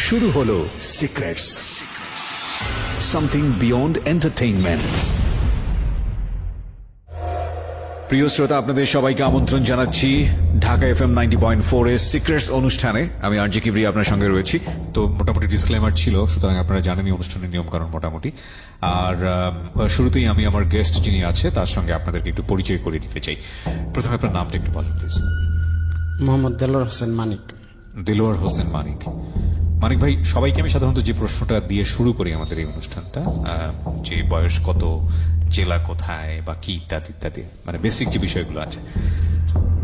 শুরু হলো secrets, something beyond entertainment. প্রিয় শ্রোতা, আপনাদের সবাইকে আমন্ত্রণ জানাচ্ছি ঢাকা FM 90.4 এর সিক্রেটস অনুষ্ঠানে। আমি আরজে কিবরিয়া আপনার সঙ্গে রয়েছি। তো মোটামুটি ডিসক্লেমার ছিল, সুতরাং আপনারা জানেনই অনুষ্ঠানের নিয়মকানুন মোটামুটি। আর শুরুতেই আমি আমার গেস্ট যিনি আছে তার সঙ্গে আপনাদেরকে একটু পরিচয় করে দিতে চাই। প্রথমে আপনার নামটা একটু বলেন প্লিজ। মোহাম্মদ দেলোয়ার হোসেন মানিক। দেলোয়ার হোসেন মানিক। মানিক ভাই, সবাইকে আমি সাধারণত যে প্রশ্নটা দিয়ে শুরু করি আমাদের এই অনুষ্ঠানটা, যে বয়স কত, জেলা কোথায় বা কি ইত্যাদি ইত্যাদি, মানে বেসিক যে বিষয়গুলো আছে।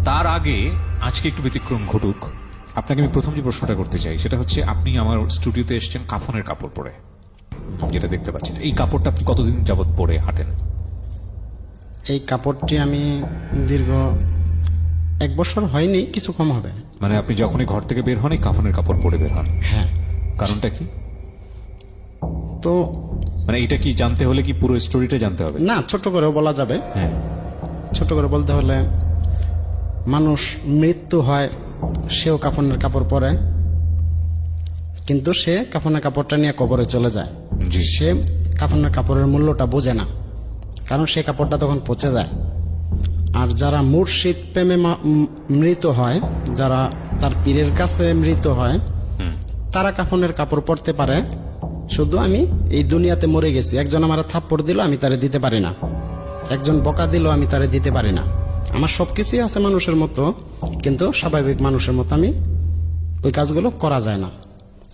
তার আগে আজকে একটু ব্যতিক্রম ঘটুক। আপনাকে আমি প্রথম যে প্রশ্নটা করতে চাই সেটা হচ্ছে, আপনি আমার স্টুডিওতে এসেছেন কাফনের কাপড় পরে, যেটা দেখতে পাচ্ছেন। এই কাপড়টা আপনি কতদিন যাবত পরে হাঁটেন? এই কাপড়টি আমি দীর্ঘ 1 বছর হয়নি, কিছু কম হবে। মানে আপনি যখনই ঘর থেকে বের হন এই কাফনের কাপড় পরে বের হন? হ্যাঁ। কারণটা কি? তো মানে এটা কি জানতে হলে কি পুরো স্টোরিটা জানতে হবে? না, ছোট করেও বলা যাবে। হ্যাঁ। ছোট করে বলতে হলে, মানুষ মৃত্যু হয় সেও কাফনের কাপড় পরে, কিন্তু সে কাফনের কাপড়টা নিয়ে কবরে চলে যায়। জি। সে কাফনের কাপড়ের মূল্যটা বোঝে না, কারণ সে কাপড়টা তখন পচে যায়। আর যারা মুর্শিদ প্রেমে মৃত হয়, যারা তার পীরের কাছে মৃত হয়, তারা কাফনের কাপড় পরতে পারে। শুধু আমি এই দুনিয়াতে মরে গেছি, একজন আমার থাপ্পড় দিল আমি তারে দিতে পারি না, একজন বকা দিল আমি তারে দিতে পারি না। আমার সবকিছুই আছে মানুষের মতো, কিন্তু স্বাভাবিক মানুষের মতো আমি ওই কাজগুলো করা যায় না।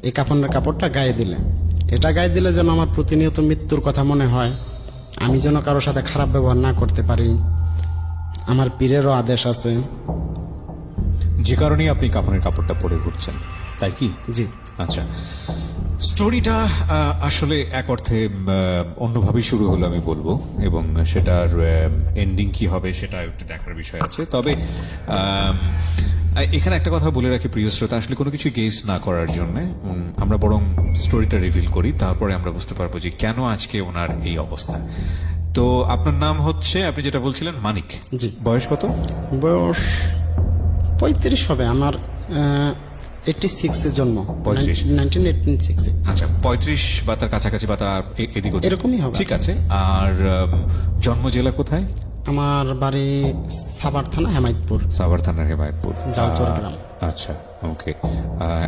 এই কাফনের কাপড়টা গায়ে দিলে, এটা গায়ে দিলে যেন আমার প্রতিনিয়ত মৃত্যুর কথা মনে হয়, আমি যেন কারোর সাথে খারাপ ব্যবহার না করতে পারি। আমার পীরেরও আদেশ আছে, যে কারণেই আপনি কাফনের কাপড়টা পরে ঘুরছেন, তাই কি? জি। আচ্ছা, স্টোরিটা আসলে এক অর্থে অন্যভাবেই শুরু হলো আমি বলবো, এবং সেটার এন্ডিং কি হবে সেটা একটু দেখার বিষয় আছে। তবে এখানে একটা কথা বলে রাখি প্রিয় শ্রোতা, আসলে কোনো কিছু গেস না করার জন্য আমরা বরং স্টোরিটা রিভিল করি, তারপরে আমরা বুঝতে পারবো যে কেন আজকে ওনার এই অবস্থা। তো আপনার নাম হচ্ছে, আপনি যেটা বলছিলেন, মানিক। জি। বয়স কত? বয়স 35 হবে। আমার 86-এ জন্ম। 35? 1986-এ। আচ্ছা, 35 বা তার কাছাকাছি বা তার এদিক ওদিক এরকমই হবে। ঠিক আছে। আর জন্ম জেলা কোথায়? আমার বাড়ি সাভার থানা, হেমায়তপুর। সাভার থানার হেমায়তপুর, জালচর গ্রাম। আচ্ছা, ওকে।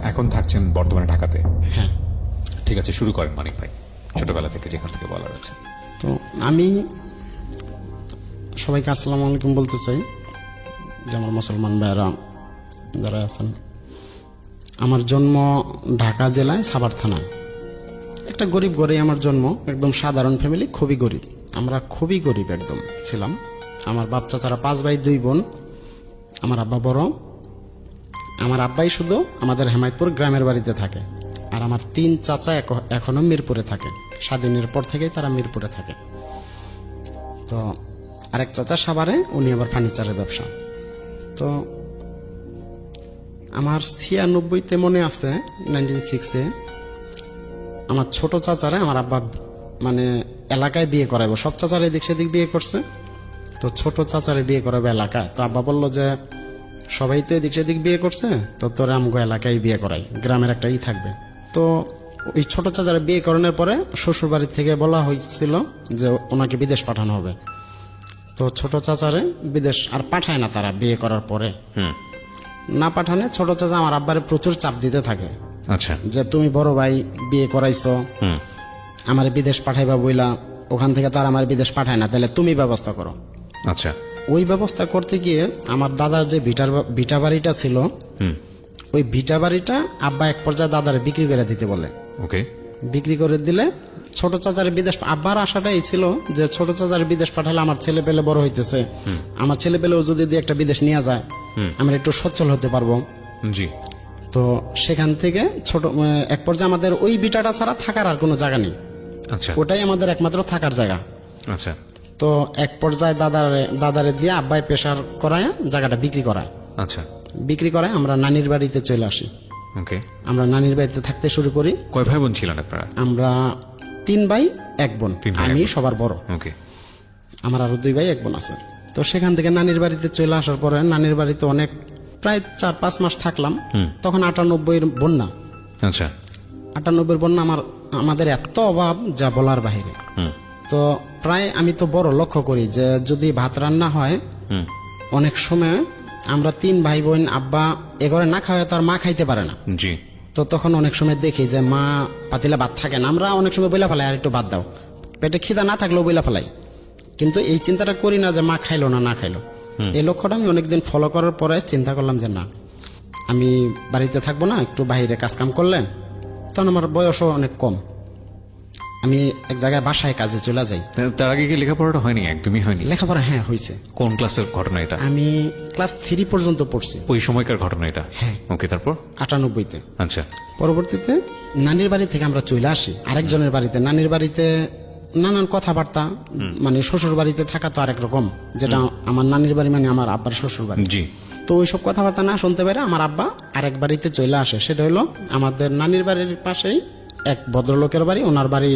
এখন থাকছেন বর্তমানে ঢাকাতে? হ্যাঁ। ঠিক আছে, শুরু করেন মানিক ভাই, ছোটবেলা থেকে যেখান থেকে বলার আছে। তো আমি সবাইকে আসসালামু আলাইকুম বলতে চাই, যে আমার মুসলমান ভাইয়েরা যারা আছেন। আমার জন্ম ঢাকা জেলায় সাভার থানায়। একটা গরিব ঘরে আমার জন্ম, একদম সাধারণ ফ্যামিলি, খুবই গরিব। আমরা খুবই গরিব একদম ছিলাম। আমার বাপ চাচারা 5 ভাই 2 বোন। আমার আব্বা বড়। আমার আব্বাই শুধু আমাদের হেমায়তপুর গ্রামের বাড়িতে থাকে, আর আমার 3 চাচা এখনো মিরপুরে থাকে। স্বাধীনের পর থেকেই তারা মিরপুরে থাকে। তো আরেক চাচা সাভারে, উনি আবার ফার্নিচারের ব্যবসা। তো আমার 96-তে মনে আছে, 1996-এ আমার ছোট চাচারে আমার আব্বা মানে এলাকায় বিয়ে করাইবো। সব চাচার এদিক সেদিক বিয়ে করছে, তো ছোট চাচারে বিয়ে করাবে এলাকায়। তো আব্বা বলল যে সবাই তো এদিক সেদিক বিয়ে করছে, তো তোরা আমগো এলাকায় বিয়ে করাই, গ্রামের একটা থাকবে। তো ওই ছোট চাচারে বিয়ে করানোর পরে শ্বশুর বাড়ি থেকে বলা হয়েছিল যে ওনাকে বিদেশ পাঠানো হবে। তো ছোট চাচারে বিদেশ আর পাঠায় না তারা বিয়ে করার পরে। না পাঠানে ছোট চাচা আমার আব্বারে প্রচুর চাপ দিতে থাকে। আচ্ছা। যে তুমি বড় ভাই বিয়ে করাইছো, আমার বিদেশ পাঠাইবা বইলা, ওখান থেকে তো আর আমার বিদেশ পাঠায় না, তাহলে তুমি ব্যবস্থা করো। আচ্ছা। ওই ব্যবস্থা করতে গিয়ে আমার দাদার যে ভিটা বাড়িটা ছিল, ওই ভিটা বাড়িটা আব্বা এক পর্যায়ে দাদারে বিক্রি করে দিতে বলে। ওকে। বিক্রি করে দিলে ছোট চাচার বিদেশ, আব্বার আশাটা এই ছিল যে ছোট চাচার বিদেশ পাঠালে আমার ছেলে পেলে বড় হইতেছে, আমার ছেলে পেলেও যদি একটা বিদেশ নিয়ে যায় আমরা একটু সচ্ছল হতে পারবো। জি। তো সেখান থেকে ছোট এক পর্যায়ে আমাদের ওই বিটাটা ছাড়া থাকার আর কোনো জায়গা নেই। আচ্ছা। ওটাই আমাদের একমাত্র থাকার জায়গা। আচ্ছা। তো এক পর্যায়ে দাদারে দিয়ে আব্বাই প্রেশার করায় জায়গাটা বিক্রি করায়। আচ্ছা। বিক্রি করায় আমরা নানির বাড়িতে চলে আসি। ওকে। আমরা নানির বাড়িতে থাকতে শুরু করি। কয় ভাই বোন ছিলেন আপনারা? আমরা 3 ভাই 1 বোন। আমি সবার বড়। ওকে। আমার আরো 2 ভাই 1 বোন আছে। তো সেখান থেকে নানির বাড়িতে চলে আসার পরে নানির বাড়িতে অনেক প্রায় 4-5 মাস থাকলাম। তখন 98-এর বন্যা। আচ্ছা। 98 বন্যা আমাদের এত অভাব যা বলার বাহিরে। তো প্রায় আমি তো বড় লক্ষ্য করি যে যদি ভাত রান্না হয় অনেক সময় আমরা 3 ভাই বোন, আব্বা এ ঘরে না খাওয়া তো আর মা খাইতে পারে না। জি। তো তখন অনেক সময় দেখি যে মা পাতিলে ভাত থাকে না, আমরা অনেক সময় বইলা ফেলাই আর একটু ভাত দাও, পেটে খিদা না থাকলেও বইলা ফেলাই, কিন্তু এই চিন্তাটা করি না যে মা খাইলো না খাইলো। এই লক্ষ্যটা আমি অনেকদিন ফলো করার পরে চিন্তা করলাম যে না, আমি বাড়িতে থাকবো না, একটু বাইরে কাজ কাম করলেন। তখন আমার বয়সও অনেক কম, আমি এক জায়গায় বাসায় কাজে চলে যাই। তার আগে কি লেখাপড়াটা হয়নি? একদমই হয়নি। লেখাপড়া হ্যাঁ হয়েছে। কোন ক্লাসের ঘটনা এটা? আমি ক্লাস 3 পর্যন্ত পড়ছি। ওই সময়কার ঘটনা এটা? হ্যাঁ। ওকে, তারপর? 98-তে। আচ্ছা। পরবর্তীতে নানির বাড়ি থেকে আমরা চলে আসি আরেকজনের বাড়িতে। নানির বাড়িতে নানান কথাবার্তা, মানে শ্বশুর বাড়িতে থাকা তো আরেক রকম, যেটা আমার নানির বাড়ি মানে আমার আব্বার শ্বশুর বাড়ি। জি। তো ওইসব কথাবার্তা না শুনতে পেরে আমার আব্বা আরেক বাড়িতে চলে আসে। সেটা হলো আমাদের নানির বাড়ির পাশেই এক ভদ্রলোকের বাড়ি, ওনার বাড়ি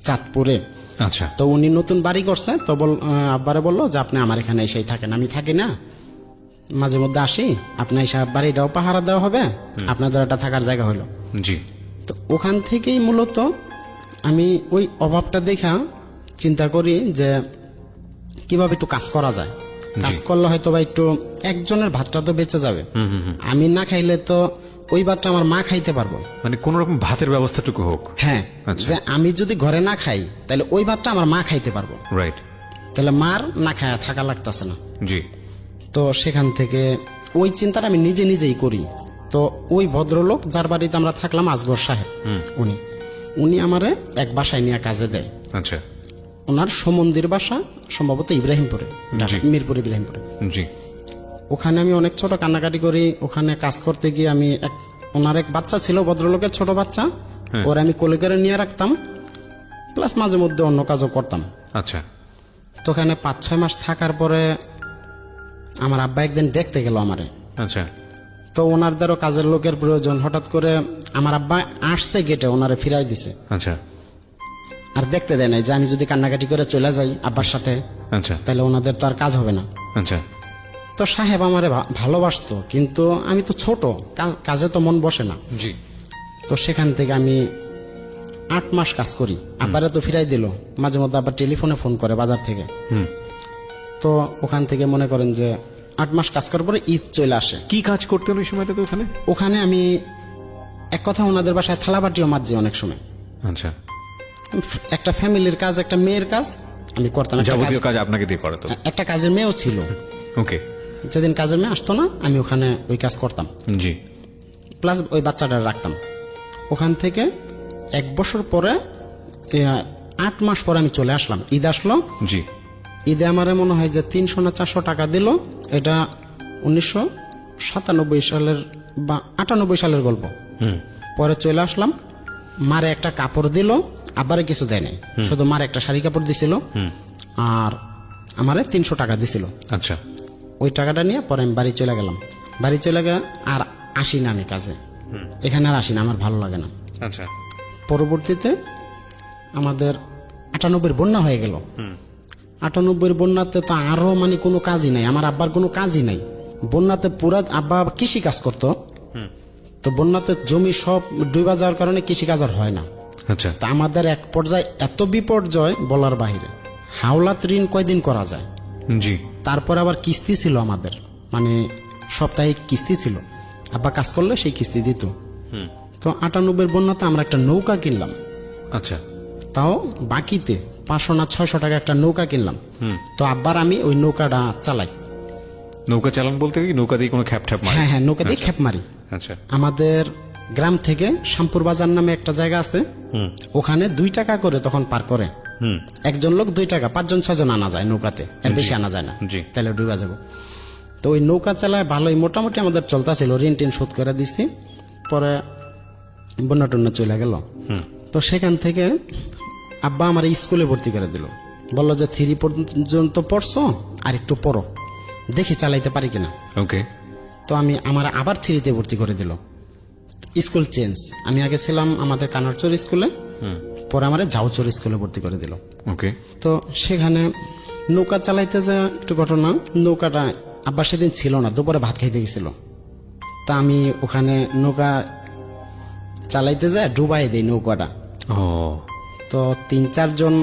চাঁদপুরে। আচ্ছা। তো উনি নতুন বাড়ি করছে, তো আব্বারে বললো যে আপনি আমার এখানে এসেই থাকেন, আমি থাকি না, মাঝে মধ্যে আসি, আপনার এইসব বাড়িটাও পাহারা দেওয়া হবে, আপনাদের একটা থাকার জায়গা হলো। জি। তো ওখান থেকেই মূলত আমি ওই অভাবটা দেখা চিন্তা করি যে কিভাবে একটু কাজ করা যায়। কাজ করলে হয়তো বা একটু একজনের ভাতটা তো বেঁচে যাবে, আমি না খাইলে তো ওই ভাতটা আমার মা খাইতে পারবো, মানে কোন রকম ভাতের ব্যবস্থাটুকু হোক। হ্যাঁ, আচ্ছা। যে আমি যদি ঘরে না খাই তাহলে ওই ভাতটা আমার মা খাইতে পারবো। রাইট। তাহলে মার না খায়া থাকা লাগতেছে না। জি। তো সেখান থেকে ওই চিন্তাটা আমি নিজেই করি। তো ওই ভদ্রলোক যার বাড়িতে আমরা থাকলাম, আসগর সাহেব, উনি আমারে এক বাসায় নিয়ে কাজে দেয়। আচ্ছা। ওনার সমন্দির বাসা সম্ভবত ইব্রাহিমপুরে, জি। মিরপুর ইব্রাহিমপুরে। জি। ওখানে আমি অনেক ছোট কান্নাকাটি করি। ওখানে কাজ করতে গিয়ে আমি ওনার এক বাচ্চা ছিল, ভদ্রলোকের ছোট বাচ্চা, ওরা আমি কোলে করে নিয়ে রাখতাম, প্লাস মাঝে মধ্যে অন্য কাজও করতাম। আচ্ছা। তো ওখানে 5-6 মাস থাকার পরে আমার আব্বা একদিন দেখতে গেল আমারে। আচ্ছা। তো ওনারদেরও কাজের লোকের প্রয়োজন, হঠাৎ করে আমার আব্বা আসছে গেটে, ওনারে ফিরাই দিছে, আচ্ছা। আর দেখতে দেয় নাই যে আমি যদি কান্নাকাটি করে চলে যাই আব্বার সাথে, আচ্ছা। তাহলে ওনাদের তো আর কাজ হবে না। আচ্ছা। তো সাহেব আমারে ভালোবাসতো, কিন্তু আমি তো ছোট, কাজে তো মন বসে না। জি। তো সেখান থেকে আমি 8 মাস কাজ করি, আব্বারে তো ফিরাই দিল, মাঝে মধ্যে আবার টেলিফোনে ফোন করে বাজার থেকে। তো ওখান থেকে মনে করেন যে 8 মাস কাজ করার পরে ঈদ চলে আসে। কি কাজ করতেন ওই সময়টাতে ওখানে? ওখানে আমি এক কথা ওনাদের বাসায় থালাবাটিও মাজছি অনেক সময়। আচ্ছা। একটা ফ্যামিলির কাজ, একটা মেয়ের কাজ আমি করতাম। যাবতীয় কাজ আপনাকে দিয়ে করাতো? একটা কাজের মেয়েও ছিল। ওকে। যেদিন কাজের মেয়ে আসতো না, আমি ওখানে ওই কাজ করতাম, জি। প্লাস ওই বাচ্চাটা রাখতাম। ওখান থেকে 1 বছর পরে 8 মাস পরে আমি চলে আসলাম। ঈদ আসলো। জি। ঈদে আমার মনে হয় যে 300 না 400 টাকা দিল। এটা 1997 সালের বা 98 সালের গল্প। পরে চলে আসলাম, মারে একটা কাপড় দিল, আবারে কিছু দেয় নাই, শুধু মারে একটা শাড়ি কাপড় দিছিল, আর আমারে 300 টাকা দিছিল। আচ্ছা। ওই টাকাটা নিয়ে পরে আমি বাড়ি চলে গেলাম। বাড়ি চলে গেলে আর আসি না আমি কাজে, এখানে আর আসি না, আমার ভালো লাগে না। আচ্ছা। পরবর্তীতে আমাদের 98 বন্যা হয়ে গেল। 98 বন্যাতে তো আরো মানে কোনো কাজই নাই, আমার আব্বার কোনো কাজই নাই। বন্যাতে পুরা আব্বা কৃষি কাজ করতো, তো বন্যাতে জমি সব ডুবা যাওয়ার কারণে কৃষি কাজ আর হয় না। আচ্ছা। তা আমাদের এক পর্যায়ে এত বিপর্যয় বলার বাহিরে, হাওলাত ঋণ কয়দিন করা যায়। জি। তারপর আবার কিস্তি ছিল আমাদের, মানে সাপ্তাহিক কিস্তি ছিল, আব্বা কাজ করলে সেই কিস্তি দিত। তো 98 বন্যাতে আমরা একটা নৌকা কিনলাম। আচ্ছা। তাও বাকিতে 500 না 600 টাকা একটা নৌকা কিনলাম। তো আব্বার আমি ওই নৌকাটা চালাই। নৌকা চালান বলতে কি নৌকা দিয়ে কোনো খ্যাপ ঠ্যাপ মারে? হ্যাঁ হ্যাঁ, নৌকা দিয়ে খেপ মারি। আচ্ছা। আমাদের গ্রাম থেকে শ্যামপুর বাজার নামে একটা জায়গা আছে, ওখানে 2 টাকা করে তখন পার করে। একজন লোক 2 টাকা, 5 জন 6 জন আনা যায় নৌকাতে, এর বেশি আনা যায় না, জি। তাহলে ডুবা যাবো। তো ওই নৌকা চালায় ভালোই মোটামুটি আমাদের চলতেছিল, ঋণ টিন শোধ করে দিচ্ছি। পরে বন্যা টন্যা চলে গেল। তো সেখান থেকে আব্বা আমার স্কুলে ভর্তি করে দিল, বললো যে 3 পর্যন্ত পড়ছো, আর একটু পড়ো, দেখি চালাইতে পারি কিনা। ওকে। তো আমার আবার 3-তে ভর্তি করে দিল। স্কুল চেঞ্জ, আমি আগে ছিলাম আমাদের কানারচর স্কুলে, পরে আমার ঝাউচর স্কুলে ভর্তি করে দিল। ওকে। তো সেখানে নৌকা চালাইতে যা একটু ঘটনা, নৌকাটা আব্বা সেদিন ছিল না, দুপুরে ভাত খাইতে গেছিল। তা আমি ওখানে নৌকা চালাইতে যায় ডুবাই দেয় নৌকাটা। ও তো 3-4 জন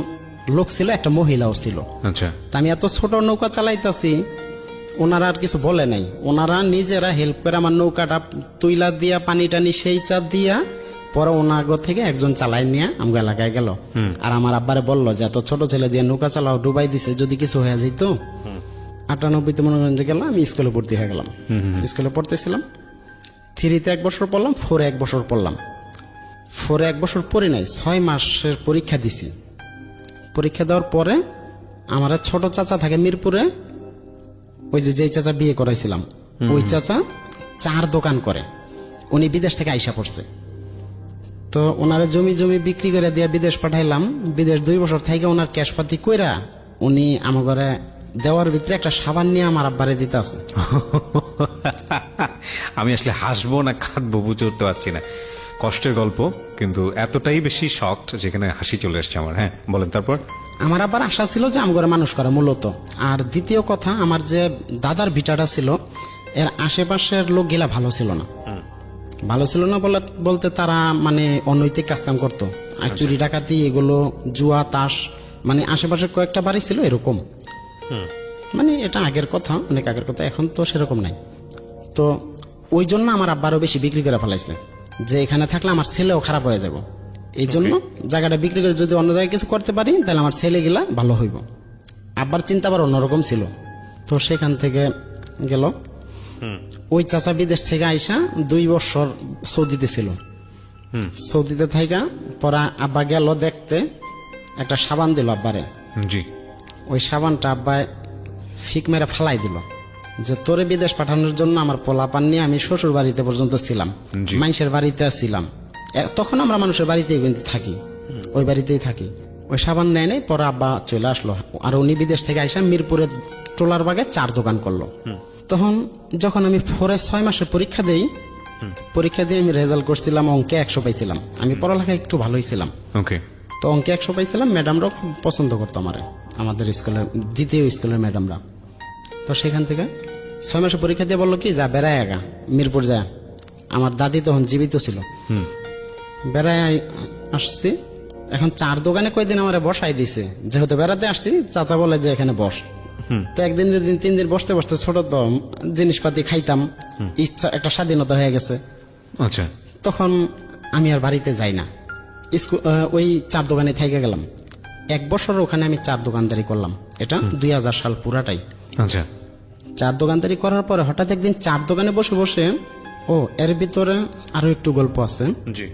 লোক ছিল, একটা মহিলাও ছিল। আচ্ছা তা আমি এত ছোট নৌকা চালাইতাছি, ওনারা আর কিছু বলে নাই, ওনারা নিজেরা হেল্প করে আমার নৌকাটা তুইলা দিয়া পানি টানি সেই চাপ দিয়া পরে ওনাগো থেকে একজন চালাই নিয়ে আমগো এলাকায় গেল। আর আমার আব্বারে বললো যে এত ছোট ছেলে দিয়ে নৌকা চালাও, ডুবাই দিছে, যদি কিছু হয়ে যেত। 98-তে মনে করেন যে গেলাম, আমি স্কুলে ভর্তি হয়ে গেলাম। স্কুলে পড়তেছিলাম, 3-তে 1 বছর পড়লাম, 4-এ 1 বছর পড়লাম। 4-এ 1 বছর পড়ি নাই, 6 মাসের পরীক্ষা দিছি। পরীক্ষা দেওয়ার পরে আমার এক ছোট চাচা থাকে মিরপুরে, ওই যে যেই চাচা বিয়ে করাইছিলাম, ওই চাচা চার দোকান করে, উনি বিদেশ থেকে আইসা পড়ছে। তো ওনারা জমি জমি বিক্রি করে দিয়ে বিদেশ পাঠাইলাম। বিদেশ 2 বছর থেকে ওনার ক্যাশপাতি কইরা উনি আমার ঘরে দেওয়ার ভিতরে একটা সাবান নিয়ে আমার আব্বারে দিতে আছে। আমি আসলে হাসবো না কাঁদবো বুঝে উঠতে পারছি না, কষ্টের গল্প কিন্তু এতটাই বেশি শক্ট যেখানে হাসি চলে আসছে আমার। হ্যাঁ বলেন তারপর। আমার আবার আশা ছিল যে আমার ঘরে মানুষ করে মূলত। আর দ্বিতীয় কথা, আমার যে দাদার ভিটাটা ছিল এর আশেপাশের লোক গেলা ভালো ছিল না। ভালো ছিল না বলতে তারা মানে অনৈতিক কাজকাম করতো, আর চুরি ডাকাতি এগুলো, জুয়া তাস, মানে আশেপাশে কয়েকটা বাড়ি ছিল এরকম। মানে এটা আগের কথা, অনেক আগের কথা, এখন তো সেরকম নাই। তো ওই জন্য আমার আব্বারও বেশি বিক্রি করে ফেলাইছে, যে এখানে থাকলে আমার ছেলেও খারাপ হয়ে যাব। এই জন্য জায়গাটা বিক্রি করে যদি অন্য জায়গায় কিছু করতে পারি তাহলে আমার ছেলেগুলা ভালো হইব। আব্বার চিন্তা আবার অন্যরকম ছিল। তো সেখান থেকে গেল ওই চাচা বিদেশ থেকে আইসা 2 বছর সৌদিতে ছিল। সৌদিতে থাইকা পরে আব্বা গেল দেখতে, একটা সাবান দিল আব্বারে। জি ওই সাবানটা আব্বায় ফিক মেরে ফালাই দিল যে তোরে বিদেশ পাঠানোর জন্য আমার পোলাপান নিয়ে আমি শ্বশুর বাড়িতে পর্যন্ত ছিলাম, জি। মানুষের বাড়িতে ছিলাম। তখন আমরা মানুষের বাড়িতেই কিন্তু থাকি, ওই বাড়িতেই থাকি। ওই সাবান নেয় নাই, পরে আব্বা চলে আসলো। আর উনি বিদেশ থেকে আইসা মিরপুরে টোলার বাগে 4 দোকান করলো। তখন যখন আমি 4-এ 6 মাসের পরীক্ষা দেই, পরীক্ষা দিয়ে আমি রেজাল্ট করছিলাম, অঙ্কে 100 পাইছিলাম। আমি পড়ালেখায় একটু ভালোই ছিলাম। ওকে। তো অঙ্কে 100 পাইছিলাম, ম্যাডামরাও খুব পছন্দ করতো আমারে, আমাদের স্কুলের দ্বিতীয় স্কুলের ম্যাডামরা। তো সেখান থেকে 6 মাসে পরীক্ষা দিয়ে বললো কি যা বেড়ায় আগা মিরপুর যা। আমার দাদি তখন জীবিত ছিল। বেড়ায় আসছি, এখন 4 দোকানে কয়দিন আমারে বসাই দিছে, যেহেতু বেড়াতে আসছি। চাচা বলে যে এখানে বস। তো 1 দিন 2 দিন 3 দিন বসতে বসতে ছোট তো জিনিসপাতি খাইতাম, ইচ্ছা একটা স্বাধীনতা হয়ে গেছে। আচ্ছা তখন আমি আর বাড়িতে যাই না, ওই 4 দোকানে থেকে গেলাম। 1 বছর ওখানে আমি 4 দোকানদারি করলাম। এটা 2000 সাল পুরাটাই। আচ্ছা 4 দোকানদারি করার পরে হঠাৎ একদিন 4 দোকানে বসে বসে, এর ভিতরে আরো একটু গল্প আছে। জি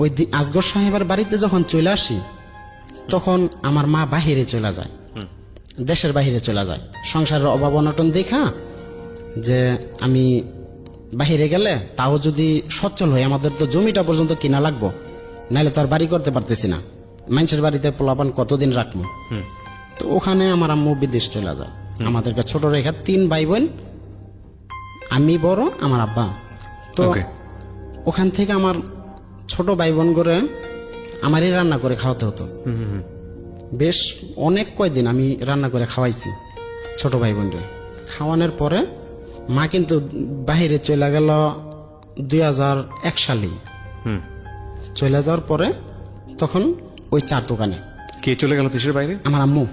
ওই আসগর সাহেবের বাড়িতে যখন চলে আসি, তখন আমার মা বাহিরে চলে যায়, দেশের বাহিরে চলে যায়। সংসারের অভাব অনটন দেখা যে আমি বাহিরে গেলে তাও যদি সচ্ছল হয়, আমাদের তো জমিটা পর্যন্ত কিনা লাগবো, নাহলে তো আর বাড়ি করতে পারতেছি না। মানুষের বাড়িতে পোলাপান কতদিন রাখবো। তো ওখানে আমার আম্মু বিদেশ চলে যায়। আমাদেরকে ছোট রেখা 3 ভাই বোন, আমি বড়, আমার আব্বা। তো ওকে। ওখান থেকে আমার ছোট ভাই বোন করে আমারই রান্না করে খাওয়াতে হতো। বেশ অনেক কয়দিন আমি রান্না করে খাওয়াইছি ছোট ভাই বোনরে। খাওয়ানোর পরে মা কিন্তু বাহিরে চলে গেল 2001 সালেই। চলে যাওয়ার পরে তখন ওই 4 দোকানে কে চলে গেল দেশের বাইরে? আমার আম্মু।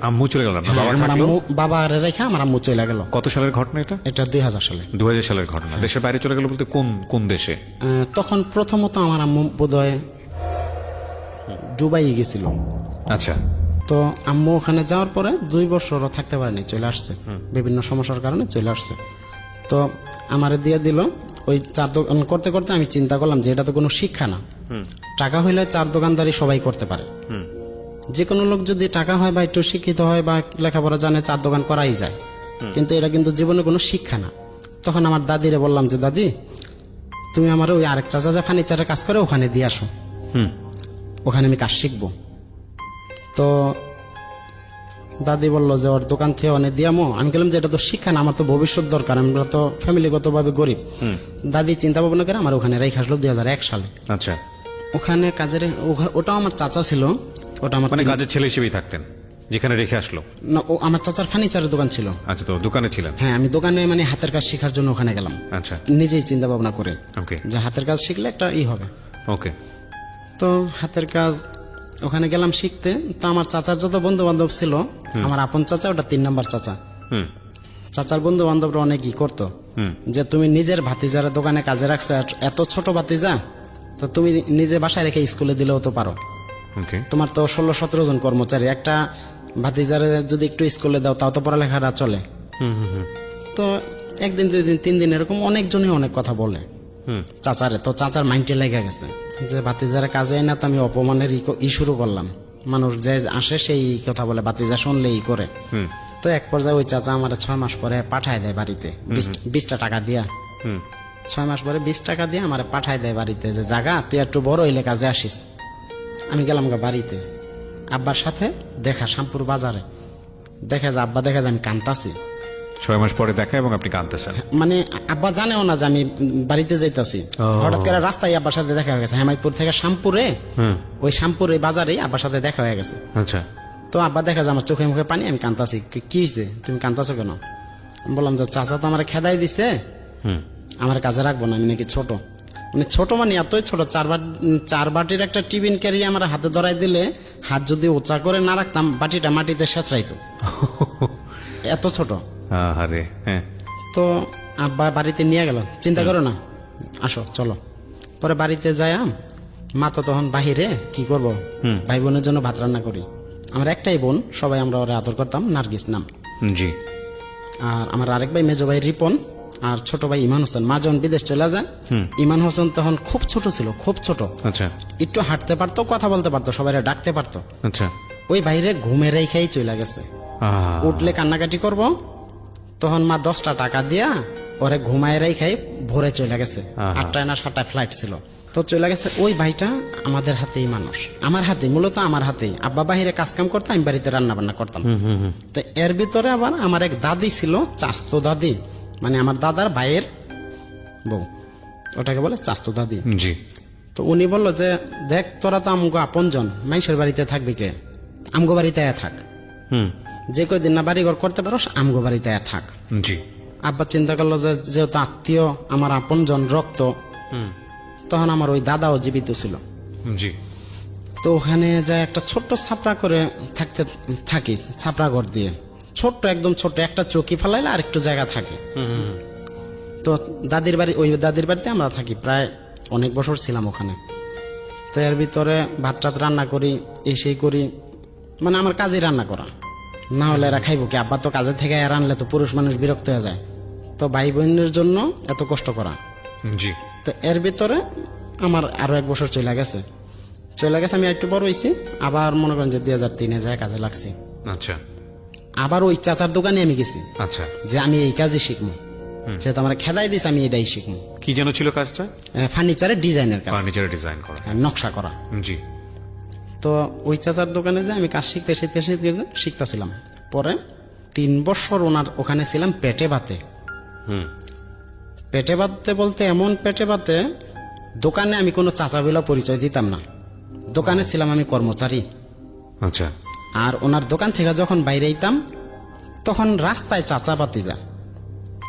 আম্মু চলে গেল না, বাবা আমার থাকলো? আম্মু, বাবা রেখে আমার আম্মু চলে গেল। কত সালের ঘটনা এটা? এটা 2000 সালে। 2000 সালের ঘটনা। দেশের বাইরে চলে গেল বলতে কোন কোন দেশে? তখন প্রথমত আমার আম্মু বোধহয় দুবাই গেছিল। আচ্ছা তো আম্মু ওখানে যাওয়ার পরে 2 বছরও থাকতে পারেনি, চলে আসছে বিভিন্ন সমস্যার কারণে চলে আসছে। তো আমারে দিয়ে দিল। ওই 4 দোকান করতে করতে আমি চিন্তা করলাম যে এটা তো কোনো শিক্ষা না। টাকা হইলে 4 দোকানদারি সবাই করতে পারে। যে কোনো লোক যদি টাকা হয় বা একটু শিক্ষিত হয় বা লেখাপড়া জানে, 4 দোকান করাই যায়। কিন্তু এটা কিন্তু জীবনে কোনো শিক্ষা না। তখন আমার দাদিরে বললাম যে দাদি, তুমি আমার ওই আরেক চাচা যা ফার্নিচারের কাজ করে ওখানে দিয়ে আসো, ওখানে আমি কাজ শিখবো। তো দাদি বললো যে ওর দোকান থেকে অনেক দিয়ামো। আমি বললাম যে এটা তো শিক্ষা না, আমার তো ভবিষ্যৎ দরকার, আমরা তো ফ্যামিলিগত ভাবে গরিব। দাদি চিন্তা ভাবনা করে আমার ওখানে রেখে আসলো 2001 সালে। আচ্ছা ওখানে কাজের, ওটাও আমার চাচা ছিল। ওটা আমার মানে কাজের ছেলে হিসেবেই থাকতেন যেখানে রেখে আসলো? না, ও আমার চাচার ফার্নিচারের দোকান ছিল। আচ্ছা তো দোকানে ছিলেন? হ্যাঁ, আমি দোকানে মানে হাতের কাজ শেখার জন্য ওখানে গেলাম। আচ্ছা নিজেই চিন্তা ভাবনা করে ওকে। যে হাতের কাজ শিখলে একটা হবে। ওকে। তো হাতের কাজ ওখানে গেলাম শিখতে। তো আমার চাচার যত বন্ধু বান্ধব ছিল, আমার আপন চাচা ওটা 3 নম্বর চাচা। হুম চাচার বন্ধু বান্ধবরা অনেক ই করতো যে তুমি নিজের ভাতিজার দোকানে কাজে রাখছো, এত ছোট ভাতিজা, তো তুমি নিজে বাসায় রেখে স্কুলে দিলেও তো পারো। ওকে। তোমার তো 16-17 জন কর্মচারী, একটা ভাতিজারে যদি একটু স্কুলে দাও তাও তো পড়ালেখাটা চলে। তো একদিন 2 দিন 3 দিন এরকম অনেকজনই অনেক কথা বলে চাচারে। তো চাচার মাইন্ডে লেগে গেছে যে ভাতিজারে কাজে না, তো আমি অপমানের ই শুরু করলাম। মানুষ যে আসে সেই কথা বলে, ভাতিজা শুনলেই করে। তো এক পর্যায়ে ওই চাচা আমার 6 মাস পরে পাঠায় দেয় বাড়িতে 20টা টাকা দিয়া। 6 মাস পরে 20 টাকা দিয়ে আমার পাঠায় দেয় বাড়িতে, যে জাগা তুই একটু বড় হইলে কাজে আসিস। আমি গেলাম বাড়িতে, আব্বার সাথে দেখা শ্যামপুর বাজারে। দেখা যায় আব্বা দেখা যায় আমি কান্তাছি। 6 মাস পরে দেখা এবং আপনি কাঁদতেছেন। মানে আব্বা জানেও না যে আমি বাড়িতে যাইতাছি। হঠাৎ করে রাস্তায় আব্বার সাথে দেখা হয়ে গেছে, হেমায়তপুর থেকে শ্যামপুরে, ওই শ্যামপুর ওই বাজারেই আব্বার সাথে দেখা হয়ে গেছে। আচ্ছা। তো আব্বা দেখা যায় আমার চোখে মুখে পানি, আমি কান্তাছি। কি হয়েছে, তুমি কান্তাছো কেন? আমি বললাম যে চাচা তো আমার খেদাই দিছে, আমার কাজে রাখবো না, আমি নাকি ছোট। মানে ছোট মানে এতই ছোট, 4 বাটির একটা টিফিন ক্যারি আমার হাতে ধরাই দিলে হাত যদি উঁচা করে না রাখতাম বাটিটা মাটিতে শেষরাইতো, এত ছোট। আরে হ্যাঁ। তো আব্বা বাড়িতে নিয়ে গেল, চিন্তা করো না, আসো চলো। পরে বাড়িতে যাই, মা তো তখন বাহিরে, কি করব, ভাই বোনের জন্য ভাত রান্না করি। আমার একটাই বোন, সবাই আমরা ওরে আদর করতাম, নার্গিস নাম। জি। আর আমার আরেক ভাই, মেজো ভাই রিপন, আর ছোট ভাই ইমান হোসেন। মা যখন বিদেশ চলে যায়, ইমান হোসেন তখন খুব ছোট ছিল, খুব ছোট। আচ্ছা। একটু হাঁটতে পারতো, কথা বলতে পারতো, সবাই ডাকতে পারতো। আচ্ছা। ওই বাইরে ঘুমে রেখেই চলে গেছে। উঠলে কান্নাকাটি করব, তখন মা 10টা টাকা দিয়া ওরে ঘুমায় রেখাই ভোরে চলে গেছে। 8টায় না 7টায় ফ্লাইট ছিল, তো চলে গেছে। ওই ভাইটা আমাদের হাতেই মানুষ, আমার হাতে, মূলত আমার হাতেই। আব্বা বাহিরে কাজ কাম করতাম, আমি বাড়িতে রান্না বান্না করতাম। তো এর ভিতরে আবার আমার এক দাদি ছিল, চাস্তো দাদি, মানে আমার দাদার ভাইয়ের বউ, ওটাকে বলে চাস্তো দাদি। জি। তো উনি বললো যে দেখ, তোরা তো আমগো আপনজন, মানুষের বাড়িতে থাকবি কে, আমগো বাড়িতে থাক। যে কয়দিন না বাড়িঘর করতে পারো আমগো বাড়িতে থাক। জি। আব্বা চিন্তা করলো যে যেহেতু আত্মীয়, আমার আপনজন, রক্ত, তখন আমার ওই দাদাও জীবিত ছিল। জি। তো ওখানে যায় একটা ছোট্ট ছাপড়া করে থাকি, ছাপড়া ঘর দিয়ে, ছোট্ট একদম ছোট্ট, একটা চৌকি ফেলাইলে আর একটু জায়গা থাকে। তো দাদির বাড়ি, ওই দাদির বাড়িতে আমরা থাকি, প্রায় অনেক বছর ছিলাম ওখানে। তো এর ভিতরে ভাত টাত রান্না করি, এসেই করি, মানে আমার কাজে রান্না করা, না হলে এরা খাইব কি? আব্বা তো কাজে থেকে এর আনলে তো পুরুষ মানুষ বিরক্ত হয়ে যায়, তো ভাই বোনের জন্য এত কষ্ট করা। জি। তো এর ভিতরে আমার আরো 1 বছর চলে গেছে। আমি একটু বড় হয়েছি, আবার মনে করেন যে 2003-এ যায় কাজে লাগছি। আচ্ছা। আবার ওই চাচার দোকানে আমি গেছি, আচ্ছা, যে আমি এই কাজই শিখবো, যেহেতু আমার খেদাই দিস, আমি এটাই শিখবো। কি যেন ছিল কাজটা? ফার্নিচারের ডিজাইনের কাজ, ফার্নিচার ডিজাইন করা, নকশা করা। জি। তো ওই চাচার দোকানে যে আমি কাজ শিখতেছিলাম। পরে 3 বছর ওনার ওখানে ছিলাম পেটে ভাতে। পেটে ভাতে বলতে এমন পেটে ভাতে, দোকানে আমি কোনো চাচা বলে পরিচয় দিতাম না, দোকানে ছিলাম আমি কর্মচারী। আচ্ছা। আর ওনার দোকান থেকে যখন বাইরে আইতাম তখন রাস্তায় চাচা বাতিজা,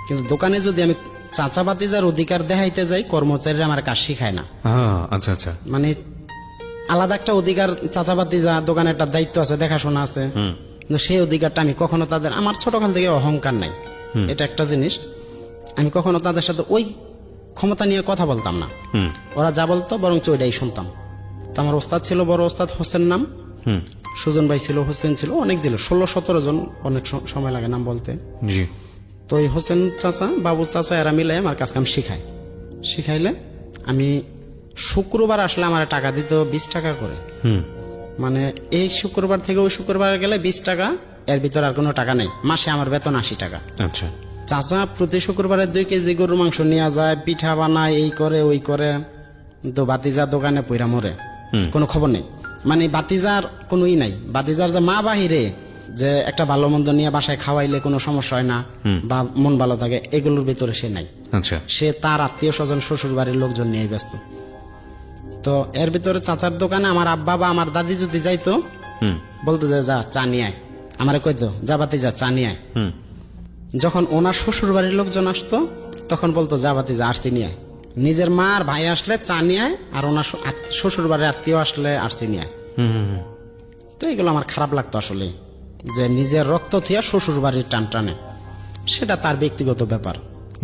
কিন্তু দোকানে যদি আমি চাচা বাতিজার অধিকার দেখাইতে যাই, কর্মচারীরা আমার কাজ শিখায় না। আচ্ছা আচ্ছা। মানে আলাদা একটা অধিকার, চাচা বাতিজা দোকানে একটা দায়িত্ব আছে, দেখাশোনা আছে, কিন্তু সেই অধিকারটা আমি কখনো তাদের, আমার ছোটকাল থেকে অহংকার নাই, এটা একটা জিনিস, আমি কখনো তাদের সাথে ওই ক্ষমতা নিয়ে কথা বলতাম না। ওরা যা বলতো বরং ওইটাই শুনতাম। তো আমার ওস্তাদ ছিল, বড় ওস্তাদ হোসেন নাম, সুজন ভাই ছিল, হোসেন ছিল, অনেক ছিল, 16-17 জন, অনেক সময় লাগে নাম বলতে। জি। তো এই হোসেন চাচা, বাবু চাচা, এরা মিলে আমার কাজ কাম শিখাইলে আমি শুক্রবার আসলে আমার টাকা দিত 20 টাকা করে। মানে এই শুক্রবার থেকে ওই শুক্রবার গেলে 20 টাকা, এর ভিতর আর কোনো টাকা নেই। মাসে আমার বেতন 80 টাকা। আচ্ছা। চাচা প্রতি শুক্রবারে 2 কেজি গরুর মাংস নিয়ে যায়, পিঠা বানায়, এই করে ওই করে। তো বাতিজা দোকানে পইরা মরে, কোনো খবর নেই। মানে বাতিজার কোনো ই নাই, বাতিজার যে মা বাহিরে যে একটা ভালো মন্দ নিয়ে বাসায় খাওয়াইলে কোনো সমস্যা হয় না বা মন ভালো থাকে, এগুলোর ভিতরে সে নাই। আচ্ছা। সে তার আত্মীয় স্বজন, শ্বশুর বাড়ির লোকজন নিয়ে ব্যস্ত। তো এর ভিতরে চাচার দোকানে আমার আব্বা বা আমার দাদি যদি যাইতো, বলতো যে যা চা নিয়ে আয়, আমারে কইতো যা বাতি যা চা নিয়ে আয়। যখন ওনার শ্বশুর বাড়ির লোকজন আসতো তখন বলতো যা বাতি যা আসছি নিয়ে আয়। নিজের মা আর ভাই আসলে চা নিয়ে আয়, আর ওনার শ্বশুর বাড়ির আত্মীয় আসলে আরতি নিয়ে আয়। তো এগুলো আমার খারাপ লাগতো আসলে, যে নিজের রক্ত থিয়া শ্বশুর বাড়ির টান টানে, সেটা তার ব্যক্তিগত ব্যাপার।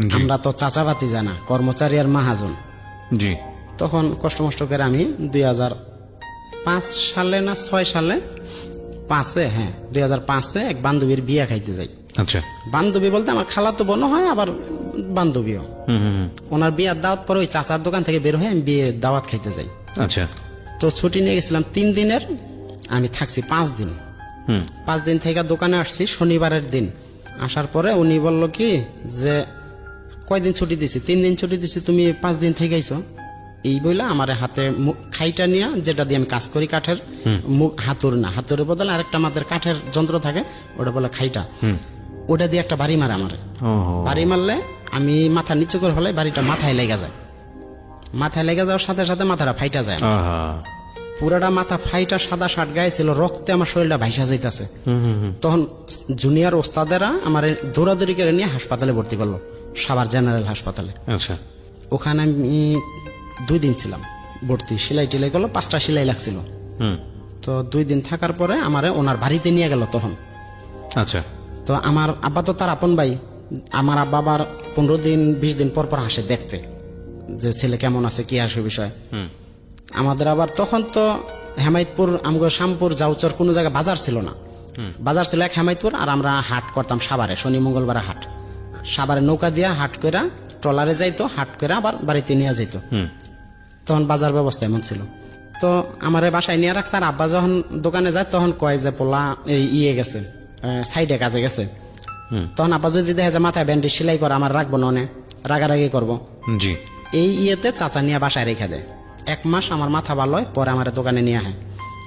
জি। আমরা তো চাচাবাতি জানা, কর্মচারী আর মাহাজন। জি। তখন কষ্ট মষ্ট করে আমি 2005 সালে না 6 সালে, 2005-এ এক বান্ধবীর বিয়ে খাইতে যাই। আচ্ছা। বান্ধবী বলতে আমার খালাতো বোনও হয়, আবার বান্ধবীও। ওনার বিয়ের দাওয়াত পরে ওই চাচার দোকান থেকে বের হয়ে আমি বিয়ের দাওয়াত খাইতে যাই। আচ্ছা। তো ছুটি নিয়ে গেছিলাম 3 দিনের, আমি থাকছি 5 দিন। 5 দিন থেকে দোকানে আসছি শনিবারের দিন। আসার পরে উনি বলল কি যে কয়দিন ছুটি দিছি, 3 দিন ছুটি দিছি, তুমি 5 দিন থেকে আইছো। এই বইলা আমার হাতে খাইটা নিয়ে, যেটা দিয়ে আমি কাজ করি কাঠের, হাতুর না, হাতুরের বদলে আরেকটা আমাদের কাঠের যন্ত্র থাকে, ওটা বলে খাইটা, ওটা দিয়ে একটা বাড়ি মারে আমারে। বাড়ি মারলে আমি মাথা নিচু করে হলে বাড়িটা মাথায় লেগে যায়। মাথায় লেগে যাওয়ার সাথে সাথে মাথাটা ফাইটা যায়। পুরাটা মাথা ফাইটা, সাদা শার্ট গায়ে ছিল, রক্তে আমার শরীরটা ভাইসা যাইতেছে। তখন জুনিয়র ওস্তাদেরা আমার দৌড়াদৌড়ি করে নিয়ে হাসপাতালে ভর্তি করলো, সাভার জেনারেল হাসপাতালে। আচ্ছা। ওখানে আমি 2 দিন ছিলাম ভর্তি, সেলাই টেলাই করলো, 5টা সেলাই লাগছিল। তো 2 দিন থাকার পরে আমারে ওনার বাড়িতে নিয়ে গেল তখন। আচ্ছা। তো আমার আব্বা তো তার আপন ভাই, আমার আব্বা আবার 15 দিন 20 দিন পর পর আসে দেখতে, যে ছেলে কেমন আছে কি আসে বিষয়। আমাদের আবার তখন তো হেমায়তপুর, আমগো শ্যামপুর, জাউচর কোনো জায়গায় বাজার ছিল না। বাজার ছিল এক হেমায়তপুর, আর আমরা হাট করতাম সাভারে, শনি মঙ্গলবারে হাট। সাভারে নৌকা দিয়া হাট কইরা ট্রলারে যাইতো, হাট করে আবার বাড়িতে নিয়ে যাইতো। তখন বাজার ব্যবস্থা এমন ছিল। তো আমার বাসায় নিয়ে রাখছে, আর আব্বা যখন দোকানে যায় তখন কয় যে পোলা এই ইয়ে গেছে, সাইডে কাজে গেছে। তখন আব্বা যদি দেখে যে মাথায় ব্যান্ডেজ সেলাই করে, আমার রাখবো না, অনেক রাগারাগি করবো। জি। এই ইয়েতে চাচা নিয়ে বাসায় রেখে দেয়। 1 মাস আমার মাথা ভালো হয়, পরে আমার দোকানে নিয়ে আহে।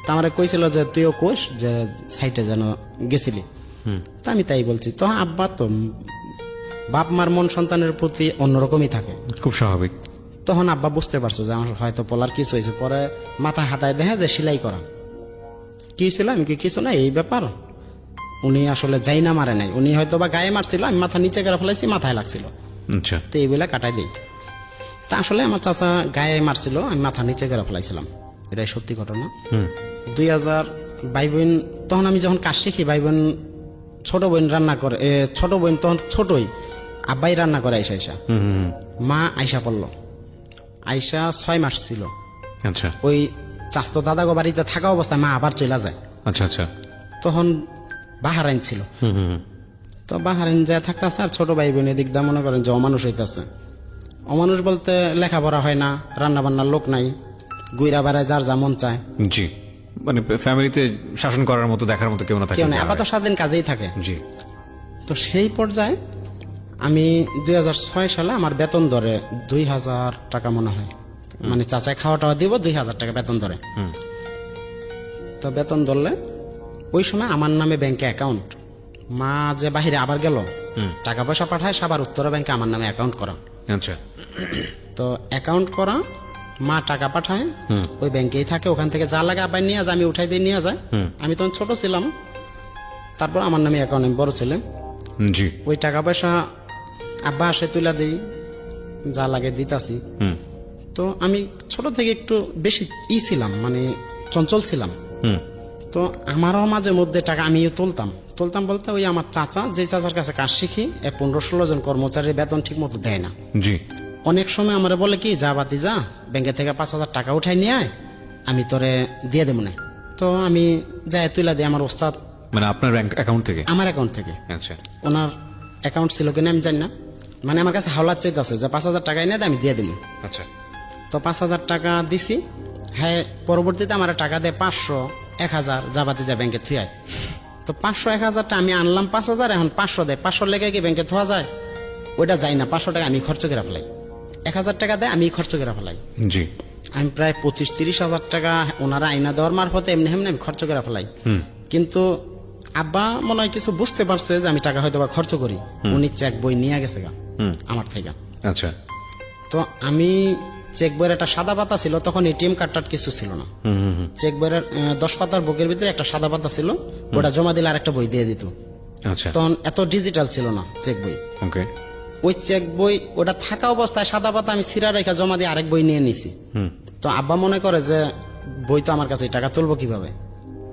তা আমার কইছিল যে তুইও কোষ যে সাইটে যেন গেছিলি। তা আমি তাই বলছি। তো আব্বা তো বাপ মার মন সন্তানের প্রতি অন্যরকমই থাকে, খুব স্বাভাবিক। তখন আব্বা বুঝতে পারছে যে আমার হয়তো পোলার কিছু হয়েছে। পরে মাথা হাতায় দেখে যে সেলাই করা। কি ছিল? আমি কি কিছু না, এই ব্যাপার। উনি আসলে যাই না মারে নাই, উনি হয়তো বা গায়ে মারছিল, আমি মাথা নিচে করে ফেলাইছি, মাথায় লাগছিল। আচ্ছা। তো এই বেলা কাটাই দিই। তা আসলে আমার চাচা গায়ে মারছিল, আমি মাথা নিচে করে ফেলাইছিলাম, এটাই সত্যি ঘটনা। 2000 ভাই বোন, তখন আমি যখন কাজ শিখি, ভাই বোন, ছোট বোন রান্না করে, ছোট বোন তখন ছোটই, আব্বাই রান্না করে আইসা আইসা। মা আইসা পড়লো, আইসা 6 মাস ছিল। আচ্ছা। ওই চাস্তো দাদাগো বাড়িতে থাকা অবস্থায় মা আবার চলে যায়। আচ্ছা। আচ্ছা। তখন বাহারাইন ছিল। তো বাহারাইন যায় থাকতেছে, আর ছোট ভাই বোন এদিক দা মনে করেন যে অমানুষ হইতেছে। অমানুষ বলতে লেখাপড়া হয় না, রান্না বান্নার লোক নাই, গুইরা বেড়ায় যার যা মন চায়। জি। মানে ফ্যামিলিতে শাসন করার মতো, দেখার মতো কেউ না থাকে। কেউ নেই, আবার তো সারাদিন কাজেই থাকে। জি। তো সেই পর্যায়ে আমি 2006 সালে আমার বেতন ধরে 2000 টাকা মনে হয়, মানে চাচায় খাওয়া টাওয়া দিব, 2000 টাকা বেতন ধরে। তো বেতন ধরলে ওই সময় আমার নামে ব্যাংকে অ্যাকাউন্ট, মা যে বাহিরে আবার গেল, টাকা পয়সা পাঠায়, সাবার উত্তরা ব্যাংকে আমার নামে অ্যাকাউন্ট করা। আচ্ছা। তো অ্যাকাউন্ট করা, মা টাকা পাঠায়, ওই ব্যাংকেই থাকে, ওখান থেকে যা লাগে আবার নিয়ে যায়, আমি উঠাই দিয়ে নিয়ে যায়। আমি তখন ছোট ছিলাম, তারপর আমার নামে অ্যাকাউন্ট, আমি বড় ছিলাম। জি। ওই টাকা পয়সা আব্বা আসে তুলা দেই, যা লাগে দিতাছি। তো আমি ছোট থেকে একটু বেশি ছিলাম, মানে চঞ্চল ছিলাম। তো আমারও মাঝে মধ্যে টাকা আমিও তুলতাম বলতে, ওই আমার চাচা, যে চাচার কাছে কাজ শিখি, 15-16 জন কর্মচারীর বেতন ঠিক মতো দেয় না। জি। অনেক সময় আমার বলে কি, যা বাতি যা, ব্যাংকে থেকে 5000 টাকা উঠাই নিয়ে আয়, আমি তোরে দিয়ে দেবো না। তো আমি যাই তুলা দিই আমার ওস্তাদ, মানে আপনার ব্যাংক অ্যাকাউন্ট থেকে? আমার অ্যাকাউন্ট থেকে। আচ্ছা। ওনার অ্যাকাউন্ট ছিল কিনা আমি জানি না, মানে আমার কাছে হাওলাত চাইতেছে যে 5000 টাকা এনে দেয়, আমি দিয়ে দেবো। আচ্ছা। তো 5000 টাকা দিছি। হ্যাঁ, পরবর্তীতে আমার টাকা দেয় 500, 1000, যাবাতে যা ব্যাংকে থুয়ায়। তো 500, 1000টা আমি আনলাম 5000, এখন 500 দেয়। 500 লেগে কি ব্যাংকে থোয়া যায়? ওইটা যাই না, 500 টাকা আমি খরচ করে ফেলাই। 1000 টাকা দেয়, আমি খরচ করে ফেলাই। জি। আমি প্রায় 25-30 হাজার টাকা ওনারা আইনা দেওয়ার মারফতে এমনি এমনি আমি খরচ করে ফেলাই। কিন্তু আব্বা মনে হয় কিছু বুঝতে পারছে যে আমি টাকা হয়তো বা খরচ করি, উনি চেক বই নিয়ে গেছে গা আমার থেকে। আচ্ছা। তো আমি চেক বইয়ের একটা সাদা পাতা ছিল, তখন এটিএম কার্ড কিছু ছিল না। চেক বইয়ের 10 পাতার বুকের ভিতরে একটা সাদা পাতা ছিল, ওটা জমা দিলে আর একটা বই দিয়ে দিত। আচ্ছা। তখন এত ডিজিটাল ছিল না চেক বই। ওকে। ওই চেক বই ওটা থাকা অবস্থায় সাদা পাতা আমি সিরা রেখা জমা দিয়ে আরেক বই নিয়ে নিছি। তো আব্বা মনে করে যে বই তো আমার কাছে, টাকা তুলবো কিভাবে,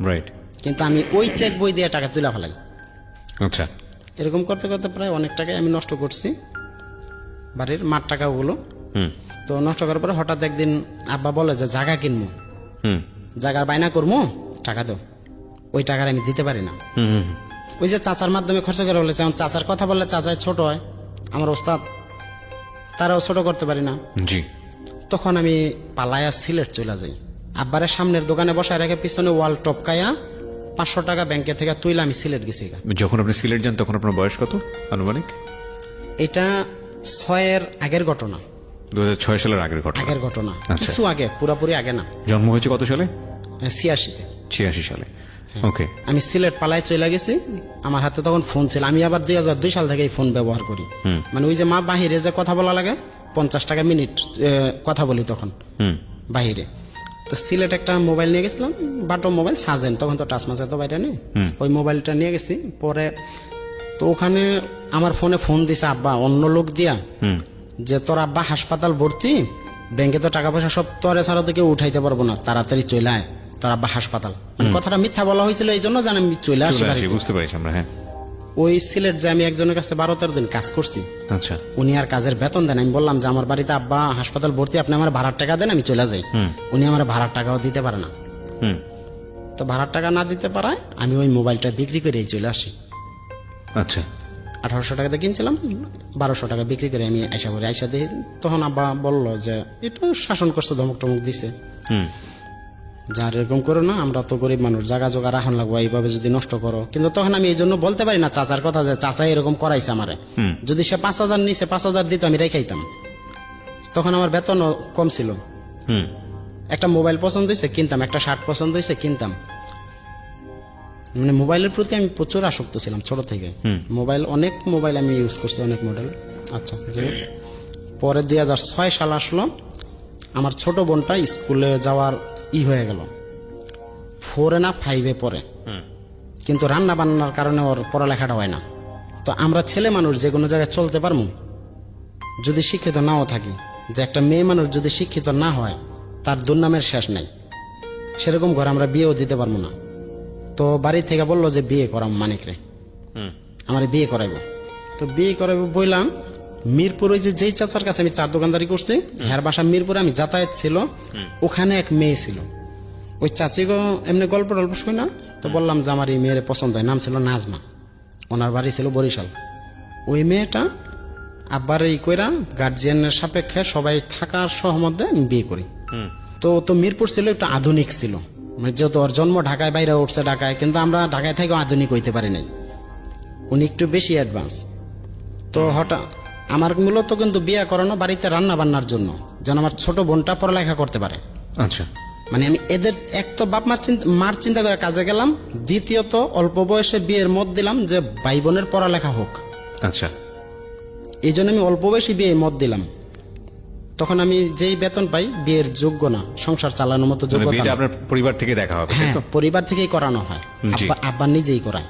রাইট। কিন্তু আমি ওই চেক বই দিয়ে টাকা তুলে ফেলাই। আচ্ছা, এরকম করতে করতে প্রায় অনেক টাকাই আমি নষ্ট করছি, বাড়ির মার টাকাগুলো। তো নষ্ট করার পরে হঠাৎ একদিন আব্বা বলে যে জায়গা কিনবো, জায়গার বায়না করবো, টাকা দাও। ওই টাকার আমি দিতে পারি না। ওই যে চাচার মাধ্যমে খরচ করে বলেছে, এখন চাচার কথা বললে চাচাই ছোট হয়, আমার ওস্তাদ, তারাও ছোট করতে পারি না। জি। তখন আমি পালায়া সিলেট চলে যাই। আব্বারের সামনের দোকানে বসায় রেখে পিছনে ওয়াল টপকায়া 500 টাকা ব্যাংকে থেকে তুইলে আমি সিলেট গেছি। যখন আপনি সিলেট যান তখন আপনার বয়স কত আনুমানিক? এটা 6-এর আগের ঘটনা, 2006 সালের আগের ঘটনা। আগের ঘটনা, আচ্ছা। কিছু আগে, পুরাপুরি আগে না। জন্ম হয়েছে কত সালে? 86-তে। 86 সালে। ওকে। আমি সিলেট পালায় চলে গেছি। আমার হাতে তখন ফোন ছিল, আমি আবার 2002 সাল থেকে ফোন ব্যবহার করি। মানে ওই যে মা বাহিরে যে কথা বলা লাগে 50 টাকা মিনিট কথা বলি তখন বাহিরে। তো সিলেট একটা মোবাইল নিয়ে গেছিলাম, বাটো মোবাইল, সাজেন, তখন তো টাচ মাছ এত বাইরে নেই। ওই মোবাইলটা নিয়ে গেছি। পরে তো ওখানে আমার ফোনে ফোন দিছে আব্বা অন্য লোক দিয়া, যে তোর আব্বা হাসপাতাল ভর্তি, ব্যাংকে তো টাকা পয়সা সব তোরে ছাড়া তো কেউ উঠাইতে পারবো না, তাড়াতাড়ি চলে আয়, তোর আব্বা হাসপাতাল। মানে কথাটা মিথ্যা বলা হয়েছিল, এই জন্য জানি আমি চলে আসি বাড়িতে। বুঝতে পারছি আমরা। হ্যাঁ। ওই সিলেট যে আমি একজনের কাছে 12-13 দিন কাজ করছি। আচ্ছা। উনি আর কাজের বেতন দেন। আমি বললাম যে আমার বাড়িতে আব্বা হাসপাতাল ভর্তি, আপনি আমার ভাড়ার টাকা দেন, আমি চলে যাই। উনি আমার ভাড়ার টাকাও দিতে পারে না। তো ভাড়ার টাকা না দিতে পারায় আমি ওই মোবাইলটা বিক্রি করে চলে আসি। আচ্ছা। 1800 টাকাতে কিনছিলাম, 1200 টাকা বিক্রি করে আমি আইসা করি। আইসা দিই, তখন আব্বা বললো যে একটু শাসন করছে, ধমক টমক দিছে, যার এরকম করো না, আমরা তো গরিব মানুষ, জায়গা জোগা রাখন লাগবো, এইভাবে যদি নষ্ট করো। কিন্তু তখন আমি এই জন্য বলতে পারি না চাচার কথা, যে চাচা এরকম করাইছে আমারে। যদি সে 5000 নিচে 5000 দিত আমি রেখাইতাম। তখন আমার বেতন কম ছিল। একটা মোবাইল পছন্দ হয়েছে কিনতাম, একটা শার্ট পছন্দ হয়েছে কিনতাম। মানে মোবাইলের প্রতি আমি প্রচুর আসক্ত ছিলাম ছোট থেকে। অনেক মোবাইল আমি ইউজ করছি, অনেক মডেল। আচ্ছা, পরে 2006 সাল আসলো, আমার ছোট বোনটা স্কুলে যাওয়ার হয়ে গেল, 4 না 5-এ পড়ে। কিন্তু রান্না বান্নার কারণে ওর পড়ালেখাটা হয় না। তো আমরা ছেলে মানুষ যে কোনো জায়গায় চলতে পারবো যদি শিক্ষিত নাও থাকি। যে একটা মেয়ে মানুষ যদি শিক্ষিত না হয় তার দুর্নামের শেষ নাই। সেরকম ঘরে আমরা বিয়েও দিতে পারবো না। তো বাড়ি থেকে বললো যে বিয়ে করাম মানিকরে, আমার বিয়ে করাইবো। তো বিয়ে করাইবো বললাম, মিরপুর ওই যে যেই চাচার কাছে আমি চার দোকানদারি করছি, হ্যার বাসা মিরপুরে, আমি যাতায়াত ছিল, ওখানে এক মেয়ে ছিল। ওই চাচিগো এমনি গল্প টল্প শুই না, তো বললাম যে আমার এই মেয়ের পছন্দ হয়। নাম ছিল নাজমা, ওনার বাড়ি ছিল বরিশাল। ওই মেয়েটা আব্বার এই কইরা গার্জিয়ানের সাপেক্ষে সবাই থাকার সহমতে আমি বিয়ে করি। তো মিরপুর ছিল একটু আধুনিক ছিল, মানে যেহেতু ওর জন্ম ঢাকায়, বাইরে উঠছে ঢাকায়, কিন্তু আমরা ঢাকায় থেকেও আধুনিক হইতে পারি নাই, উনি একটু বেশি অ্যাডভান্স। তো হঠাৎ আমার মূলত কিন্তু বিয়ে করানো বাড়িতে রান্না বান্নার জন্য, যেন আমার ছোট বোনটা পড়ালেখা করতে পারে। আচ্ছা। মানে আমি এদের এক তো বাপ মার চিন্তা করে কাজে গেলাম, দ্বিতীয়ত অল্প বয়সে বিয়ের মত দিলাম যে ভাই বোনের পড়ালেখা হোক। আচ্ছা। এই জন্য আমি অল্প বয়সে বিয়ে মত দিলাম। তখন আমি যেই বেতন পাই বিয়ের যোগ্য না, সংসার চালানোর মতো যোগ্যতা না। আপনার পরিবার থেকে দেখা হবে? হ্যাঁ, পরিবার থেকেই করানো হয়, আব্বা নিজেই করায়।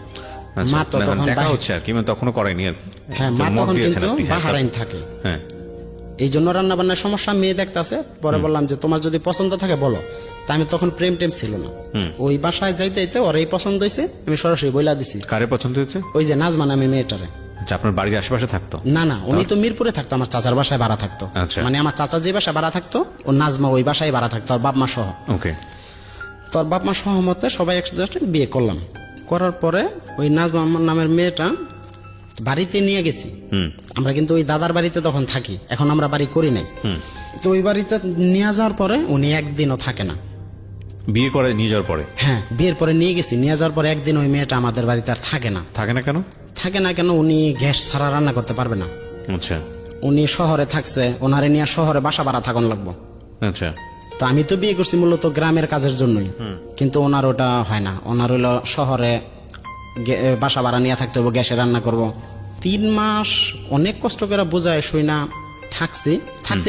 মা তো তখন দেখা হচ্ছে আর কি, মানে তখনও করেনি আর। হ্যাঁ, মা তখন কিন্তু বাহারাইন থাকে। হ্যাঁ, এই জন্য রান্না বান্নার সমস্যা, মেয়ে দেখতেছে। পরে বললাম যে তোমার যদি পছন্দ থাকে বলো। তা আমি তখন প্রেম টেম ছিল না, ওই বাসায় যাইতে যাইতে ওর এই পছন্দ হয়েছে, আমি সরাসরি বইলা দিছি। কারে পছন্দ হয়েছে? ওই যে নাজমা নামে মেয়েটারে। আচ্ছা, আপনার বাড়ির আশেপাশে থাকতো? না, উনি তো মিরপুরে থাকতো, আমার চাচার বাসায় ভাড়া থাকতো। মানে আমার চাচা যে বাসায় ভাড়া থাকতো, ও নাজমা ওই বাসায় ভাড়া থাকতো, আর বাপ মা সহ। ওকে। তোর বাপ মা সহমতে সবাই একসাথে বিয়ে করলাম। করার পরে ওই নাজমা নামের মেয়েটা বাড়িতে নিয়ে গেছি। আমরা কিন্তু ওই দাদার বাড়িতে তখন থাকি, এখন আমরা বাড়ি করি নাই। তো ওই বাড়িতে নিয়ে যাওয়ার পরে উনি একদিনও থাকে না। বিয়ে করে নিয়ে যাওয়ার পরে? হ্যাঁ, বিয়ের পরে নিয়ে গেছি, নিয়ে যাওয়ার পরে একদিন ওই মেয়েটা আমাদের বাড়িতে আর থাকে না। থাকে না কেন? থাকে না কেন, উনি গ্যাস ছাড়া রান্না করতে পারবে না। আচ্ছা। উনি শহরে থাকছে, ওনারে নিয়ে শহরে বাসা ভাড়া থাকুন লাগবো। আচ্ছা। তো আমি তো বিয়ে করছি মূলত গ্রামের কাজের জন্যই, কিন্তু ওনার ওটা হয় না। ওনার হইলো শহরে বাসা ভাড়া নিয়ে থাকতে হবে, গ্যাসে রান্না করব। 3 মাস অনেক কষ্ট করে বোঝায় শুই না থাকছি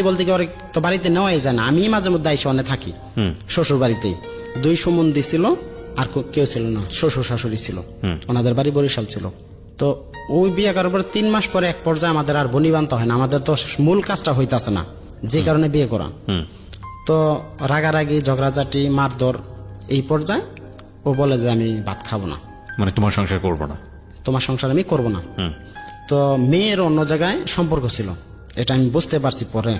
বলতে কি, ওর তো বাড়িতে নেওয়াই যায় না। আমি মাঝে মধ্যে আইসা অনেক থাকি শ্বশুর বাড়িতেই। 2 সম্বন্ধী ছিল, আর কেউ ছিল না, শ্বশুর শাশুড়ি ছিল, ওনাদের বাড়ি বরিশাল ছিল। তো ওই বিয়ে করার পর 3 মাস পরে এক পর্যায়ে আমাদের আর বনিবান্ত হয় না, আমাদের তো মূল কাজটা হইতাছে না, যে কারণে বিয়ে করা। তো রাগারাগি ঝগড়াঝাটি মারধর, এই পর্যায়ে ও বলে যে আমি ভাত খাবো না, মানে তোমার সংসার করবো না। তোমার সংসার আমি করবো না। তো মেয়ের অন্য জায়গায় সম্পর্ক ছিল, এটা আমি বুঝতে পারছি পরে।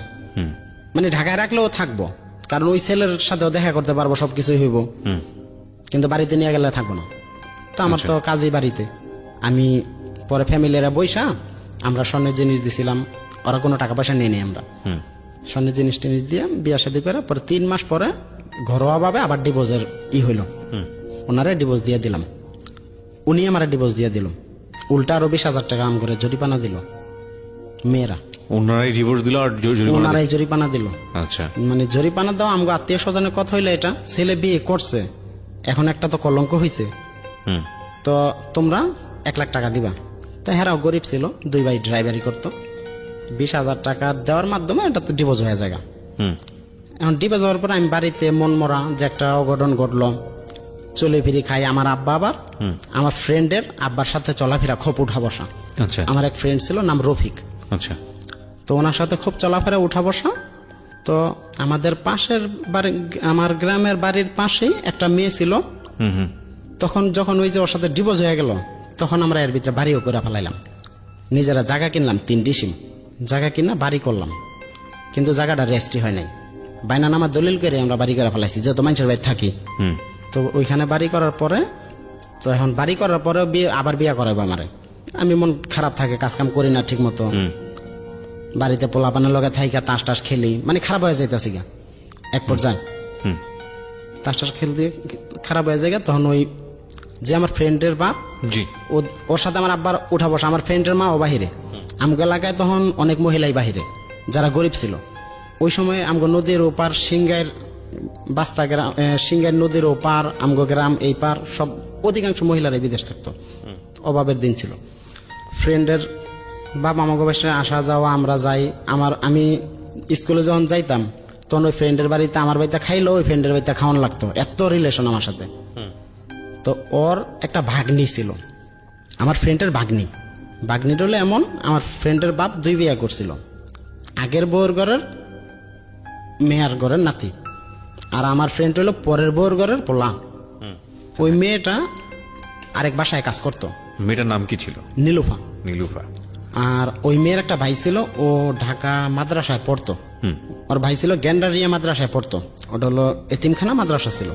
মানে ঢাকায় রাখলেও থাকবো, কারণ ওই ছেলের সাথেও দেখা করতে পারবো, সবকিছুই হইব, কিন্তু বাড়িতে নিয়ে গেলে থাকবো না। তো আমার তো কাজই বাড়িতে। আমি পরে ফ্যামিলিরা বইসা আমরা স্বর্ণের জিনিস দিছিলাম, ওরা কোনো টাকা পয়সা নিয়ে নিই আমরা। স্বর্ণের জিনিস টিনিস দিয়ে বিয়া শাদী করে পরে 3 মাস পরে ঘরোয়া ভাবে আবার ডিভোর্সের হইল। ওনারে ডিভোর্স দিয়ে দিলাম, উনি আমার ডিভোর্স দিয়ে দিল। উল্টা আরো 20,000 টাকা আম করে জরিপানা দিল মেয়েরা। ওনারাই ডিভোর্স দিল আর জরিমানা দিল? ওনারাই জরিপানা দিল। আচ্ছা, মানে জরিপানা দাও আমগো আত্মীয় স্বজনের কথা হইলে এটা ছেলে বিয়ে করছে, এখন একটা তো কলঙ্ক হয়েছে, তো তোমরা 1 লাখ টাকা দিবা। তো হেরাও গরিব ছিল, 2 ভাই ড্রাইভারি করতো। 20,000 টাকা দেওয়ার মাধ্যমে এটা তো ডিভোর্স হয়ে যায়। এখন ডিভোর্স হওয়ার পরে আমি বাড়িতে মন মরা যে একটা অঘটন ঘটলো, চলে ফিরে খাই। আমার আব্বা আবার আমার ফ্রেন্ডের আব্বার সাথে চলাফেরা খুব উঠা বসা। আচ্ছা, আমার এক ফ্রেন্ড ছিল নাম রফিক। আচ্ছা, তো ওনার সাথে খুব চলাফেরা উঠা বসা। তো আমাদের পাশের বাড়ি, আমার গ্রামের বাড়ির পাশেই একটা মেয়ে ছিল। তখন যখন ওই যে ওর সাথে ডিভোর্স হয়ে গেল, তখন আমরা এর ভিতরে বাড়িও করে ফেলাইলাম। নিজেরা জায়গা কিনলাম, 3 ডিসিম জায়গা কিনা বাড়ি করলাম, কিন্তু জায়গাটা রেজিস্ট্রি হয় নাই। বাইনা নামা দলিল করে আমরা বাড়ি করে ফেলাইছি, যেহেতু মানুষের বাড়ি থাকি। তো ওইখানে বাড়ি করার পরে, তো এখন বাড়ি করার পরে আবার বিয়ে করাবো আমারে। আমি মন খারাপ থাকে, কাজ কাম করি না ঠিক মতো, বাড়িতে পোলাপানের লগে থাইকা তাস টাস খেলি, মানে খারাপ হয়ে যাইতেছি গা এক পর্যায়ে। তাস টাস খেলতে খারাপ হয়ে যায়। তখন ওই যে আমার ফ্রেন্ডের বাপ, জি, ওর সাথে আমার আব্বার উঠা বসা। আমার ফ্রেন্ডের মা ও বাহিরে, আমগো এলাকায় তখন অনেক মহিলাই বাহিরে, যারা গরিব ছিল। ওই সময় আমগো নদীর ওপার সিংগাইর বাস্তা গ্রাম, সিংগাইর নদীর ওপার, আমগো গ্রাম এই পার সব অধিকাংশ মহিলারা বিদেশ থাকতো, অভাবের দিন ছিল। ফ্রেন্ডের বাপ আমাকে বাসায় আসা যাওয়া, আমরা যাই। আমি স্কুলে যখন যাইতাম তখন ওই ফ্রেন্ডের বাড়িতে, আমার বাড়িতে খাইলেও ওই ফ্রেন্ডের বাড়িতে খাওয়ানো লাগতো, এত রিলেশন আমার সাথে। তো ওর একটা ভাগ্নি ছিল, আমার ফ্রেন্ডের ভাগ্নিটা হলো এমন, আমার ফ্রেন্ডের বাপ 2 বিয়ে করছিল। আগের বউর ঘরের মেয়ের ঘরের নাতি, আর আমার ফ্রেন্ড হলো পরের বউর ঘরের পোলা। ওই মেয়েটা আরেক বাসায় কাজ করতো। মেয়েটার নাম কি ছিল? নীলুফা। নীলুফা। আর ওই মেয়ের একটা ভাই ছিল, ও ঢাকা মাদ্রাসায় পড়তো। ওর ভাই ছিল গ্যান্ডারিয়া মাদ্রাসায় পড়তো, ওটা হলো এতিমখানা মাদ্রাসা ছিল।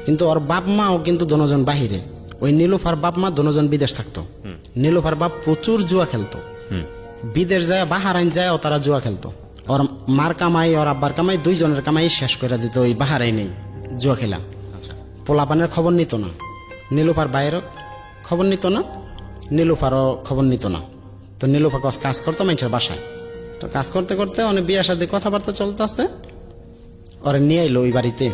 কিন্তু ওর বাপ মাও কিন্তু দুজন বাহিরে। ওই নীলুফার বাপ মা দুজন বিদেশ থাকতো। নীলুফার বাপ প্রচুর জুয়া খেলতো, বিদেশ যায় বাহারাইন যায় ও তারা জুয়া খেলতো। ওর মার কামাই ওর আব্বার কামাই 2 জনের কামাই শেষ করে দিত ওই বাহারাইনেই জুয়া খেলা। পোলাপানের খবর নিত না, নীলুফার বাইরেও খবর নিত না, নীলুফারও খবর নিত না। তো নীলুফা কাজ করতো মানুষের বাসায়। তো কাজ করতে করতে অনেক বিয়ের সাথে কথাবার্তা চলতে আসতে ওরে নিয়ে এলো ওই বাড়িতে,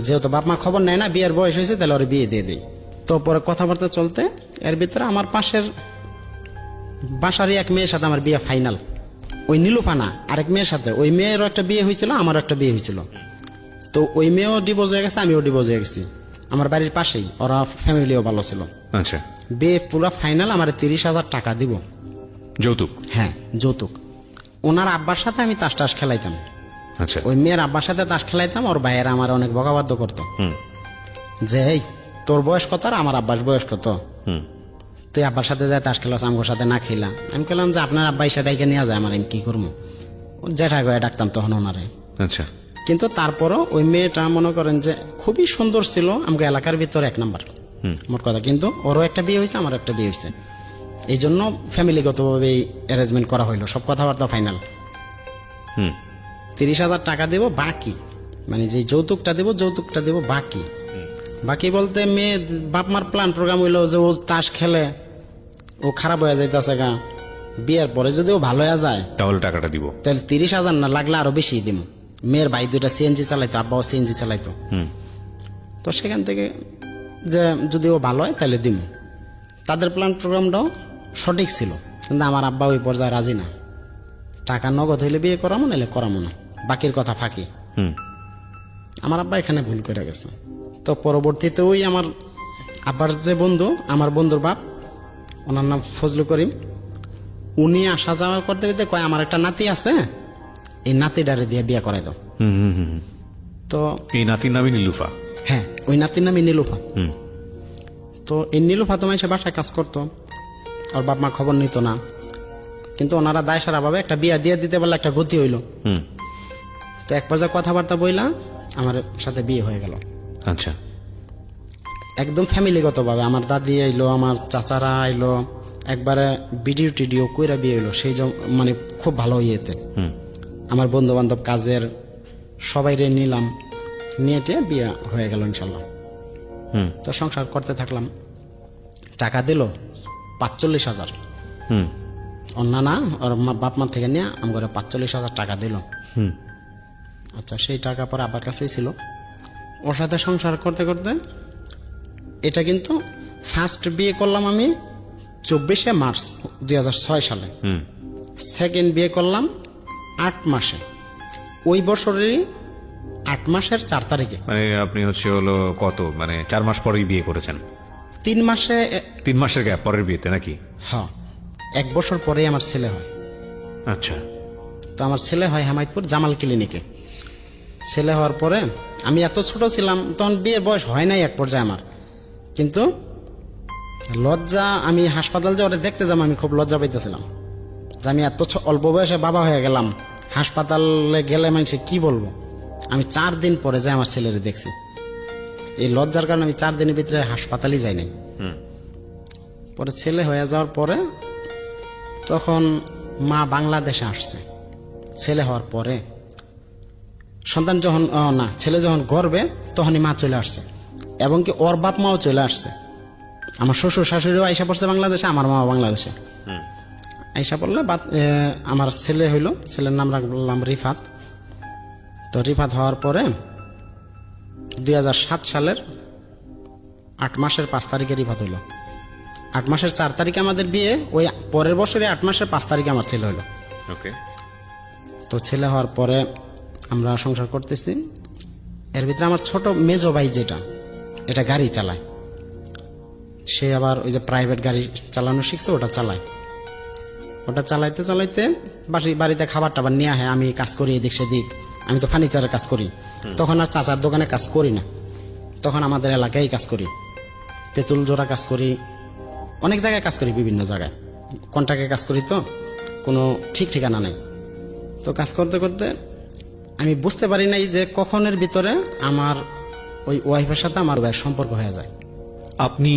যেহেতু বাপ মা খবর নেয় না, বিয়ের বয়স হয়েছে, তাহলে ওরে বিয়ে দিয়ে দিই। তো পরে কথাবার্তা চলতে এর ভিতরে আমার পাশের বাসারই এক মেয়ের সাথে আমার বিয়ে ফাইনাল। ওই নীলুফা না, আরেক মেয়ের সাথে। ওই মেয়েরও একটা বিয়ে হয়েছিল, আমারও একটা বিয়ে হয়েছিল। তো ওই মেয়েও ডিভোর্স হয়ে গেছে, আমিও ডিভোর্স হয়ে গেছি। আমার বাড়ির পাশেই, ওরা ফ্যামিলিও ভালো ছিল। আচ্ছা, বিয়ে পুরো ফাইনাল। আমার 30,000 টাকা দিব যৌতুক? হ্যাঁ, যৌতুক। ওনার আব্বার সাথে আমি তাস টাস খেলাইতাম। আচ্ছা, ওই মেয়ের আব্বার সাথে তাস খেলাইতাম। ওর ভাইয়েরা আমার অনেক বকাবাদ্য করতো যে এই তোর বয়স কত আর আমার আব্বার বয়স কত, তুই আব্বার সাথে যায় তাস খেলাস, আমার সাথে না খেলা। আমি বললাম যে আপনার আব্বাই সেটাইকে নিয়ে যায়, আমার আমি কি করবো। জ্যাঠা গয়ে ডাকতাম তখন ওনারে। আচ্ছা। কিন্তু তারপরও ওই মেয়েটা মনে করেন যে খুবই সুন্দর ছিল, আমাকে এলাকার ভিতরে 1 নাম্বার মোট কথা। কিন্তু ওরও একটা বিয়ে হয়েছে, আমারও একটা বিয়ে হয়েছে। এই জন্য ফ্যামিলিগতভাবে অ্যারেঞ্জমেন্ট করা হইলো, সব কথাবার্তা ফাইনাল। 30,000 টাকা দেব বাকি, মানে যে যৌতুকটা দেব বাকি। বাকি বলতে মেয়ে বাপ মার প্ল্যান প্রোগ্রাম হইলো যে ও তাস খেলে, ও খারাপ হয়ে যাইতেছে গা, বিয়ের পরে যদি ও ভালো হয়ে যায় তাহলে টাকাটা দিব। তাহলে 30,000 না, লাগলে আরো বেশি দিব। মেয়ের ভাই 2টা সিএনজি চালাইতো, আব্বাও সিএনজি চালাইতো। তো সেখান থেকে যে যদি ও ভালো হয় তাহলে দিব। তাদের প্ল্যান প্রোগ্রামটাও সঠিক ছিল, কিন্তু আমার আব্বা ওই পর্যায়ে রাজি না। টাকা নগদ হইলে বিয়ে করামো, নাহলে করামো না, বাকির কথা ফাঁকি। আমার আব্বা এখানে ভুল করে গেছে। তো পরবর্তীতে ওই আমার আব্বার যে বন্ধু, আমার বন্ধুর বাপ, ওনার নাম ফজলু করিম। উনি আসা যাওয়া করতে করতে কয় আমার একটা নাতি আছে, এই নাতিটারে দিয়ে বিয়ে করাই দাও। তো এই নাতির নামই নীলুফা। হ্যাঁ, ওই নাতির নামই নীলুফা। হুম। তো এই নীলুফা তো মানুষের বাসায় কাজ করতো, ওর বাপ মা খবর নিত না, কিন্তু ওনারা দায় সারা ভাবে একটা বিয়া দিয়ে দিতে পারলে একটা গতি হইল। হুম। তো এক পর্যায়ে কথাবার্তা বইলা আমার সাথে বিয়ে হয়ে গেল, আচ্ছা। একদম ফ্যামিলিগত ভাবে। আমার দাদি আইলো, আমার চাচারা আইলো, একবারে ভিডিও টিডিও কইরা বিয়ে হইলো। সেই মানে খুব ভালো ইয়েতে আমার বন্ধু বান্ধব কাজের সবাই রে নিলাম, নিয়ে টিয়ে বিয়ে হয়ে গেল ইনশাল্লাহ। হুম। তো সংসার করতে থাকলাম। টাকা দিল ৪৫,০০০। হুম। অন্য না, ওর বাপ মা থেকে নিয়ে আমার ৪৫,০০০ টাকা দিল। হুম। আচ্ছা, সেই টাকা পরে আবার কাছেই ছিল। ওর সাথে সংসার করতে করতে, এটা কিন্তু ফার্স্ট বিয়ে করলাম আমি ২৪শে মার্চ ২০০৬ সালে। হুম। সেকেন্ড বিয়ে করলাম ৮ মাসে, ওই বছরেরই ৮ মাসের ৪ তারিখে। মানে আপনি হচ্ছে হলো কত, মানে 4 মাস পরেই বিয়ে করেছেন? ৩ মাসে 3 মাসের গ্যাপ পরের বিয়েতে নাকি? হ্যাঁ, ১ বছর পরেই আমার ছেলে হয়। আচ্ছা। তো আমার ছেলে হয় হেমায়তপুর জামাল ক্লিনিকে। ছেলে হওয়ার পরে আমি এত ছোট ছিলাম, তখন বিয়ের বয়স হয় নাই এক পর্যায়ে আমার, কিন্তু লজ্জা, আমি হাসপাতাল যে ওরা দেখতে যাবো আমি খুব লজ্জা পাইতেছিলাম যে আমি এত অল্প বয়সে বাবা হয়ে গেলাম। হাসপাতালে গেলে মানুষে কি বলবো। আমি 4 দিন পরে যাই আমার ছেলেরে দেখছি। এই লজ্জার কারণে আমি 4 দিনের ভিতরে হাসপাতালই যাই নাই। পরে ছেলে হয়ে যাওয়ার পরে তখন মা বাংলাদেশে আসছে। ছেলে হওয়ার পরে সন্তান যখন না, ছেলে যখন গর্বে তখনই মা চলে আসছে, এবং কি ওর বাপ মাও চলে আসছে। আমার শ্বশুর শাশুড়িও আইসা পড়ছে বাংলাদেশে, আমার মা বাংলাদেশে আইসা পড়লে আমার ছেলে হইল। ছেলের নাম রাখলাম রিফাত। তো রিফাত হওয়ার পরে ২০০৭ সালের ৮ মাসের ৫ তারিখে রিফাত হইল। ৮ মাসের ৪ তারিখে আমাদের বিয়ে, ওই পরের বছরে ৮ মাসের ৫ তারিখে আমার ছেলে হইল। ওকে। তো ছেলে হওয়ার পরে আমরা সংসার করতেছি। এর ভিতরে আমার ছোট মেজো ভাই যেটা, এটা গাড়ি চালায়। সে আবার ওই যে প্রাইভেট গাড়ি চালানো শিখছে, ওটা চালায়। ওটা চালাইতে চালাইতে বাড়িতে খাবার টাবার নিয়ে আহে, আমি কাজ করি এদিক সেদিক। আমি তো ফার্নিচারের কাজ করি, তখন আর চাচার দোকানে কাজ করি না, তখন আমাদের এলাকায় কাজ করি। তেঁতুল জোড়া কাজ করি, অনেক জায়গায় কাজ করি, বিভিন্ন জায়গায় কন্ট্রাক্টে কাজ করি, তো কোনো ঠিক ঠিকানা নেই। তো কাজ করতে করতে আমি বুঝতে পারি নাই যে কখনের ভিতরে আমার ওই ওয়াইফের সাথে আমার ভাইয়ের সম্পর্ক হয়ে যায়। আপনি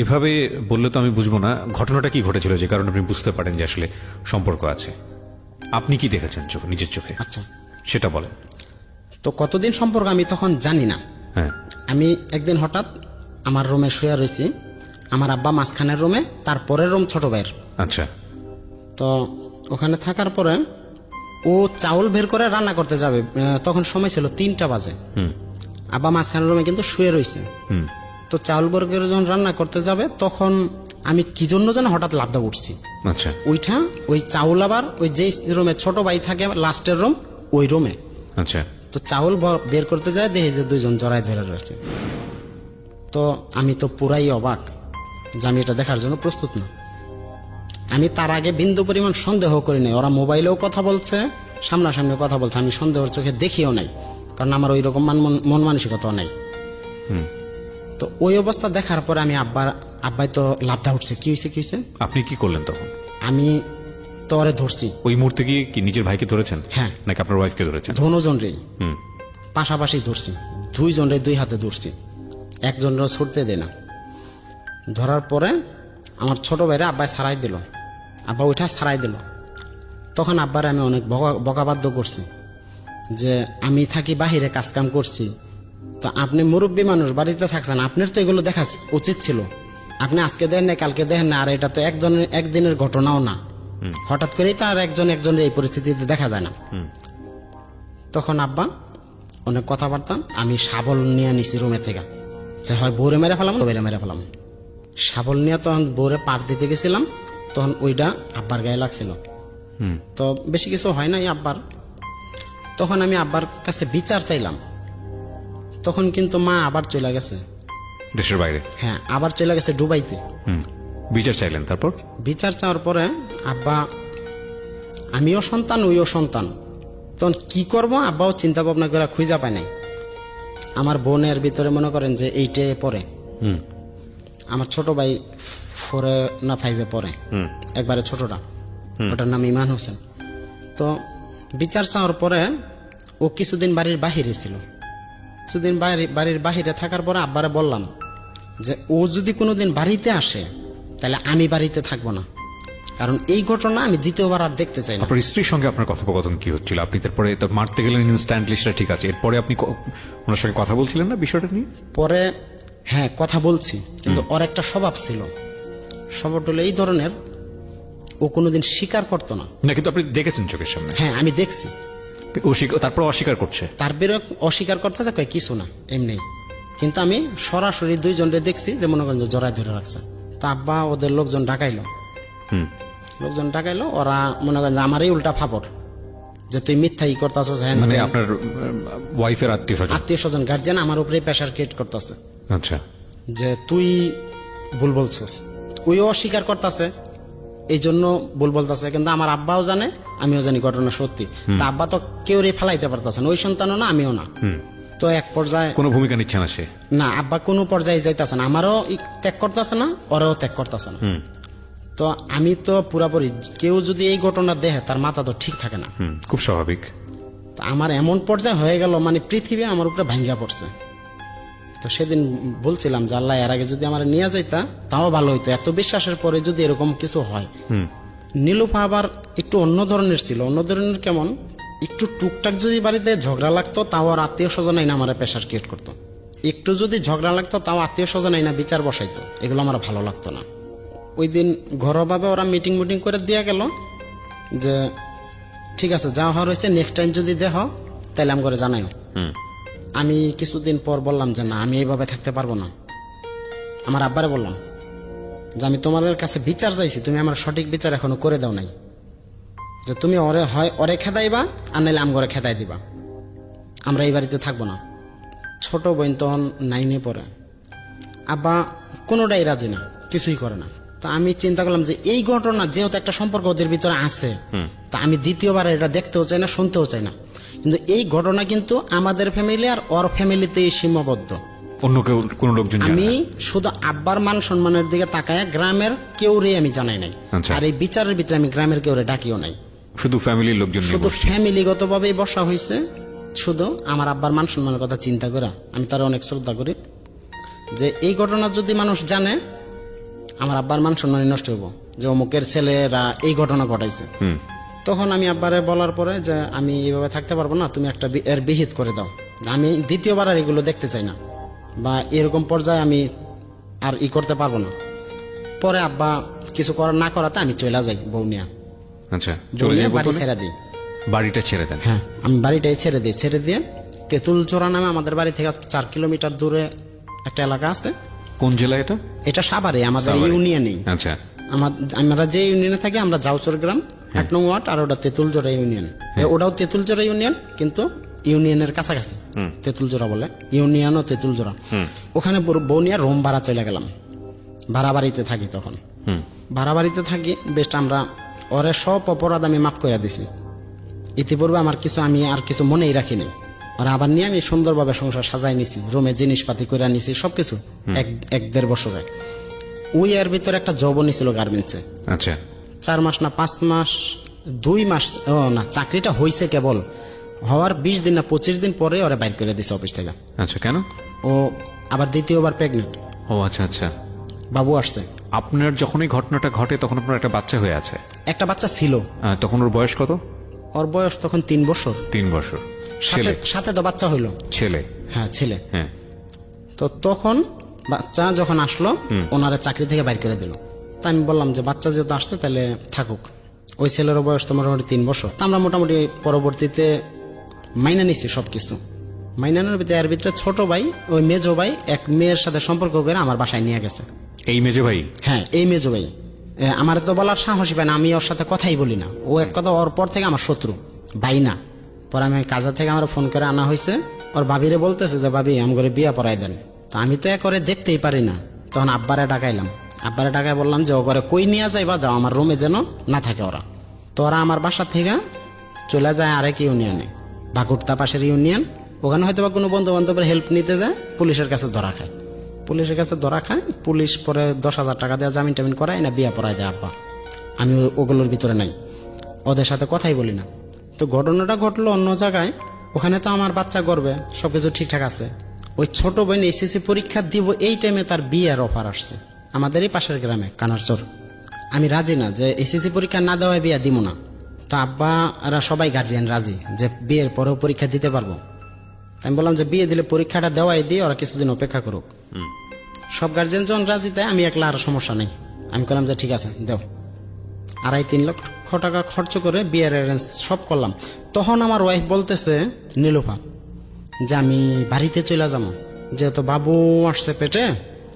এভাবে বললে তো আমি বুঝবো না, ঘটনাটা কি ঘটেছিল যে কারণে আপনি বুঝতে পারেন যে আসলে সম্পর্ক আছে? আপনি কি দেখেছেন নিজের চোখে? আচ্ছা, সেটা বলেন। তো কতদিন সম্পর্ক আমি তখন জানি না। হ্যাঁ। আমি একদিন হঠাৎ আমার রুমে শুয়ে রয়েছি, আমার আব্বা মাঝখানের রুমে, তারপরের রুম ছোট ভাইয়ের। আচ্ছা। তো ওখানে থাকার পরে ও চাউল বের করে রান্না করতে যাবে, তখন সময় ছিল 3টা বাজে। আব্বা মাঝখানের রুমে কিন্তু শুয়ে রয়েছে। তো চাউল বের করে যখন রান্না করতে যাবে, তখন আমি কি জন্য যেন হঠাৎ লাফদা উঠছি। আচ্ছা। ওইটা ওই চাউল আবার ওই যে রুমে ছোট ভাই থাকে লাস্টের রুম, ওই রুমে। আচ্ছা। তো চাউল বের করতে যায়, দেখি যে 2জন জড়ায় ধরে রয়েছে। তো আমি তো পুরাই অবাক যে আমি এটা দেখার জন্য প্রস্তুত না। আমি তার আগে বিন্দু পরিমাণ সন্দেহ করি নাই। ওরা মোবাইলেও কথা বলছে, সামনাসামনিও কথা বলছে, আমি সন্দেহের চোখে দেখিও নাই, কারণ আমার ওই রকম মন মানসিকতাও নাই। তো ওই অবস্থা দেখার পরে আমি আব্বাই তো লাফদা উঠছে, কি হয়েছে। আপনি কি করলেন তখন? আমি তো ওরে ধরছি। ওই মুহূর্তে কি নিজের ভাইকে ধরেছেন? হ্যাঁ। নাকি আপনার ওয়াইফকে ধরেছেন? ধনুজনরেই পাশাপাশি ধরছি, 2 জনরে 2 হাতে ধরছি, একজনের ছুটতে দে না। ধরার পরে আমার ছোট ভাইরা আব্বাই ছাড়াই দিল, আব্বা ওইটা ছাড়াই দিল। তখন আব্বারে আমি অনেক বকাবাদ্য করছি যে আমি থাকি বাহিরে কাজ কাম করছি, তো আপনি মুরব্বী মানুষ বাড়িতে থাকছেন, আপনার তো এগুলো দেখা উচিত ছিল। আপনি আজকে দেখেন না, কালকে দেখেন না, আর এটা তো একদিনের ঘটনাও না, হঠাৎ করেই তো আর একজনের এই পরিস্থিতিতে দেখা যায় না। তখন আব্বা অনেক কথাবার্তা, আমি শাবল নিয়ে নিছি রুমে থেকে, যে হয় বউরে মেরে ফেলাম, বউরে মেরে ফেলাম। শাবল নিয়ে তখন বউরে পার দিতে গেছিলাম, তখন ওইটা আব্বার গায়ে লাগছিল। তো বেশি কিছু হয় নাই আব্বার। তখন আমি আব্বার কাছে বিচার চাইলাম, তখন কিন্তু মা আবার চলে গেছে দেশের বাইরে। হ্যাঁ, আবার চলে গেছে দুবাইতে। বিচার চাইলেন, তারপর? বিচার চাওয়ার পরে আব্বা, আমিও সন্তান ওইও সন্তান, তখন কি করব আব্বাও চিন্তা ভাবনা করে খুঁজা পায় নাই। আমার বোনের ভিতরে মনে করেন যে 8-এ পড়ে, আমার ছোট ভাই 4-এ না 5-এ পড়ে, একবারে ছোটটা, ওটার নাম ইমান হোসেন। তো বিচার চাওয়ার পরে ও কিছুদিন বাড়ির বাহিরে ছিল। কিছুদিন বাড়ির বাহিরে থাকার পরে আব্বারে বললাম যে ও যদি কোনোদিন বাড়িতে আসে তাহলে আমি বাড়িতে থাকবো না, কারণ এই ঘটনা আমি দ্বিতীয়বার আর দেখতে চাই না। আপনার স্ত্রীর সঙ্গে আপনার কথোপকথন কি হচ্ছিল? আপনি তারপরে তো মারতে গেলেন ইনস্ট্যান্টলি, সেটা ঠিক আছে, এরপরে আপনি ওনার সঙ্গে কথা বলছিলেন না বিষয়টা নিয়ে? পরে হ্যাঁ কথা বলছি, কিন্তু ওর একটা স্বভাব ছিল, স্বভাবটা হলো এই ধরনের, ও কোনোদিন স্বীকার করতো না। না, কিন্তু আপনি দেখেছেন চোখের সামনে? হ্যাঁ আমি দেখছি। তারপর অস্বীকার করছে? তার বেরো অস্বীকার করতে যে কয় কিছু না এমনি, কিন্তু আমি সরাসরি দুইজনকে দেখছি যে মনে করেন যে জড়ায় ধরে রাখছে। তো আব্বা ওদের লোকজন ডাকাইলো, ওরা মনে করেন যে আমারই উল্টা ফাপড়, যে তুই মিথ্যাই করতেছ, মানে আপনার ওয়াইফের আত্মীয় স্বজন গার্জিয়ান আমার উপরে প্রেশার ক্রিয়েট করতেছে, আচ্ছা, যে তুই ভুল বলছস। ওইও অস্বীকার করতেছে, এই জন্য ভুল বলতেছে, কিন্তু আমার আব্বাও জানে আমিও জানি ঘটনা সত্যি। তা আব্বা তো কেউরে ফেলাইতে পারতেছে না, ওই সন্তানও না আমিও না। তো এক পর্যায়ে কোনো ভূমিকা নিচ্ছে না সে? না, আব্বা কোনো পর্যায়ে যাইতেছে না, আমারও ত্যাগ করতেছে না, ওরাও ত্যাগ করতেছে না। তো আমি তো পুরাপুরি, কেউ যদি এই ঘটনা দেখে তার মাথা তো ঠিক থাকে না। খুব স্বাভাবিক। তো আমার এমন পর্যায়ে হয়ে গেল, মানে পৃথিবী আমার উপরে ভাঙ্গিয়া পড়ছে। তো সেদিন বলছিলাম যে আল্লাহ এর আগে যদি আমার নিয়ে যাইতা তাও ভালো হইতো, এত বিশ্বাসের পরে যদি এরকম কিছু হয়। নীলুফা আবার একটু অন্য ধরনের ছিল। অন্য ধরনের কেমন, একটু টুকটাক যদি বাড়িতে ঝগড়া লাগতো তাও আর আত্মীয় স্বজন আইনা আমার প্রেশার ক্রিয়েট করতো। একটু যদি ঝগড়া লাগতো তাও আত্মীয় স্বজন আইনা বিচার বসাইতো, এগুলো আমার ভালো লাগতো না। ওই দিন ঘরোয়াভাবে ওরা মিটিং করে দিয়ে গেল যে ঠিক আছে যা হওয়ার হয়েছে, নেক্সট টাইম যদি দেহ তাহলে আমি করে জানাইও। আমি কিছুদিন পর বললাম যে না, আমি এইভাবে থাকতে পারবো না। আমার আব্বারে বললাম যে আমি তোমার কাছে বিচার চাইছি, তুমি আমার সঠিক বিচার এখনো করে দাও নাই, যে তুমি ওরে খেদাইবা আর নাইলে আম ঘরে খেদাই দিবা, আমরা এই বাড়িতে থাকবো না। ছোট বোন তখন 9-এ পড়ে, আব্বা কোনোটাই রাজি না, কিছুই করে না। তা আমি চিন্তা করলাম যে এই ঘটনা যেহেতু একটা সম্পর্ক ওদের ভিতরে আছে, তা আমি দ্বিতীয়বার এটা দেখতেও চাই না, শুনতেও চাই না। কিন্তু এই ঘটনা কিন্তু আমাদের ফ্যামিলি আর ওর ফ্যামিলিতেই সীমাবদ্ধ, অন্য কেউ কোনো লোকজন জানে আমি না। শুধু আব্বার মান সম্মানের দিকে তাকায় গ্রামের কেউ রে আমি জানাই নাই। আচ্ছা। আর এই বিচারের ভিতরে আমি গ্রামের কেউ রে ডাকিও নাই, শুধু ফ্যামিলির লোকজন নিয়ে শুধু বসছে। ফ্যামিলিগত ভাবেই বসা হয়েছে। শুধু আমার আব্বার মান সম্মানের কথা চিন্তা করে আমি তার অনেক শ্রদ্ধা করি, যে এই ঘটনা যদি মানুষ জানে আমার আব্বার মান সম্মান নষ্ট হইব, যে অমুকের ছেলেরা এই ঘটনা ঘটাইছে। তখন আমি আব্বারে বলার পরে যে আমি এইভাবে থাকতে পারবো না, তুমি একটা এর বিহিত করে দাও, আমি দ্বিতীয়বার আর এগুলো দেখতে চাই না, বা এরকম পর্যায়ে আমি আর করতে পারবো না। পরে আব্বা কিছু করার না করাতে আমি চলে যাই বউ নিয়ে। আচ্ছা, চলে যাই বাড়ি বলতে ছেড়ে দিই। বাড়িটা ছেড়ে দেন? হ্যাঁ, আমি বাড়িটাই ছেড়ে দিয়ে তেঁতুলচোরা নামে আমাদের বাড়ি থেকে 4 কিলোমিটার দূরে একটা এলাকা আছে। কোন জেলা এটা? এটা সাভারে, আমাদের সাভারে। ইউনিয়নেই। আচ্ছা, আমরা যে ইউনিয়নে থাকি আমরা জাউচর গ্রাম 1 নং ওয়ার্ড, আর ওটা তেঁতুলজোড়া ইউনিয়ন। ওটাও তেঁতুলজোড়া ইউনিয়ন, কিন্তু ইউনিয়নের কাছাকাছি তেঁতুলজোড়া বলে, ইউনিয়ন ও তেঁতুলজোড়া। ওখানে বৌনিয়া রোম ভাড়া চলে গেলাম, ভাড়া বাড়িতে থাকি তখন। ভাড়া বাড়িতে থাকি বেশ, আমরা ওরে সব অপরাধ আমি মাফ করে দিছি। ইতিপূর্বে আমি আর কিছু মনেই রাখিনি। আর আবার নিয়ে আমি সুন্দরভাবে সংসার সাজাই নিছি, রুমে জিনিসপাতি করে নিছি সবকিছু 1-1.5 বছরে। ওই এর ভিতরে একটা জবনি ছিল গার্মেন্টসে। আচ্ছা, 4 মাস না 5 মাস, 2 মাস না, চাকরিটা হয়েছে কেবল হওয়ার 20 দিন না 25 দিন পরে ওরা বাইর করে দিছে অফিস থেকে। আচ্ছা, কেন? ও আবার দ্বিতীয়বার প্রেগনেন্ট, ও আচ্ছা আচ্ছা, বাবু আসছে। আপনার যখন এই ঘটনাটা ঘটে তখন আপনার একটা বাচ্চা হয়ে আছে? একটা বাচ্চা ছিল। তখন ওর বয়স কত? ওর বয়স তখন 3 বছর। 3 বছর। ছেলে? সাথে তো বাচ্চা হইলো। ছেলে? হ্যাঁ ছেলে। হ্যাঁ। তো তখন বাচ্চা যখন আসলো ওনারা চাকরি থেকে বাইর করে দিল। তা আমি বললাম যে বাচ্চা যেহেতু আসছে তাহলে থাকুক। ওই ছেলের বয়স তো মোটামুটি 3 বছর। তা আমরা মোটামুটি পরবর্তীতে মাইনা নিচ্ছি সবকিছু। মাইনানোর ভিতরে এর ভিতরে ছোট ভাই, ওই মেজো ভাই এক মেয়ের সাথে সম্পর্ক করে আমার বাসায় নিয়ে গেছে। এই মেজো ভাই? হ্যাঁ, এই মেজো ভাই। আমার তো বলার সাহসই পায় না, আমি ওর সাথে কথাই বলি না। ও এক কথা, ওর পর থেকে আমার শত্রু, ভাই না। পরে আমি কাজা থেকে আমার ফোন করে আনা হয়েছে, ওর ভাবিরে বলতেছে যে ভাবি আম করে বিয়া পড়াই দেন। তো আমি তো করে দেখতেই পারি না। তখন আব্বারে ডাকাইলাম, আব্বারে টাকায় বললাম যে ও ঘরে কই নিয়ে যাইবা, যাও আমার রুমে যেন না থাকে ওরা। তো ওরা আমার বাসা থেকে চলে যায় আরেক ইউনিয়নে, বাগুটতা পাশের ইউনিয়ন। ওখানে হয়তো বা কোনো বন্ধু বান্ধবের হেল্প নিতে যায়, পুলিশের কাছে ধরা খায়। পুলিশের কাছে ধরা খায়, পুলিশ পরে 10,000 টাকা দেওয়া জামিন টামিন করায় না, বিয়া পড়ায় দেয় আব্বা। আমি ওগুলোর ভিতরে নাই, ওদের সাথে কথাই বলি না। তো ঘটনাটা ঘটলো অন্য জায়গায়, ওখানে তো আমার বাচ্চা গর্বে সবকিছু ঠিকঠাক আছে। ওই ছোট বোন এসএসসি পরীক্ষা দিব, এই টাইমে তার বিয়ের অফার আসছে আমাদেরই পাশের গ্রামে কানারচর। আমি রাজি না, যে এসএসসি পরীক্ষা না দেওয়ায় বিয়া দিব না। তো আব্বা এরা সবাই গার্জিয়ান রাজি যে বিয়ের পরেও পরীক্ষা দিতে পারবো। আমি বললাম যে বিয়ে দিলে পরীক্ষাটা দেওয়াই দিয়ে ওরা কিছুদিন অপেক্ষা করুক। সব গার্জিয়ান যখন রাজি দেয়, আমি একলা আর সমস্যা নেই। আমি বললাম যে ঠিক আছে দেও। 2.5-3 লক্ষ টাকা খরচ করে বিয়ের অ্যারেঞ্জ সব করলাম। তখন আমার ওয়াইফ বলতেছে নীলুফা যে আমি বাড়িতে চলে যাবো, যেহেতু বাবু আসছে পেটে।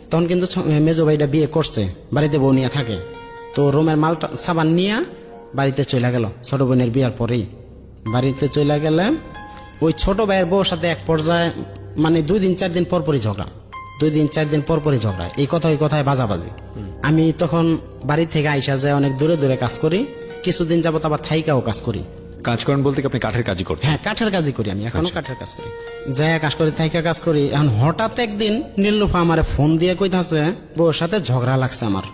তখন কিন্তু মেজো ভাইটা বিয়ে করছে, বাড়িতে বউ নিয়ে থাকে। তো রুমের মালটা সাবান নিয়ে বাড়িতে চলে গেল, ছোট বোনের বিয়ার পরেই বাড়িতে চলে গেলে ওই ছোট ভাইয়ের বউর সাথে এক পর্যায়ে মানে 2-4 দিন পরপরই ঝগড়া, 2-4 দিন পরপরই ঝগড়া, এই কথায় বাজাবাজি। আমি তখন বাড়ি থেকে আইসা যায় অনেক দূরে দূরে কাজ করি, কিছুদিন যাবত আবার থাইকাও কাজ করি। কাজ করেন বলতে কি আপনি কাঠের কাজই করতেন? হ্যাঁ, কাঠের কাজই করি, আমি এখনো কাঠের কাজ করি, যাই কাজ করি, থাইকা কাজ করি। এখন হঠাৎ একদিন নীলুফা আমারে ফোন দিয়ে কইতাছে বউর সাথে ঝগড়া লাগছে আমার।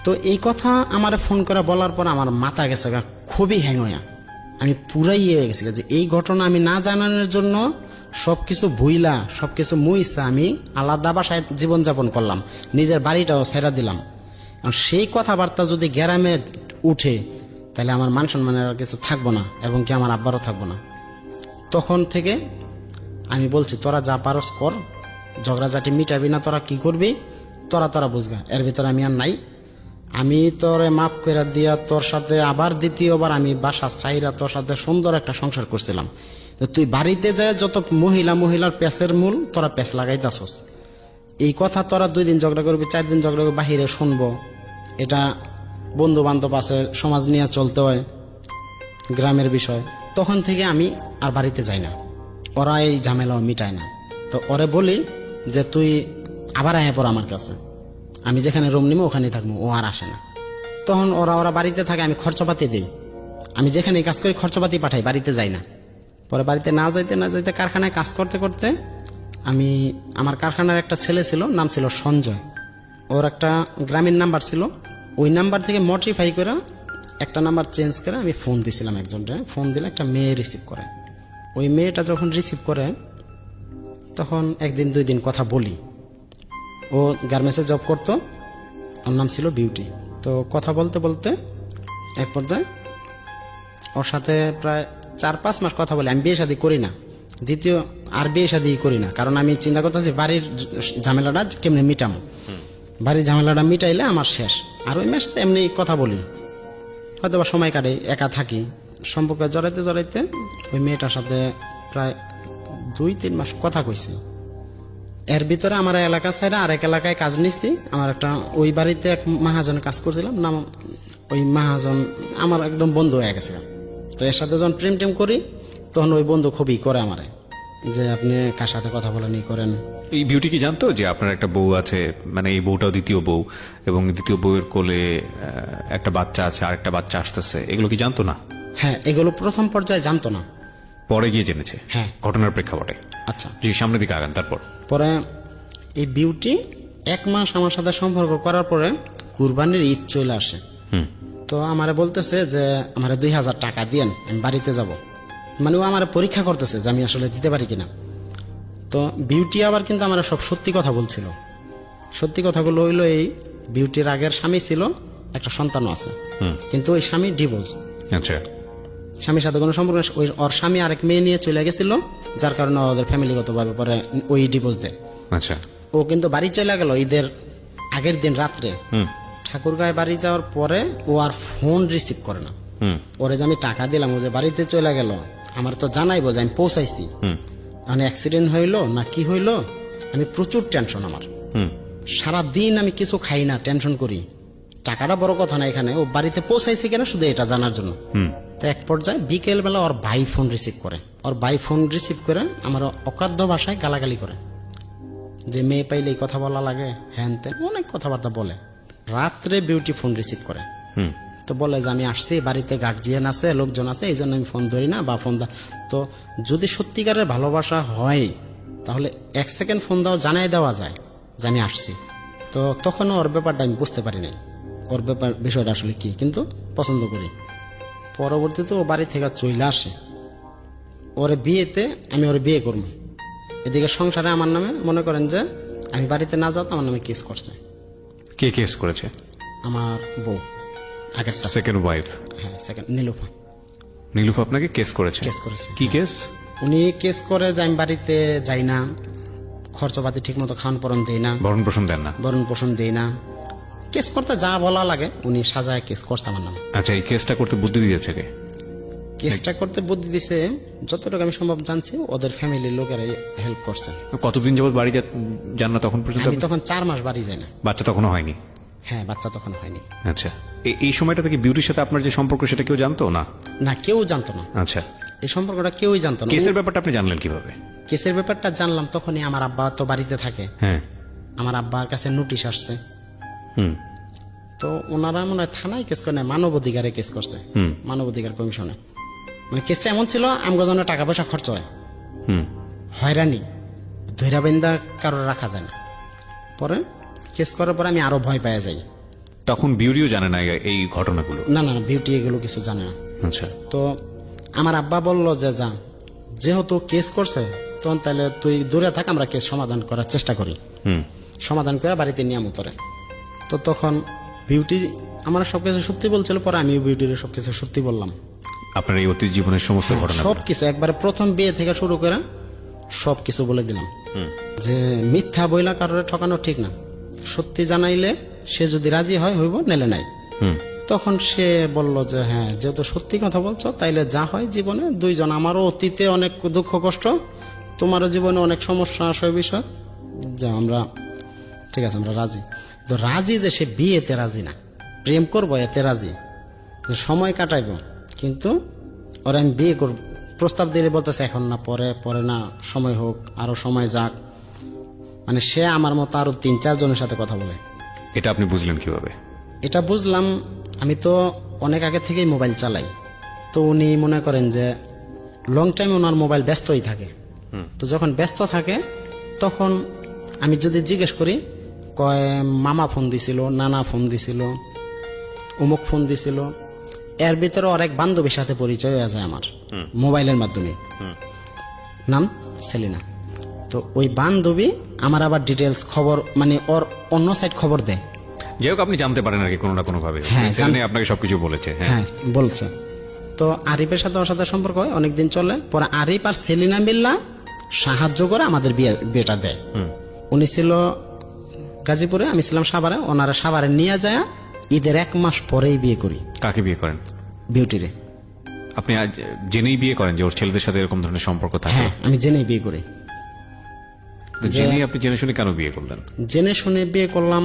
তো এই কথা আমারে ফোন করে বলার পর আমার মাথা গেছে খুবই হ্যাং হইয়া, আমি পুরাই হয়ে গেছি যে এই ঘটনা আমি না জানানোর জন্য সবকিছু ভুইলা সবকিছু মুইসা আমি আলাদা বাসায় জীবনযাপন করলাম, নিজের বাড়িটাও ছেড়ে দিলাম। সেই কথাবার্তা যদি গ্রামে উঠে তাহলে আমার মান সম্মানের আর কিছু থাকবো না, এবং কি আমার আব্বারও থাকবো না। তখন থেকে আমি বলছি তোরা যা পারস কর, ঝগড়াঝাটি মিটাবি না, তোরা কি করবি তোরা বুঝবা, এর ভিতরে আমি আর নাই। আমি তোরে মাফ করে দিয়া তোর সাথে আবার দ্বিতীয়বার আমি বাসা ছাইরা তোর সাথে সুন্দর একটা সংসার করছিলাম। তুই বাড়িতে যায় যত মহিলার পেঁচের মূল তোরা পেঁচ লাগাইতাছস, এই কথা তোরা 2 দিন ঝগড়া করবি, 4 দিন ঝগড়া করবি, বাহিরে শুনবো। এটা বন্ধু বান্ধব আছে, সমাজ নিয়ে চলতে হয়, গ্রামের বিষয়। তখন থেকে আমি আর বাড়িতে যাই না, ওরা এই ঝামেলাও মিটায় না। তো ওরে বলি যে তুই আবার আয় পর আমার কাছে, আমি যেখানে রুম নিবো ওখানেই থাকবো, ও আর আসে না। তখন ওরা বাড়িতে থাকে, আমি খরচপাতি দিই, আমি যেখানে কাজ করি খরচপাতি পাঠাই, বাড়িতে যাই না। পরে বাড়িতে না যাইতে কারখানায় কাজ করতে করতে আমি আমার কারখানার একটা ছেলে ছিল, নাম ছিল সঞ্জয়, ওর একটা গ্রামীণ নাম্বার ছিল, ওই নাম্বার থেকে মডিফাই করে একটা নাম্বার চেঞ্জ করে আমি ফোন দিয়েছিলাম একজনকে। ফোন দিলে একটা মেয়ে রিসিভ করে, ওই মেয়েটা যখন রিসিভ করে তখন 1-2 দিন কথা বলি। ও গার্মেন্টসে জব করতো, ওর নাম ছিল বিউটি। তো কথা বলতে বলতে এক পর্যায়ে ওর সাথে প্রায় 4-5 মাস কথা বলে। আমি বিয়ে শাদী করি না, বিয়ে শাদী করি না, কারণ আমি চিন্তা করতেছি বাড়ির ঝামেলাটা কেমনে মিটাম, বাড়ির ঝামেলাটা মিটাইলে আমার শেষ। আর ওই মাস এমনি কথা বলি, হয়তো বা সময় কাটে, একা থাকি। সম্পর্কে জড়াইতে ওই মেয়েটার সাথে প্রায় 2-3 মাস কথা কইছি। এর ভিতরে আমার এলাকা ছাড়া আরেক এলাকায় কাজ নিচ্ছি, আমার একটা ওই বাড়িতে এক মহাজনে কাজ করছিলাম, নাম ওই মহাজন আমার একদম বন্ধু হয়ে গেছে। তো এর সাথে যখন প্রেম করি তখন ওই বন্ধু খুবই করে আমারে যে আপনি কার সাথে কথা বলেন, ই করেন। এই বিউটি কি জানতো যে আপনার একটা বউ আছে, মানে এই বউটাও দ্বিতীয় বউ, এবং দ্বিতীয় বউয়ের কোলে একটা বাচ্চা আছে, আরেকটা বাচ্চা আসতেছে, এগুলো কি জানতো না? হ্যাঁ, এগুলো প্রথম পর্যায়ে জানতো না, পরে গিয়ে জেনেছে। হ্যাঁ, ঘটনার প্রেক্ষাপটে। আচ্ছা, জি, সামনের দিকে আগান। তারপর পরে এই বিউটি 1 মাস আমার সাথে সম্পর্ক করার পরে কুরবানির ঈদ চলে আসে। তো আমারে বলতেছে যে আমারে 2,000 টাকা দিয়েন, আমি বাড়িতে যাব। মানে ও আমার পরীক্ষা করতেছে যে আমি আসলে দিতে পারি কিনা। তো বিউটি আবার কিন্তু আমার সব সত্যি কথা বলছিল। সত্যি কথাগুলো হইলো এই, বিউটির আগের স্বামী ছিল, একটা সন্তানও আছে, কিন্তু ওই স্বামী ডিভোর্স। আচ্ছা, স্বামীর সাথে কোনো সম্পর্ক, ওর স্বামী আরেক মেয়ে নিয়ে চলে গেছিল, যার কারণে ওদের ফ্যামিলিগত ভাবে পরে ওই ডিভোর্স দেয়। আচ্ছা, ও কিন্তু বাড়ি চলে গেল ঈদের আগের দিন রাত্রে। ঠাকুরগাঁয় বাড়ি যাওয়ার পরে ও আর ফোন রিসিভ করে না। ওরে যে আমি টাকা দিলাম, ও যে বাড়িতে চলে গেল, আমার তো জানাইবো যে আমি পৌঁছাইছি। মানে অ্যাক্সিডেন্ট হইলো না কি হইলো, আমি প্রচুর টেনশন। আমার সারাদিন আমি কিছু খাই না, টেনশন করি। টাকাটা বড় কথা না, এখানে ও বাড়িতে পৌঁছাইছে কিনা শুধু এটা জানার জন্য। তো এক পর্যায়ে বিকেল বেলা ওর ভাই ফোন রিসিভ করে, আমার অকাধ্য ভাষায় গালাগালি করে যে মেয়ে পাইলে এই কথা বলা লাগে, হ্যান তেন অনেক কথাবার্তা বলে। রাত্রে বিউটি ফোন রিসিভ করে। তো বলে যে আমি আসছি, বাড়িতে গার্জিয়ান আছে, লোকজন আছে, এই জন্য আমি ফোন ধরি না বা ফোন তো যদি সত্যিকারের ভালোবাসা হয় তাহলে 1 সেকেন্ড ফোন দাও, জানাই দেওয়া যায় যে আমি আসছি। তো তখনও ওর ব্যাপারটা আমি বুঝতে পারি নাই, ওর ব্যাপার বিষয়টা আসলে কি, কিন্তু পছন্দ করি। পরবর্তীতে ও বাড়ি থেকে চলে আসে, ওরে বিয়েতে আমি ওরে বিয়ে করবো, এদিকে সংসারে আমার নামে মনে করেন যে আমি বাড়িতে না যাও আমার নামে কেস করছে। কে কেস করেছে? আমার বউ, আগেরটা, সেকেন্ড ওয়াইফ। হ্যাঁ সেকেন্ড, নীলুফা। নীলুফা আপনাকে কেস করেছে? কেস করেছে। কি কেস? উনি কেস করে যে আমি বাড়িতে যাই না, খরচপাতি ঠিক মতো খাওয়ান পরন দেই না, ভরণ পোষণ দেন না। ভরণ পোষণ দেই না, কেস করতে যা বলা লাগে উনি সাজায় কেস করছে আমার নামে। আচ্ছা, এই কেসটা করতে বুদ্ধি দিয়েছে কে? কেসটা করতে বুদ্ধি দিছে যতটুকু আমি সম্ভব জানছি, ওদের ফ্যামিলির লোকেরাই হেল্প করছে। কতদিন যাবত বাড়ি যান না তখন পর্যন্ত? আমি তখন 4 মাস বাড়ি যাই না। বাচ্চা তখনও হয়নি? হ্যাঁ, বাচ্চা তখন হয়নি। আচ্ছা, এই সময়টা থেকে বিউটির সাথে আপনার যে সম্পর্ক সেটা কেউ জানতো না? না, কেউ জানতো না। আচ্ছা, এই সম্পর্কটা কেউই জানতো না। কেসের ব্যাপারটা আপনি জানলেন কিভাবে? কেসের ব্যাপারটা জানলাম তখনই, আমার আব্বা তো বাড়িতে থাকে, হ্যাঁ। আমার আব্বার কাছে নোটিশ আসছে। হুম। তো ওনারা মনে হয় থানায় কেস করে না, মানবাধিকারে কেস করছে, মানবাধিকার কমিশনে। মানে কেসটা এমন ছিল, আমগো জন্য টাকা পয়সা খরচ হয়, হয়রানি, ধৈরা বেন্দা কারোর রাখা যায় না। পরে কেস করার পরে আমি আরো ভয় পেয়ে যাই। তখন বিউটিও জানে না এই ঘটনাগুলো? না না, বিউটি এগুলো কিছু জানে না। আচ্ছা। তো আমার আব্বা বলল যে যা, যেহেতু কেস করছে তখন তাহলে তুই দূরে থাক, আমরা কেস সমাধান করার চেষ্টা করি। সমাধান করে বাড়িতে নিয়ে আমতরে। তো তখন বিউটি আমার সবকিছু সত্যি বলছিল, পরে আমিও বিউটির সবকিছু সত্যি বললাম। আপনার এই অতীত জীবনের সমস্ত ঘটনা? সবকিছু একবারে প্রথম বিয়ে থেকে শুরু করে সবকিছু বলে দিলাম, যে মিথ্যা বইলা কারোর ঠকানো ঠিক না। সত্যি জানাইলে সে যদি রাজি হয় হইব, নেলে নাই। তখন সে বলল যে হ্যাঁ, যেহেতু সত্যি কথা বলছো তাইলে যা হয় জীবনে, দুইজন, আমারও অতীতে অনেক দুঃখ কষ্ট, তোমারও জীবনে অনেক সমস্যা আসে বিষয়, যা আমরা ঠিক আছে, আমরা রাজি। তো রাজি যে সে বিয়েতে রাজি না, প্রেম করবো এতে রাজি, যে সময় কাটাইব, কিন্তু ওরা আমি বিয়ে করব প্রস্তাব দিলে বলতেছে এখন না, পরে, পরে না, সময় হোক, আরো সময় যাক। মানে সে আমার মতো আরো 3-4 জনের সাথে কথা বলে। এটা আপনি বুঝলেন কিভাবে? এটা বুঝলাম, আমি তো অনেক আগে থেকেই মোবাইল চালাই। তো উনি মনে করেন যে লং টাইম ওনার মোবাইল ব্যস্তই থাকে। তো যখন ব্যস্ত থাকে তখন আমি যদি জিজ্ঞেস করি, কয় মামা ফোন দিছিল, নানা ফোন দিছিল, অমুক ফোন দিছিল। এর ভিতরে ওর এক বান্ধবীর সাথে পরিচয় হয়ে যায় আমার মোবাইলের মাধ্যমে, নাম সেলিনা। তো ওই বান্ধবী আমার আবার ডিটেলস খবর, মানে ওর অন্য সাইড খবর দেয়। যাই হোক, আপনি জানতে পারেন আর কি কোনো না কোনো ভাবে। হ্যাঁ, সেলিনা আপনাকে সবকিছু বলেছে? হ্যাঁ বলছে। তো আরিফের সাথে ওর সাথে সম্পর্ক হয়, অনেকদিন চলে। পরে আরিফ আর সেলিনা মিল্লা সাহায্য করে আমাদের বিয়েটা দেয়। উনি ছিল গাজীপুরে, আমি ছিলাম সাভারে। ওনারা সাভারে নিয়ে যায়, ঈদের 1 মাস পরেই বিয়ে করি। কাকে বিয়ে করেন? বিউটিরে। আপনি আজ জেনেই বিয়ে করেন যে ওর ছেলেদের সাথে এরকম ধরনের সম্পর্ক থাকে? হ্যাঁ, আমি জেনেই বিয়ে করি। জেনেই আপনি জেনে শুনে কেন বিয়ে করলেন? জেনে শুনে বিয়ে করলাম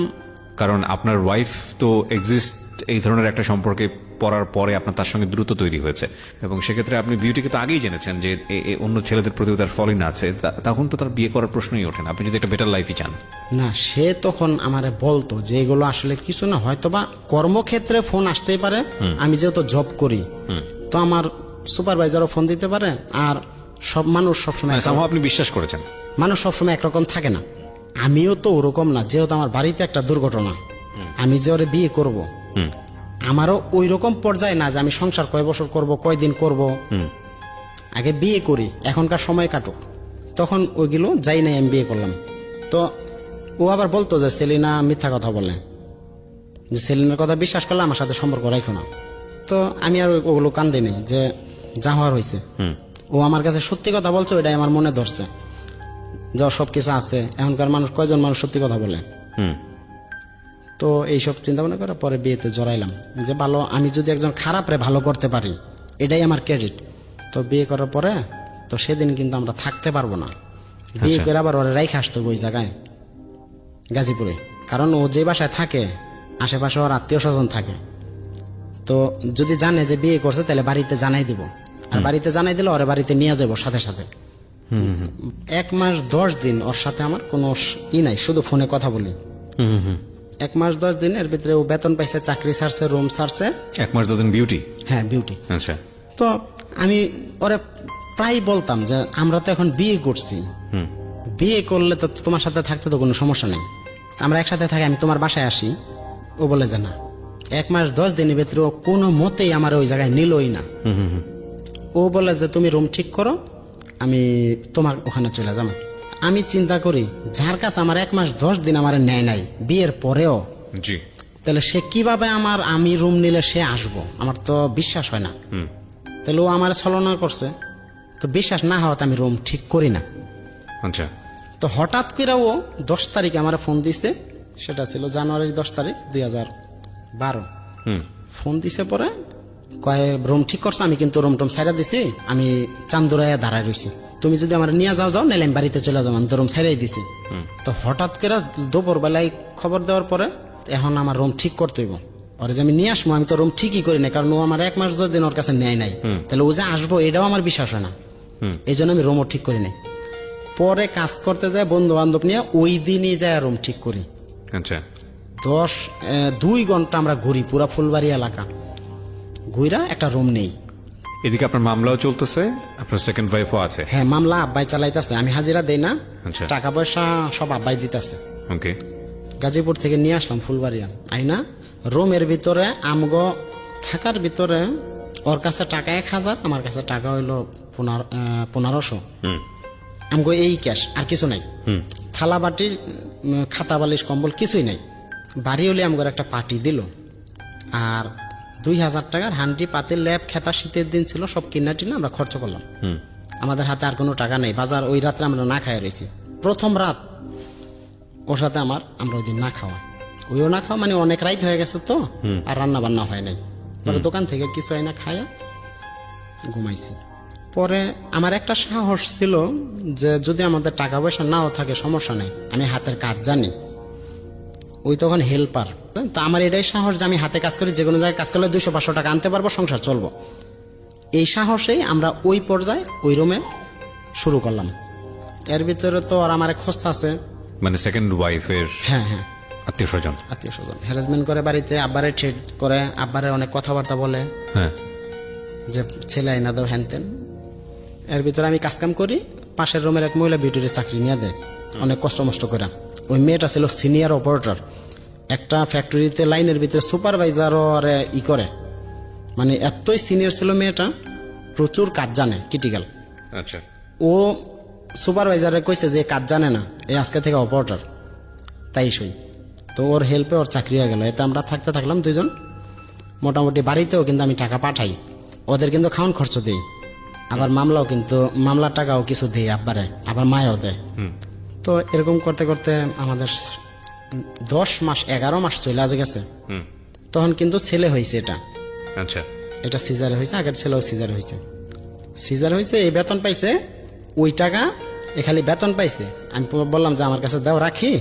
কারণ আপনার ওয়াইফ তো এক্সিস্ট এই ধরনের একটা সম্পর্কে পড়ার পরে আপনার তার সঙ্গে দ্রুত তৈরি হয়েছে, এবং সেক্ষেত্রে আপনি বিউটিকে তো আগেই জেনেছেন যে অন্য ছেলেদের প্রতি তার ফলোইং আছে, তখন তো তার বিয়ে করার প্রশ্নই ওঠে না, আপনি যদি একটা বেটার লাইফই চান। না, সে তখন আমারে বলতো যে এগুলো আসলে কিছু না, হয়তোবা কর্মক্ষেত্রে ফোন আসতেই পারে, আমি যেহেতু জব করি তো আমার সুপারভাইজারও ফোন দিতে পারে, আর সব মানুষ সবসময়, আপনি বিশ্বাস করেছেন মানুষ সবসময় একরকম থাকে না। আমিও তো ওরকম না, যেহেতু আমার বাড়িতে একটা দুর্ঘটনা, আমি যে ওরে বিয়ে করব, আমারও ওই রকম পর্যায়ে না যে আমি সংসার কয় বছর করব, কয়দিন করব, আগে বিয়ে করি, এখনকার সময় কাটুক। তখন ওইগুলো যাই নাই, আমি বিয়ে করলাম। তো ও আবার বলতো যে সেলিনা মিথ্যা কথা বলে, যে সেলিনার কথা বিশ্বাস করলে আমার সাথে সম্পর্ক রাখো না। তো আমি আর ওগুলো কান দিই নাই, যে যা হওয়ার হয়েছে। ও আমার কাছে সত্যি কথা বলছে, ওইটাই আমার মনে ধরছে, যা সবকিছু আছে। এখনকার মানুষ, কয়জন মানুষ সত্যি কথা বলে? তো এইসব চিন্তা ভাবনা করে পরে বিয়েতে জড়াইলাম, যে ভালো, আমি যদি একজন খারাপরে ভালো করতে পারি এটাই আমার ক্রেডিট। তো বিয়ে করার পরে তো সেদিন কিন্তু আমরা থাকতে পারবো না, বিয়ে করে আবার ওরা রাইখে আসতো ওই জায়গায় গাজীপুরে। কারণ ও যে বাসায় থাকে আশেপাশে ওর আত্মীয় স্বজন থাকে। তো যদি জানে যে বিয়ে করছে তাহলে বাড়িতে জানাই দিব, আর বাড়িতে জানাই দিলে ওরে বাড়িতে নিয়ে যাবো সাথে সাথে। 1 মাস 10 দিন ওর সাথে আমার কোনো নাই, শুধু ফোনে কথা বলি। 1 মাস 10 দিনের ভিতরে ও বেতন পাইছে, চাকরি ছাড়ছে, রুম ছাড়ছে। 1 মাস 2 দিন বিউটি। হ্যাঁ, বিউটি। আচ্ছা। তো আমি ওরে প্রায় বলতাম যে আমরা তো এখন বিয়ে করছি, বিয়ে করলে তো তোমার সাথে থাকতে তো কোনো সমস্যা নেই, আমরা একসাথে থাকি, আমি তোমার বাসায় আসি। ও বলে যে না, 1 মাস 10 দিনের ভিতরে ও কোনো মতেই আমার ওই জায়গায় নিলই না। ও বলে যে তুমি রুম ঠিক করো, আমি তোমার ওখানে চলে যাবো। আমি চিন্তা করি, যার কাছে আমার 1 মাস 10 দিন আমার নেয় নাই বিয়ের পরেও, জি। তাহলে সে কিভাবে আমি রুম নিলে সে আসবো, আমার তো বিশ্বাস হয় না। তাহলে ও আমার ছলনা করছে, তো বিশ্বাস না হওয়াতে আমি রুম ঠিক করি না। আচ্ছা। তো হঠাৎ করে ও 10 তারিখে আমার ফোন দিছে, সেটা ছিল জানুয়ারির 10 তারিখ 2012। ফোন দিছে, পরে কয়ে রুম ঠিক করছো, আমি কিন্তু রুম টুম ছাইরা দিছি, আমি চান্দুরায় দাঁড়ায় রয়েছি, তুমি যদি আমার নিয়ে যাও নাহলে আমি বাড়িতে চলে যাবো, আমি তো রুম ছাইরাই দিছি। তো হঠাৎ করে দুপুর বেলায় খবর দেওয়ার পরে এখন আমার রুম ঠিক করতে হইব, ওরে যে আমি নিয়ে আসবো, আমি তো রুম ঠিকই করি না, কারণ ও আমার 1 মাস 10 দিন ওর কাছে নেয় নাই, তাহলে ও যে আসবো এটাও আমার বিশ্বাস হয় না, এই জন্য আমি রুমও ঠিক করি নাই। পরে কাজ করতে যায় বন্ধু বান্ধব নিয়ে, ওই দিনই যায় রুম ঠিক করি। আচ্ছা। 2 ঘন্টা আমরা ঘুরি পুরা ফুলবাড়ি এলাকা, ঘুরা একটা রুম নেই। এদিকে আপনার মামলাও চলতেছে, আপনার সেকেন্ড ওয়াইফও আছে। হ্যাঁ, মামলা আব্বাই চালাইতেছে, আমি হাজিরা দেই না, আচ্ছা। টাকা পয়সা সব আব্বাই দিতেছে। ওকে। গাজীপুর থেকে নিয়ে আসলাম ফুলবাড়িয়া, আইনা রুমের ভিতরে আমগো থাকার ভিতরে ওর কাছে টাকা 1000, আমার কাছে টাকা হইলো 1500। আমগো এই ক্যাশ, আর কিছু নাই, থালা বাটি খাতা বালিশ কম্বল কিছুই নাই। বাড়ি হলে আমগোর একটা পার্টি দিল, আর 2000 টাকার হান্ডি পাতিল ল্যাব খেতা, শীতের দিন ছিল, সব কিনা টিনা আমরা খরচ করলাম। আমাদের হাতে আর কোনো টাকা নেই, বাজার ওই রাত্রে আমরা না খাই রয়েছি। প্রথম রাত ওর সাথে আমরা ওই দিন না খাওয়া, ওইও না খাওয়া, মানে অনেক রাত হয়ে গেছে তো, আর রান্না বান্না হয় নাই, পরে দোকান থেকে কিছু হয় না, খায়া ঘুমাইছি। পরে আমার একটা সাহস ছিল যে যদি আমাদের টাকা পয়সা নাও থাকে সমস্যা নেই, আমি হাতের কাজ জানি, ওই তখন হেল্পার, তো আমার এটাই সাহস যে আমি হাতে কাজ করি, যে কোনো জায়গায় কাজ করলে 200-500 টাকা আনতে পারবো, সংসার চলবো। এই সাহসেই আমরা ওই পর্যায়ে ওই রুমে শুরু করলাম। এর ভিতরে তো আর আমার খোস্ত আছে, মানে সেকেন্ড ওয়াইফের হ্যাঁ হ্যাঁ আত্মীয় স্বজন হ্যারাসমেন্ট করে বাড়িতে, আব্বারে ট্রেড করে, আব্বারে অনেক কথাবার্তা বলে, হ্যাঁ, যে ছেলে আইনা দাও হ্যান তেন। এর ভিতরে আমি কাজকাম করি, পাশের রুমের এক মহিলা বিউটির চাকরি নিয়ে দেয় অনেক কষ্ট মষ্ট করে। ওই মেয়েটা ছিল সিনিয়র অপারেটর, একটা ফ্যাক্টরিতে লাইনের ভিতরে সুপারভাইজারও করে, মানে এতই সিনিয়র ছিল মেয়েটা, প্রচুর কাজ জানে, ক্রিটিক্যাল। আচ্ছা। ও সুপারভাইজারে কইছে যে কাজ জানে না, এই আজকে থেকে অপারেটর, তাই সই। তো ওর হেল্পে ওর চাকরি হয়ে গেল। এতে আমরা থাকতে থাকলাম 2 জন। মোটামুটি বাড়িতেও কিন্তু আমি টাকা পাঠাই, ওদের কিন্তু খাওয়ান খরচ দেই, আবার মামলাও কিন্তু মামলার টাকাও কিছু দেই আব্বারে, আবার মায়ও দেয়। তো এরকম করতে করতে আমাদের 10 মাস 11 মাস চলে গেছে। তখন কিন্তু ছেলে হয়েছে, আচ্ছা, এটা সিজারে হয়েছে, আগের ছেলেও সিজারে হয়েছে। সিজারে হয়েছে, এই বেতন পাইছে, ওই টাকা খালি বেতন পাইছে। আমি বললাম যে আমার কাছে দাও, রাখি,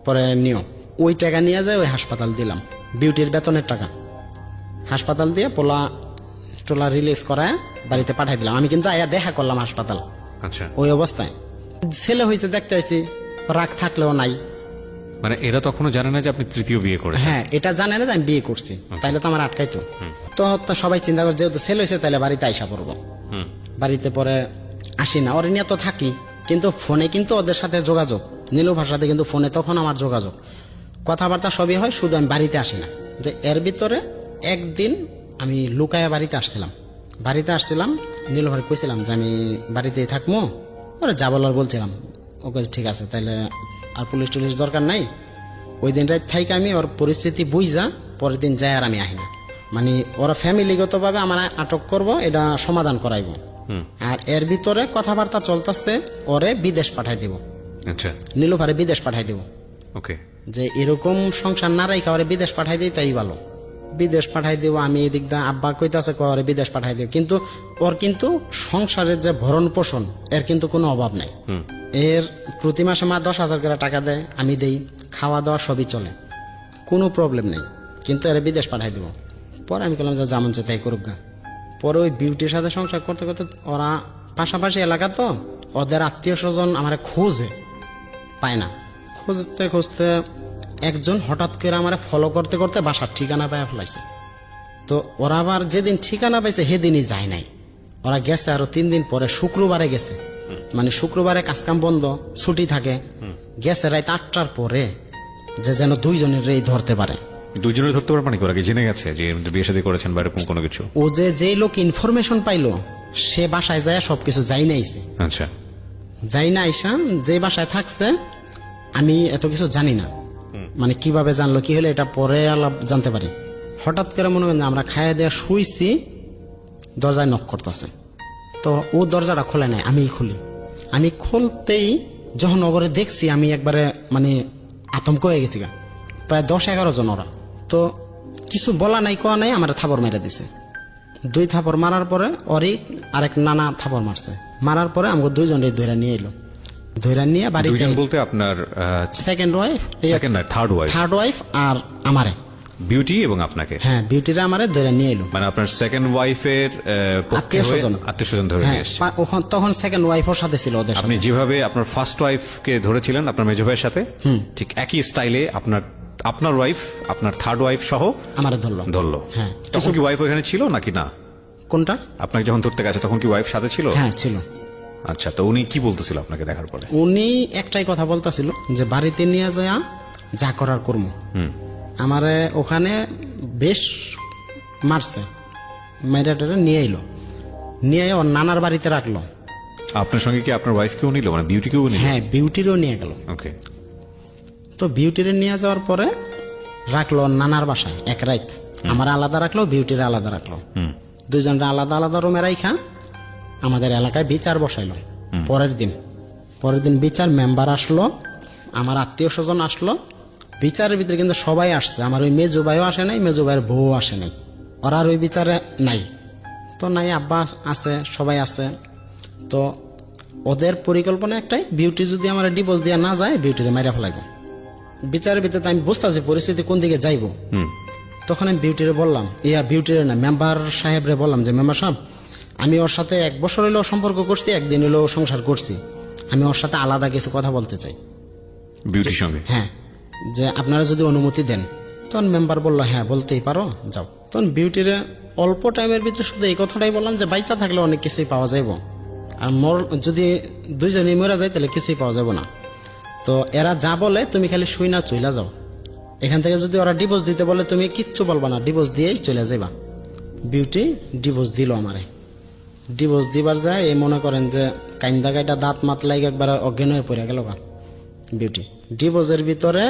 পরে নিও। ওই টাকা নিয়ে যায় ওই হাসপাতাল দিলাম, বিউটির বেতনের টাকা। হাসপাতাল দিয়ে পোলা টোলা রিলিজ করায় বাড়িতে পাঠাই দিলাম। আমি কিন্তু আয়া দেখা করলাম হাসপাতাল, আচ্ছা। ওই অবস্থায় ছেলে হয়েছে, দেখতে আইছি, রাগ থাকলেও নাই। মানে এরা তখনও জানে না যে আপনি তৃতীয় বিয়ে করেছেন? হ্যাঁ, এটা জানে না যে আমি বিয়ে করছি, তাইলে তো আমার আটকাইতো। তো সবাই চিন্তা করে যেহেতু ছেলে হয়েছে তাহলে বাড়িতে আইসা পড়বো। বাড়িতে পরে আসি না, ওরে নিয়ে তো থাকি, কিন্তু ফোনে কিন্তু ওদের সাথে যোগাযোগ, নীলুভার সাথে কিন্তু ফোনে তখন আমার যোগাযোগ, কথাবার্তা সবই হয়, শুধু আমি বাড়িতে আসি না। এর ভিতরে একদিন আমি লুকায়া বাড়িতে আসছিলাম, নীলুভার কইছিলাম যে আমি বাড়িতেই থাকবো, ওরা যা বলার বলছিলাম, ওকে ঠিক আছে তাইলে আর পুলিশ টুলিশ দরকার নাই। ওই দিন রাত থাইকে আমি ওর পরিস্থিতি বুঝা পরের দিন যাই আর আমি আহি না, মানে ওরা ফ্যামিলিগতভাবে আমার আটক করব, এটা সমাধান করাইব। আর এর ভিতরে কথাবার্তা চলতেছে, ওরে বিদেশ পাঠাই দিব। আচ্ছা। নীলুভারে বিদেশ পাঠাই দিব, ওকে, যে এরকম সংসার না রাইখা ওরে বিদেশ পাঠাই দিই, তাই ভালো। বিদেশ পাঠাই দিব, আমি এদিক দা আব্বা কইতাছে ওরে বিদেশ পাঠাই দিব, কিন্তু ওর কিন্তু সংসারের যে ভরণ পোষণ এর কিন্তু কোনো অভাব নাই। এর প্রতি মাসে মা 10,000 করে টাকা দেয়, আমি দেই, খাওয়া দাওয়া সবই চলে, কোনো প্রবলেম নেই, কিন্তু এর বিদেশ পাঠাই দিব। পরে আমি বললাম যে যেমন চে তাই করুক গা। পরে ওই বিউটির সাথে সংসার করতে করতে ওরা পাশাপাশি এলাকা, তো ওদের আত্মীয় স্বজন আমার খোঁজে, পায় না, খুঁজতে খুঁজতে একজন হঠাৎ করে আমার ফলো করতে করতে বাসার ঠিকানা পায় ফেলাইছে। তো ওরা আবার যেদিন ঠিকানা পাইছে সেদিনই যায় নাই, ওরা গেছে আরো 3 দিন পরে, শুক্রবারে গেছে। মানে শুক্রবারে কাজকাম বন্ধ, ছুটি থাকে, গেছে রাত 8টার পরে, যে যেন দুইজনের রেই ধরতে পারে। দুজনে ধরতে পারবে নাকি? ওরা কি জেনে গেছে যে বিয়ে শাদী করেছেন বা এরকম কোনো কিছু? ও যে লোক ইনফরমেশন পাইলো সে বাসায় যায় সবকিছু যাই না আইছে, আচ্ছা, যাই না আইসা যে বাসায় থাকছে আমি এত কিছু জানি না, মানে কিভাবে জানলো কি হলো এটা পরে আলাপ জানতে পারি। হঠাৎ করে মনে করেন আমরা খাইয়া দেয়া শুইছি, দরজায় নক করতেছে, তো ও দরজাটা খোলে নাই, আমি খুলি। আমি খুলতেই যখন নগরে দেখছি আমি একবারে মানে আতঙ্ক হয়ে গেছি গা। প্রায় 10-11 জন ওরা, তো কিছু বলা নাই কোয়া নাই, আমার থাপড় মেরে দিছে। 2 থাপড় মারার পরে ওরই আরেক নানা থাপড় মারছে, মারার পরে আমাকে 2 জনের ধরে নিয়ে এলো, ধরে নিয়ে বাড়িতে। দুইজন বলতে আপনার সেকেন্ড ওয়াইফ, সেকেন্ড না থার্ড ওয়াইফ? থার্ড ওয়াইফ আর আমারে, বিউটি এবং আপনাকে? হ্যাঁ, বিউটিরা আমারে ধরে নিয়ে এলো। মানে আপনার সেকেন্ড ওয়াইফের আত্মীয়স্বজন। আত্মীয়স্বজন ধরে হ্যাঁ, নিয়ে এসেছে। তখন সেকেন্ড ওয়াইফও সাথে ছিল ওদের আপনি সাথে। যেভাবে আপনার ফার্স্ট ওয়াইফকে ধরেছিলেন আপনার মেজো ভাইয়ের সাথে, ঠিক একই স্টাইলে আপনার ওয়াইফ আপনার থার্ড ওয়াইফ সহ আমারে ধরলো। হ্যাঁ। তখন কি ওয়াইফ ওখানে ছিল নাকি না? কোনটা? আপনাকে যখন ধরতে গেছে তখন কি ওয়াইফ সাথে ছিল? হ্যাঁ, ছিল। আচ্ছা, তো উনি কি বলতেছিল আপনাকে দেখার পরে? উনি একটাই কথা বলতেছিল যে বাড়িতে নিয়ে যায় যা করার কর্ম। আমারে ওখানে বেশ মারছে, মেয়েটারে নিয়ে এলো, নিয়ে ওর নানার বাড়িতে রাখলো। আপনার সঙ্গে কি আপনার ওয়াইফকেও নিল, মানে বিউটিকেও নিল? হ্যাঁ, বিউটিরও নিয়ে গেল। ওকে। তো বিউটিরে নিয়ে যাওয়ার পরে রাখলো ওর নানার বাসায় এক রাত, আমার আলাদা রাখলো, বিউটির আলাদা রাখলো, দুজনরা আলাদা আলাদা রুমে রাইখা আমাদের এলাকায় বিচার বসাইলো। পরের দিন বিচার মেম্বার আসলো, আমার আত্মীয় স্বজন আসলো, বিচারের ভিতরে কিন্তু সবাই আসছে, আমার ওই মেজো ভাইও আসে নাই, মেজো ভাইয়ের বউ আসে নাই, ওরা আর ওই বিচারে নাই। তো নাই, আব্বা আছে, সবাই আছে। তো ওদের পরিকল্পনা একটাই, বিউটি যদি আমার ডিভোর্স দেওয়া না যায় বিউটিরে মাইরা ফেলাইব। বিচারের ভিতরে তো আমি বুঝতেছি পরিস্থিতি কোন দিকে যাইব। তখন আমি বিউটিরে বললাম, বিউটিরে না, মেম্বার সাহেবরে বললাম যে মেম্বার সাহেব, আমি ওর সাথে 1 বছর হইলেও সম্পর্ক করছি, 1 দিন হইলেও সংসার করছি, আমি ওর সাথে আলাদা কিছু কথা বলতে চাই বিউটির সঙ্গে। হ্যাঁ, যে আপনারা যদি অনুমতি দেন। তখন মেম্বার বললো হ্যাঁ বলতেই পারো, যাও। তখন বিউটিরে অল্প টাইমের ভিতরে শুধু এই কথাটাই বললাম যে বাইচা থাকলে অনেক কিছুই পাওয়া যাইব, আর যদি দুইজনই মরা যায় তাহলে কিছুই পাওয়া যাব না। তো এরা যা বলে তুমি খালি শুই না চইলা যাও, এখান থেকে যদি ওরা ডিভোর্স দিতে বলে তুমি কিচ্ছু বলবা না, ডিভোর্স দিয়েই চলে যাইবা। বিউটি ডিভোর্স দিল আমারে। ডিভোর্স দিবার যায় এই মনে করেন যে কাইন্দা গাইটা দাঁত মাত লাগে একবার অজ্ঞান হয়ে পড়ে গেল বিউটি। ডিভোর্সের ভিতরে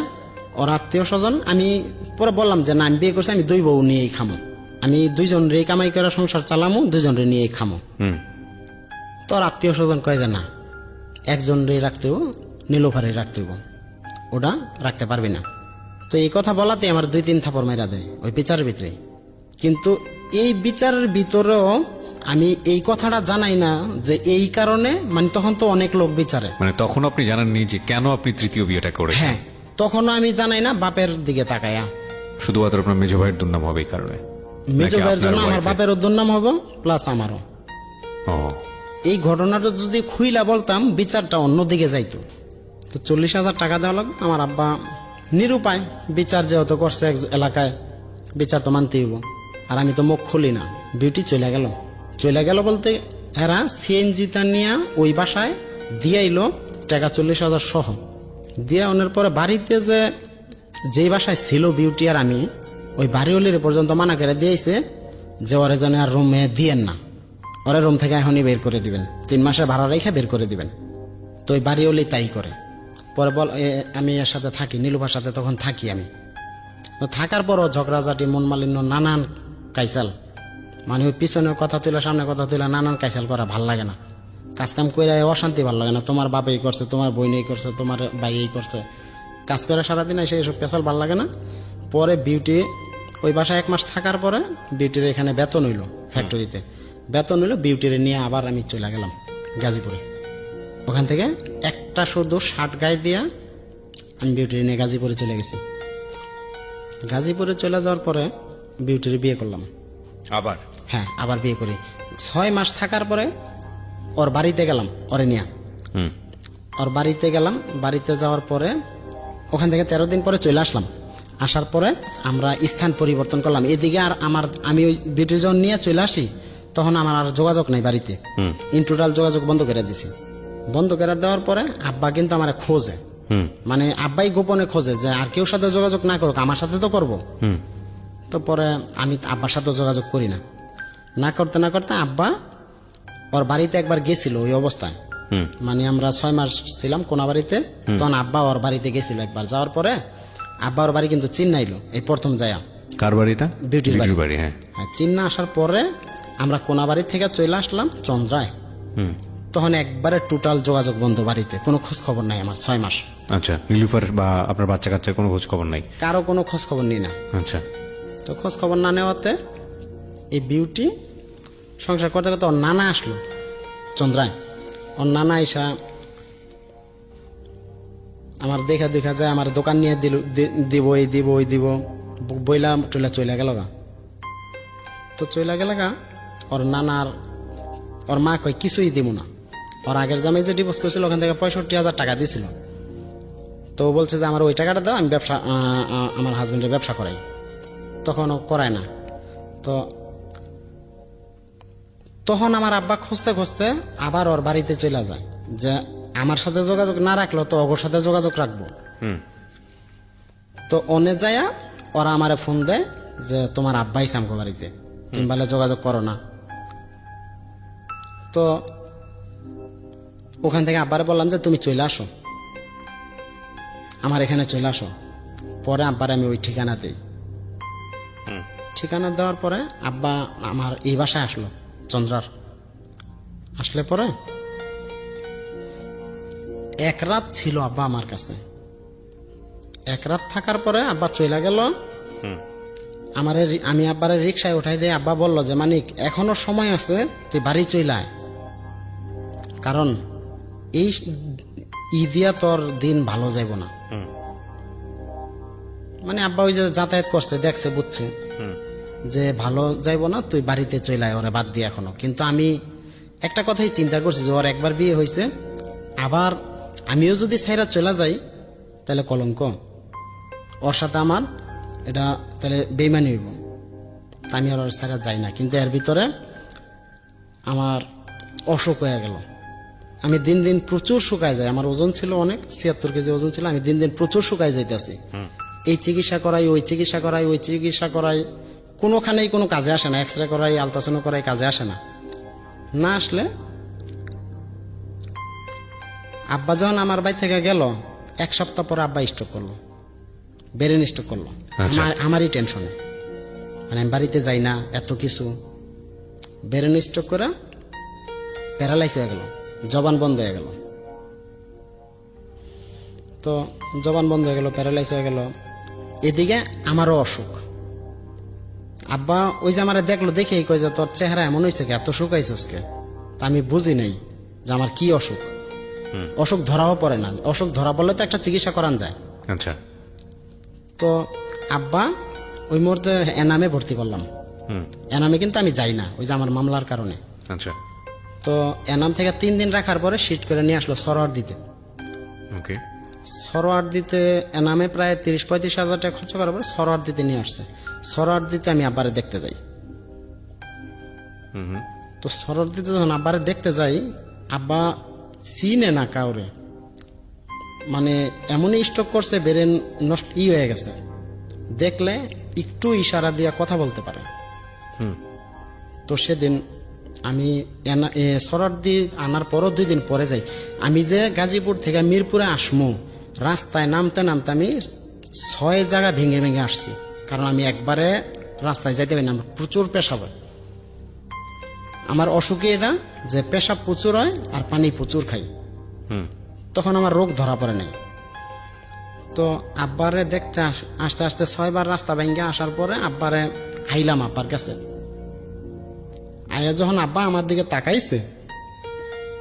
ওর আত্মীয় স্বজন, আমি পরে বললাম যে না আমি বিয়ে করছি, আমি 2 বউ নিয়েই খামো, আমি 2 জন রে কামাই করে সংসার চালামো, 2 জন রে নিয়েই খামো। তোর আত্মীয় স্বজন কয় যে না, 1 জন রে রাখতে হইব, নীলোফারে রাখতে হইব, ওটা রাখতে পারবি না। তো এই কথা বলাতে আমার 2-3 থাপড় মেরা দেয় ওই বিচারের ভিতরে। কিন্তু এই বিচারের ভিতরেও আমি এই কথাটা জানাই না যে এই কারণে, মানে তখন তো অনেক লোক বিচারে, মানে তখন আপনি জানাননি যে কেন আপনি তৃতীয় বিয়েটা করেছেন? হ্যাঁ, তখনও আমি জানাই না, বাপের দিকে তাকায়া। শুধুমাত্র আপনার মেজো ভাইয়ের দুর্নাম হবে এই কারণে? মেজো ভাইয়ের জন্য আমার বাপেরও দুর্নাম হবে, প্লাস আমারও। এই ঘটনাটা যদি খুইলা বলতাম বিচারটা অন্যদিকে যাইতো। তো 40,000 টাকা দেওয়া লাগবে। আমার আব্বা নিরুপায়, বিচার যেহেতু করছে এক এলাকায়, বিচার তো মানতেই হইব, আর আমি তো মুখ খুলি না। বিউটি চলে গেল বলতে এরা সিএনজিটা নিয়ে ওই বাসায় দিয়ে এলো টাকা 40,000 সহ দিয়ে আনার পরে বাড়িতে যেই বাসায় ছিল বিউটি আর আমি, ওই বাড়িওয়ালির পর্যন্ত মানা করে দিয়েছে যে ওরে যেন আর রুমে দিয়েন না, ওরা রুম থেকে এখনই বের করে দিবেন, 3 মাসের ভাড়া রেখে বের করে দিবেন। তো ওই বাড়িওয়ালি তাই করে। পরে আমি এর সাথে থাকি, নীলুফার সাথে তখন থাকি আমি। থাকার পরও ঝগড়াঝাটি, মন মালিন্য, নানান কাইসাল, মানে ওই পিছনে কথা তুলে সামনে কথা তুলে নানান কাইসাল করা ভাল লাগে না। কাজকাম করে অশান্তি ভাল লাগে না। তোমার বাপ এই করছে, তোমার বোন এই করছে, তোমার ভাই এই করছে, কাজ করে সারাদিন এসে এসব পেশাল ভাল লাগে না। পরে বিউটি ওই বাসায় 1 মাস থাকার পরে বিউটির এখানে বেতন হইল, ফ্যাক্টরিতে বেতন হইল, বিউটির নিয়ে আবার আমি চলে গেলাম গাজীপুরে। ওখান থেকে একটা শুধু শার্ট গায়ে দিয়া আমি বিউটির নিয়ে গাজীপুরে চলে গেছি। গাজীপুরে চলে যাওয়ার পরে বিউটির বিয়ে করলাম আবার। হ্যাঁ, আবার বিয়ে করি। 6 মাস থাকার পরে ওর বাড়িতে গেলাম, ওরে নিয়ে ওর বাড়িতে গেলাম। বাড়িতে যাওয়ার পরে ওখান থেকে 13 দিন পরে চলে আসলাম। আসার পরে আমরা স্থান পরিবর্তন করলাম এদিকে। আর আমি ওই ভিডিও যখন নিয়ে চলে আসি তখন আমার আর যোগাযোগ নাই বাড়িতে, ইন টোটাল যোগাযোগ বন্ধ করে দিছি। বন্ধ করে দেওয়ার পরে আব্বা কিন্তু আমার খোঁজে, মানে আব্বাই গোপনে খোঁজে যে আর কেউ সাথে যোগাযোগ না করুক, আমার সাথে তো করবো। তো পরে আমি আব্বার সাথে যোগাযোগ করি না, না করতে না করতে আব্বা ওর বাড়িতে একবার গেছিল ওই অবস্থায়। মানে আমরা 6 মাস ছিলাম কোনাবাড়িতে, তখন আব্বা ওর বাড়িতে গেছিল একবার। যাওয়ার পরে আব্বা ওর বাড়ি কিন্তু চিন্নাইলো এই প্রথম যায়া। কার বাড়িটা? বিউটির বাড়ি। হ্যাঁ, চিন্না আসার পরে আমরা কোনাবাড়ি থেকে চলে আসলাম চন্দ্রায়। তখন একবারে টোটাল যোগাযোগ বন্ধ, বাড়িতে কোনো খোঁজ খবর নাই আমার 6 মাস। আচ্ছা, নীলুফার বা আপনার বাচ্চা কাচ্চার কোনো খোঁজ খবর নাই? কারো কোনো খোঁজ খবর নিই না। আচ্ছা। তো খোঁজ খবর না নেওয়াতে এই বিউটি সংসার করতে করতে ওর নানা আসলো চন্দ্রায়। ওর নানা আইসা আমার দেখা যায় আমার দোকান নিয়ে দিব ওই দিব বইলা টইলা চলে গেল গা। তো চলে গেল গা। ওর নানার ওর মা কয় কিছুই দিব না। ওর আগের জামাই যে ডিভোর্স করেছিল ওখান থেকে 65,000 টাকা দিয়েছিল। তো ও বলছে যে আমার ওই টাকাটা দাও, আমি ব্যবসা আমার হাজবেন্ডের ব্যবসা করাই। তখন ও করায় না। তো তখন আমার আব্বা খুঁজতে খুঁজতে আবার ওর বাড়িতে চলে যায় যে আমার সাথে যোগাযোগ না রাখলো তো ওর সাথে যোগাযোগ রাখবো। তো অনে যায়া ওরা আমারে ফোন দেয় যে তোমার আব্বাই সামকো বাড়িতে, তুমি বলে যোগাযোগ করো না। তো ওখান থেকে আব্বারে বললাম যে তুমি চলে আসো, আমার এখানে চলে আসো। পরে আব্বারে আমি ওই ঠিকানা দিই। ঠিকানা দেওয়ার পরে আব্বা আমার এই বাসায় আসলো চন্দ্রার। আসলে পরে 1 রাত ছিল আব্বা আমার কাছে। 1 রাত থাকার পরে আব্বা চলে গেল। আমি আব্বারে রিক্সায় উঠাই দিয়ে আব্বা বলল যে মানিক এখনো সময় আছে, তুই বাড়ি চলে আয়, কারণ এই ঈদিয়া তোর দিন ভালো যাইব না। মানে আব্বা ওই যে যাতায়াত করছে দেখছে বুঝছে যে ভালো যাইব না, তুই বাড়িতে চলে আয় ওরে বাদ দিয়ে এখনো। কিন্তু আমি একটা কথাই চিন্তা করছি যে ওর একবার বিয়ে হয়েছে, আবার আমিও যদি সাইরা চলে যাই তাহলে কলঙ্ক, ওর সাথে আমার এটা তাহলে বেইমানি হইব। আমি আর ওর সাইরা যাই না। কিন্তু এর ভিতরে আমার অসুখ হয়ে গেল। আমি দিন দিন প্রচুর শুকায় যাই। আমার ওজন ছিল অনেক, 76 কেজি ওজন ছিল। আমি দিন দিন প্রচুর শুকায় যাইতেছি। এই চিকিৎসা করাই, ওই চিকিৎসা করাই, ওই চিকিৎসা করাই, কোনোখানেই কোনো কাজে আসে না। এক্সরে করাই, আলট্রাসাউন্ড করাই, কাজে আসে না। না আসলে আব্বা যখন আমার বাড়ি থেকে গেল 1 সপ্তাহ পরে আব্বা স্ট্রোক করলো, ব্রেন স্ট্রোক করলো। আমারই টেনশনে, মানে আমি বাড়িতে যাই না, এত কিছু। ব্রেন স্ট্রোক করে প্যারালাইজ হয়ে গেল, জবান বন্ধ হয়ে গেল। তো জবান বন্ধ হয়ে গেল, প্যারালাইজ হয়ে গেল। এদিকে আমারও অসুখ। আব্বা ওই যে আমার দেখলো, দেখেই কই যে তোর চেহারা এমন হয়েছে কি, এত শুকাইছিস কে? তা আমি বুঝি নাই যে আমার কি অসুখ। অসুখ ধরাও পড়ে না। অসুখ ধরা পড়লে তো একটা চিকিৎসা করান যায়। আচ্ছা। তো আব্বা ওই মুহূর্তে এনামে ভর্তি করলাম। এনামে কিন্তু আমি যাই না, ওই যে আমার মামলার কারণে। আচ্ছা। তো এনাম থেকে 3 দিন রাখার পরে শিট করে নিয়ে আসলো সরোয়ার দিতে। ওকে। সরোয়ার দিতে এনামে প্রায় 30-35 হাজার টাকা খরচ করার পরে সরোয়ার দিতে নিয়ে আসছে। সরোয়ার দিতে আমি আব্বারে দেখতে যাই। তো সরোয়ার দিতে যখন আব্বারে দেখতে যাই, আব্বা চিনে না কাউরে, মানে এমনই স্ট্রোক করছে, ব্রেন নষ্ট হয়ে গেছে। দেখলে একটু ইশারা দিয়ে কথা বলতে পারে। তো সেদিন আমি সরারদি আনার পরও 2 দিন পরে যাই। আমি যে গাজীপুর থেকে মিরপুরে আসমু, রাস্তায় নামতে নামতে আমি 6 জায়গা ভেঙে ভেঙে আসছি। কারণ আমি একবারে রাস্তায় যাইতে পারি না, আমার প্রচুর পেশাব হয়। আমার অসুখে এটা যে পেশাব প্রচুর হয় আর পানি প্রচুর খাই। তখন আমার রোগ ধরা পড়ে নাই। তো আব্বারে দেখতে আস্তে আস্তে 6 বার রাস্তা ভেঙে আসার পরে আব্বারে আইলাম আব্বার কাছে। আয়া যখন আব্বা আমার দিকে তাকাইছে,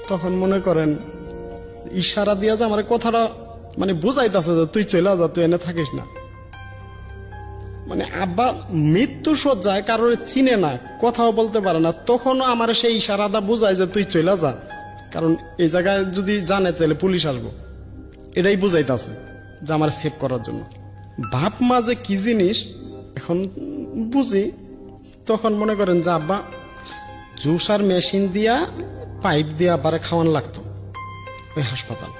তখন মনে করেন ইশারা দিয়া যে আমার কথাটা মানে বুঝাইতেছে যে তুই চলে যা, তুই এনে থাকিস না। মানে আব্বা মৃত্যু সজ্জায় কারোর চিনে না, কথাও বলতে পারে না, তখনও আমার সেই ইশারাটা বুঝায় যে তুই চলে যা, কারণ এই জায়গায় যদি জানে তাহলে পুলিশ আসবো, এটাই বুঝাইতেছে। যে আমার সেভ করার জন্য। বাপ মা যে কি জিনিস এখন বুঝি। তখন মনে করেন যে আব্বা জুসার মেশিন দিয়া পাইপ দিয়া আবারে খাওয়ান লাগতো ওই হাসপাতাল।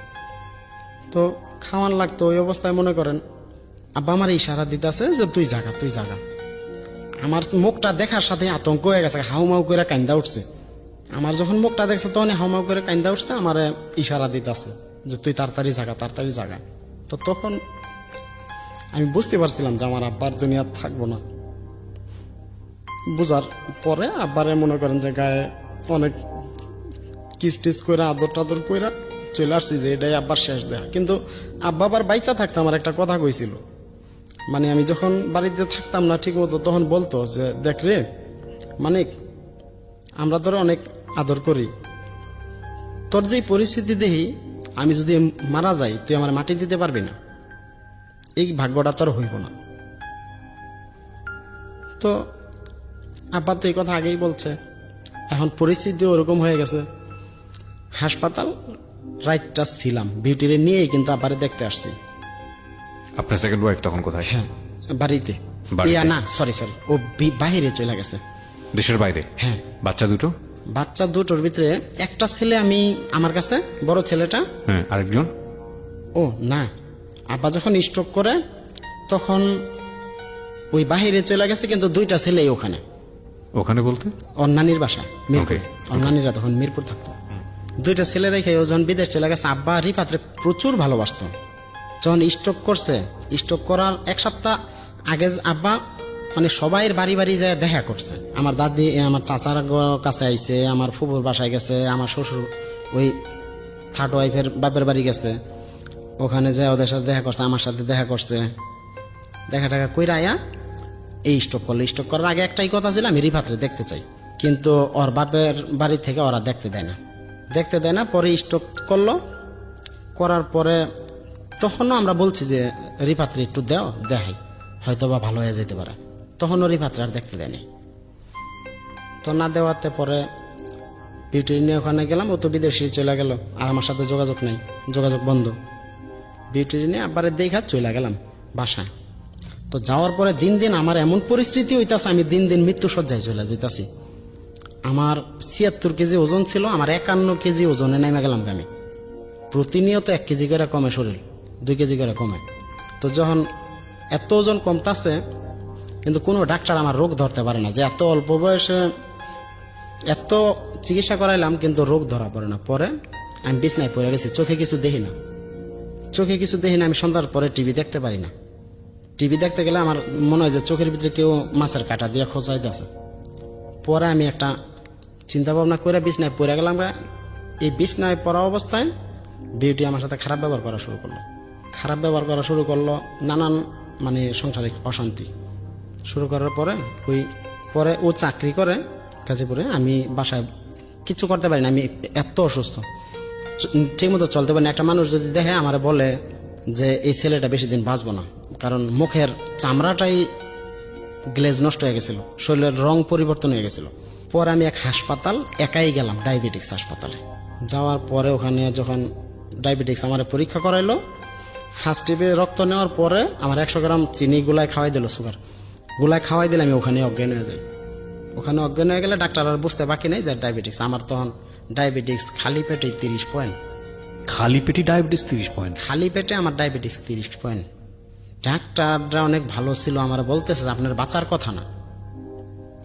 তো খাওয়ান লাগতো ওই অবস্থায় মনে করেন আব্বা আমার ইশারা দিতেছে যে তুই জাগা তুই জাগা। আমার মুখটা দেখার সাথে আতঙ্ক হয়ে গেছে, হাউমাউ করে কান্দা উঠছে। আমার যখন মুখটা দেখছে তখন হাউমাউ করে কান্দা উঠছে, আমার ইশারা দিতেছে যে তুই তাড়াতাড়ি জাগা তাড়াতাড়ি জাগা। তো তখন আমি বুঝতে পারছিলাম যে আমার আব্বার দুনিয়া থাকবো না। বুঝার পরে আব্বারে মনে করেন যে গায়ে অনেক কিস টিস করে আদর টাদর কইরা চলে আসছি যে এটাই আব্বার শেষ দেখা। কিন্তু আব্বা আবার বাইচা থাকতে আমার একটা কথা কইছিল, মানে আমি যখন বাড়িতে থাকতাম না ঠিক মতো তখন বলতো যে দেখ রে মানিক, আমরা তোর অনেক আদর করি, তোর যেই পরিস্থিতি দেখি আমি যদি মারা যাই তুই আমার মাটি দিতে পারবি না, এই ভাগ্যটা তোর হইব না। তো আব্বা তো এই কথা আগেই বলছে, এখন পরিস্থিতি ওরকম হয়ে গেছে। হাসপাতাল রাতটা ছিলাম, বিউটিরে নিয়েই কিন্তু আব্বারে দেখতে আসছি। আপনার সেকেন্ড ওয়াইফ তখন কোথায়? হ্যাঁ বাড়িতে। বাড়িতে? ইয়া না সরি ও বাহিরে চলে গেছে। দেশের বাইরে? হ্যাঁ। বাচ্চা দুটো? বাচ্চা দুটোর ভিতরে একটা ছেলে আমি আমার কাছে, বড় ছেলেটা। হ্যাঁ, আরেকজন? ও না, আব্বা যখন স্ট্রোক করে তখন ওই বাহিরে চলে গেছে, কিন্তু দুইটা ছেলেই ওখানে। ওখানে বলতে? ওর নানির বাসা মিরপুর। Okay, ওর নানিরা তখন মিরপুর থাকতো। দুইটা ছেলে রেখে ও যখন বিদেশ চলে গেছে, আব্বা রিফাতরে প্রচুর ভালোবাসতো। যখন স্ট্রোক করছে, স্ট্রোক করার এক সপ্তাহ আগে আব্বা মানে সবাই বাড়ি বাড়ি যায় দেখা করছে। আমার দাদি আমার চাচার কাছে আইছে, আমার ফুফুর বাসায় গেছে, আমার শ্বশুর ওই থার্ড ওয়াইফের বাপের বাড়ি গেছে, ওখানে যায় ওদের সাথে দেখা করছে, আমার সাথে দেখা করছে। দেখা টাকা কইরা আয়া এই স্টক করলো। স্টক করার আগে একটাই কথা ছিল, আমি রিফাতরে দেখতে চাই, কিন্তু ওর বাপের বাড়ি থেকে ওরা দেখতে দেয় না। পরে স্টক করলো, করার পরে তখনও আমরা বলছি যে রিফাতরে একটু দেখাই, হয়তো বা ভালো হয়ে যেতে পারে। তখনও রিফাতরে আর দেখতে দেয়নি। তো না দেওয়াতে পরে বিউটি নিয়ে ওখানে গেলাম, ও তো বিদেশে চলে গেল, আর আমার সাথে যোগাযোগ নাই, যোগাযোগ বন্ধ। বিউটি নিয়ে আবারে দেখা চলে গেলাম বাসায়। তো যাওয়ার পরে দিন দিন আমার এমন পরিস্থিতি হইতাছে, আমি দিন দিন মৃত্যু সজ্জায় চলে যেতেছি। আমার ৭৬ কেজি ওজন ছিল, আমার ৫১ কেজি ওজনে নেমে গেলাম আমি। প্রতিনিয়ত ১ কেজি করে কমে শরীর, ২ কেজি করে কমে। তো যখন এত ওজন কমতাছে, কিন্তু কোনো ডাক্তার আমার রোগ ধরতে পারে না, যে এত অল্প বয়সে এত চিকিৎসা করাইলাম কিন্তু রোগ ধরা পড়ে না। পরে আমি বিছনায় পড়ে গেছি, চোখে কিছু দেখি না। আমি সন্ধ্যার পরে টিভি দেখতে পারি না। টিভি দেখতে গেলে আমার মনে হয় যে চোখের ভিতরে কেউ মাছের কাঁটা দিয়ে খোঁচাইতেছে। পরে আমি একটা চিন্তা ভাবনা করে বিছনায় পড়ে গেলাম। এই বিছনায় পড়া অবস্থায় বিউটি আমার সাথে খারাপ ব্যবহার করা শুরু করলো। নানান মানে সাংসারিক অশান্তি শুরু করার পরে ও চাকরি করে গাজীপুরে, আমি বাসায় কিছু করতে পারি না, আমি এত অসুস্থ, ঠিক মতো চলতে পারি না। একটা মানুষ যদি দেখে আমার বলে যে এই ছেলেটা বেশি দিন বাঁচবো না, কারণ মুখের চামড়াটাই গ্লেজ নষ্ট হয়ে গেছিল, শরীরের রং পরিবর্তন হয়ে গেছিল। পরে আমি এক হাসপাতাল একাই গেলাম, ডায়াবেটিক্স হাসপাতালে। যাওয়ার পরে ওখানে যখন ডায়াবেটিক্স আমার পরীক্ষা করাইলো, ফার্স্ট টিপে রক্ত নেওয়ার পরে আমার ১০০ গ্রাম চিনি গুলায় খাওয়াই দিল, সুগার গুলায় খাওয়াই দিলে আমি ওখানে অজ্ঞান হয়ে যাই। ওখানে অজ্ঞান হয়ে গেলে ডাক্তার আর বুঝতে বাকি নেই যে ডায়াবেটিক্স। আমার তখন ডায়াবেটিক্স খালি পেটে 30 পয়েন্ট। খালি পেটে ডায়াবেটিস 30 পয়েন্ট? খালি পেটে আমার ডায়াবেটিক্স 30 পয়েন্ট। ডাক্তাররা অনেক ভালো ছিল, আমার বলতেছে যে আপনার বাঁচার কথা না,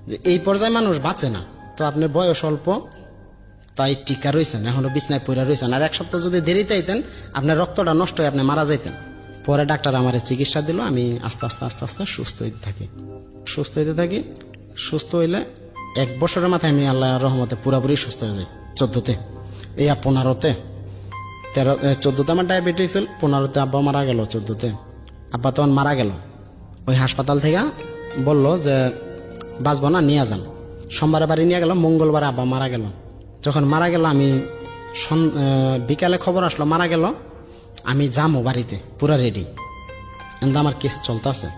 যে এই পর্যায়ে মানুষ বাঁচে না, তো আপনার বয়স অল্প তাই টিকা রয়েছেন, এখনো বিছনায় পড়ে রয়েছেন, আর ১ সপ্তাহ যদি দেরিতে আইতেন আপনার রক্তটা নষ্ট হয়ে আপনি মারা যাইতেন। পরে ডাক্তার আমার চিকিৎসা দিল, আমি আস্তে আস্তে সুস্থ হইতে থাকি। সুস্থ হইলে ১ বছরের মাথায় আমি আল্লাহর রহমতে পুরোপুরি সুস্থ হয়ে যাই। ১৪তে, এই 15তে 14তে আমার ডায়াবেটিস ছিল, 15তে আব্বা মারা গেল। 14তে আব্বা তখন মারা গেল, ওই হাসপাতাল থেকে বলল যে বাঁচবো না, নিয়ে যান। সোমবারে বাড়ি নিয়ে গেল, মঙ্গলবার আব্বা মারা গেল। যখন মারা গেল আমি বিকালে খবর আসলো মারা গেল, আমি যামো বাড়িতে পুরা রেডি, কিন্তু আমার কেস চলতেছে,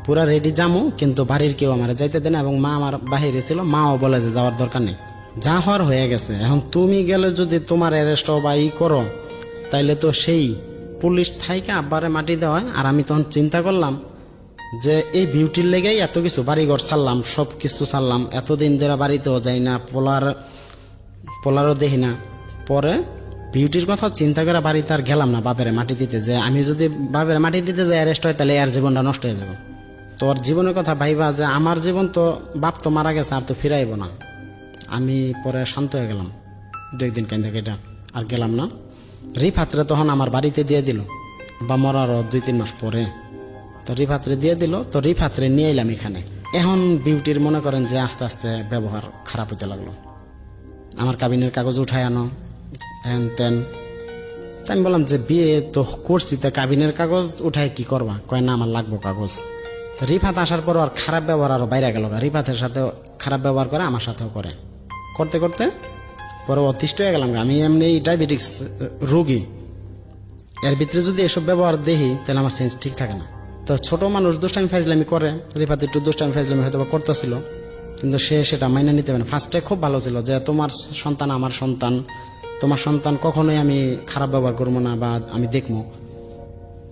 পুরা রেডি যামো, কিন্তু বাড়ির কেউ আমার যাইতে দেয় না, এবং মা আমার বাহিরে ছিল, মাও বলে যে যাওয়ার দরকার নেই, যা হওয়ার হয়ে গেছে। এখন তুমি গেলে যদি তোমার অ্যারেস্ট বা ই করো, তাইলে তো সেই পুলিশ থাইকে আব্বারে মাটি দেওয়া হয়। আর আমি তখন চিন্তা করলাম যে এই বিউটির লেগেই এত কিছু বাড়িঘর ছাড়লাম, সব কিছু ছাড়লাম, এতদিন ধরে বাড়িতেও যাই না, পোলারও দেখি না। পরে বিউটির কথা চিন্তা করে বাড়িতে আর গেলাম না বাপেরে মাটি দিতে, যে আমি যদি বাপেরে মাটি দিতে যাই অ্যারেস্ট হয় তাহলে এর জীবনটা নষ্ট হয়ে যাবে। তোর জীবনের কথা ভাইবা যে আমার জীবন তো বাপ তো মারা গেছে, আর তো ফিরাইব না। আমি পরে শান্ত হয়ে গেলাম, 2 দিন কেন থেকে এটা আর গেলাম না। রিফাতরে তখন আমার বাড়িতে দিয়ে দিল, বা মরারও 2-3 মাস পরে তো রিফাতরে দিয়ে দিল। তো রিফাতরে নিয়ে এলাম এখানে। এখন বিউটির মনে করেন যে আস্তে আস্তে ব্যবহার খারাপ হতে লাগলো। আমার কাবিনের কাগজ উঠায় আনো, হ্যান তেন। তাই আমি বললাম যে বিয়ে তো করছি, তা কাবিনের কাগজ উঠায় কি করবা? কয় না, আমার লাগবো কাগজ। তো রিফাত আসার পর আর খারাপ ব্যবহার আরো বাইরে গেল। রিফাতের সাথে খারাপ ব্যবহার করে, আমার সাথেও করে, করতে করতে পরে অতিষ্ঠ হয়ে গেলাম। আমি এমনি ডায়াবেটিক্স রোগী, এর ভিতরে যদি এসব ব্যবহার দেখি তাহলে আমার সেন্স ঠিক থাকে না। তো ছোট মানুষ দুষ্টামি ফাইজলামি করে, রিফাত একটু দুষ্টামি ফাইজলামি হয়তো বা করতেছিল, কিন্তু সে সেটা মাইনে নিতে পারে না। ফার্স্টে খুব ভালো ছিল যে তোমার সন্তান আমার সন্তান, তোমার সন্তান কখনোই আমি খারাপ ব্যবহার করবো না বা আমি দেখবো,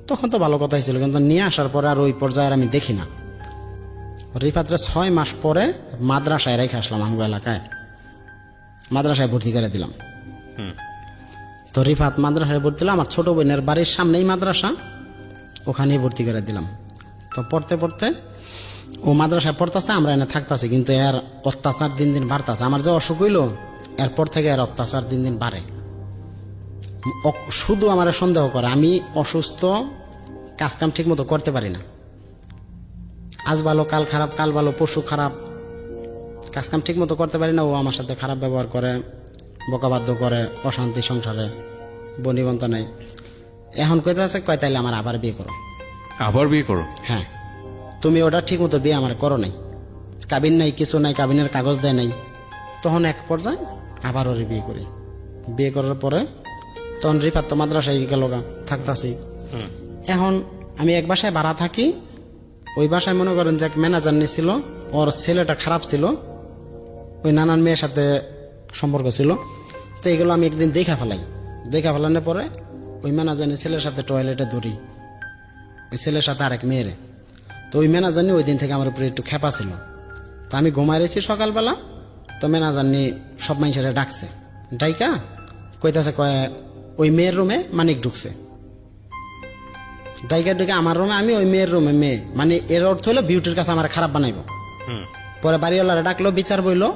তখন তো ভালো কথাই ছিল। কিন্তু নিয়ে আসার পরে আর ওই পর্যায়ে আমি দেখি না। রিফাতরে 6 মাস পরে মাদ্রাসায় রেখে আসলাম, আমগো এলাকায় মাদ্রাসায় ভর্তি করে দিলাম। তো রিফাত মাদ্রাসায় ভর্তি দিলাম, আমার ছোট বোনের বাড়ির সামনেই মাদ্রাসা, ওখানেই ভর্তি করে দিলাম। তো পড়তে পড়তে ও মাদ্রাসায় পড়তেছে, আমরা এনে থাকতেছি, কিন্তু এর অত্যাচার দিন দিন বাড়তেছে। আমার যে অসুখ হইল এরপর থেকে এর অত্যাচার দিন দিন বাড়ে। শুধু আমার সন্দেহ করে আমি অসুস্থ, কাজকাম ঠিক মতো করতে পারি না। আজ ভালো কাল খারাপ, কাল ভালো পশু খারাপ, কাজকাম ঠিক মতো করতে পারি না। ও আমার সাথে খারাপ ব্যবহার করে, বকাবাধ্য করে, অশান্তি সংসারে, বনিবন্ত নাই। এখন কইতে আছে, কয় তাইলে আমার আবার বিয়ে করো। আবার বিয়ে করো? হ্যাঁ, তুমি ওটা ঠিক মতো বিয়ে আমার করো নাই, কাবিন নাই, কিছু নাই, কাবিনের কাগজ দেয় নাই। তখন এক পর্যায়ে আবার ওরে বিয়ে করি। বিয়ে করার পরে তখন রিফাত তো মাদ্রাসায় গেল, থাকতাছি। এখন আমি এক বাসায় ভাড়া থাকি, ওই বাসায় মনে করেন যে এক ম্যানেজার নিয়েছিল, ওর ছেলেটা খারাপ ছিল, ওই নানান মেয়ের সাথে সম্পর্ক ছিল। তো এগুলো আমি একদিন দেখা ফেলানোর পরে ওই ম্যানেজারের ছেলের সাথে টয়লেটে ধরি, ওই ছেলের সাথে আরেক মেয়েরে। তো ওই ম্যানেজার ওই দিন থেকে আমার উপরে একটু খেপা ছিল। তো আমি ঘুমাই রয়েছি সকালবেলা, তো ম্যানেজার সব মানুষেরা ডাকছে, ডাইকা কইতাছে, কয় ওই মেয়ের রুমে মানিক ঢুকছে। ডাইকা ঢুকে আমার রুমে, আমি ওই মেয়ের রুমে মেয়ে, মানে এর অর্থ হলো বিউটির কাছে আমার খারাপ বানাইব। পরে বাড়িওয়ালারা ডাকলো, বিচার বইলো।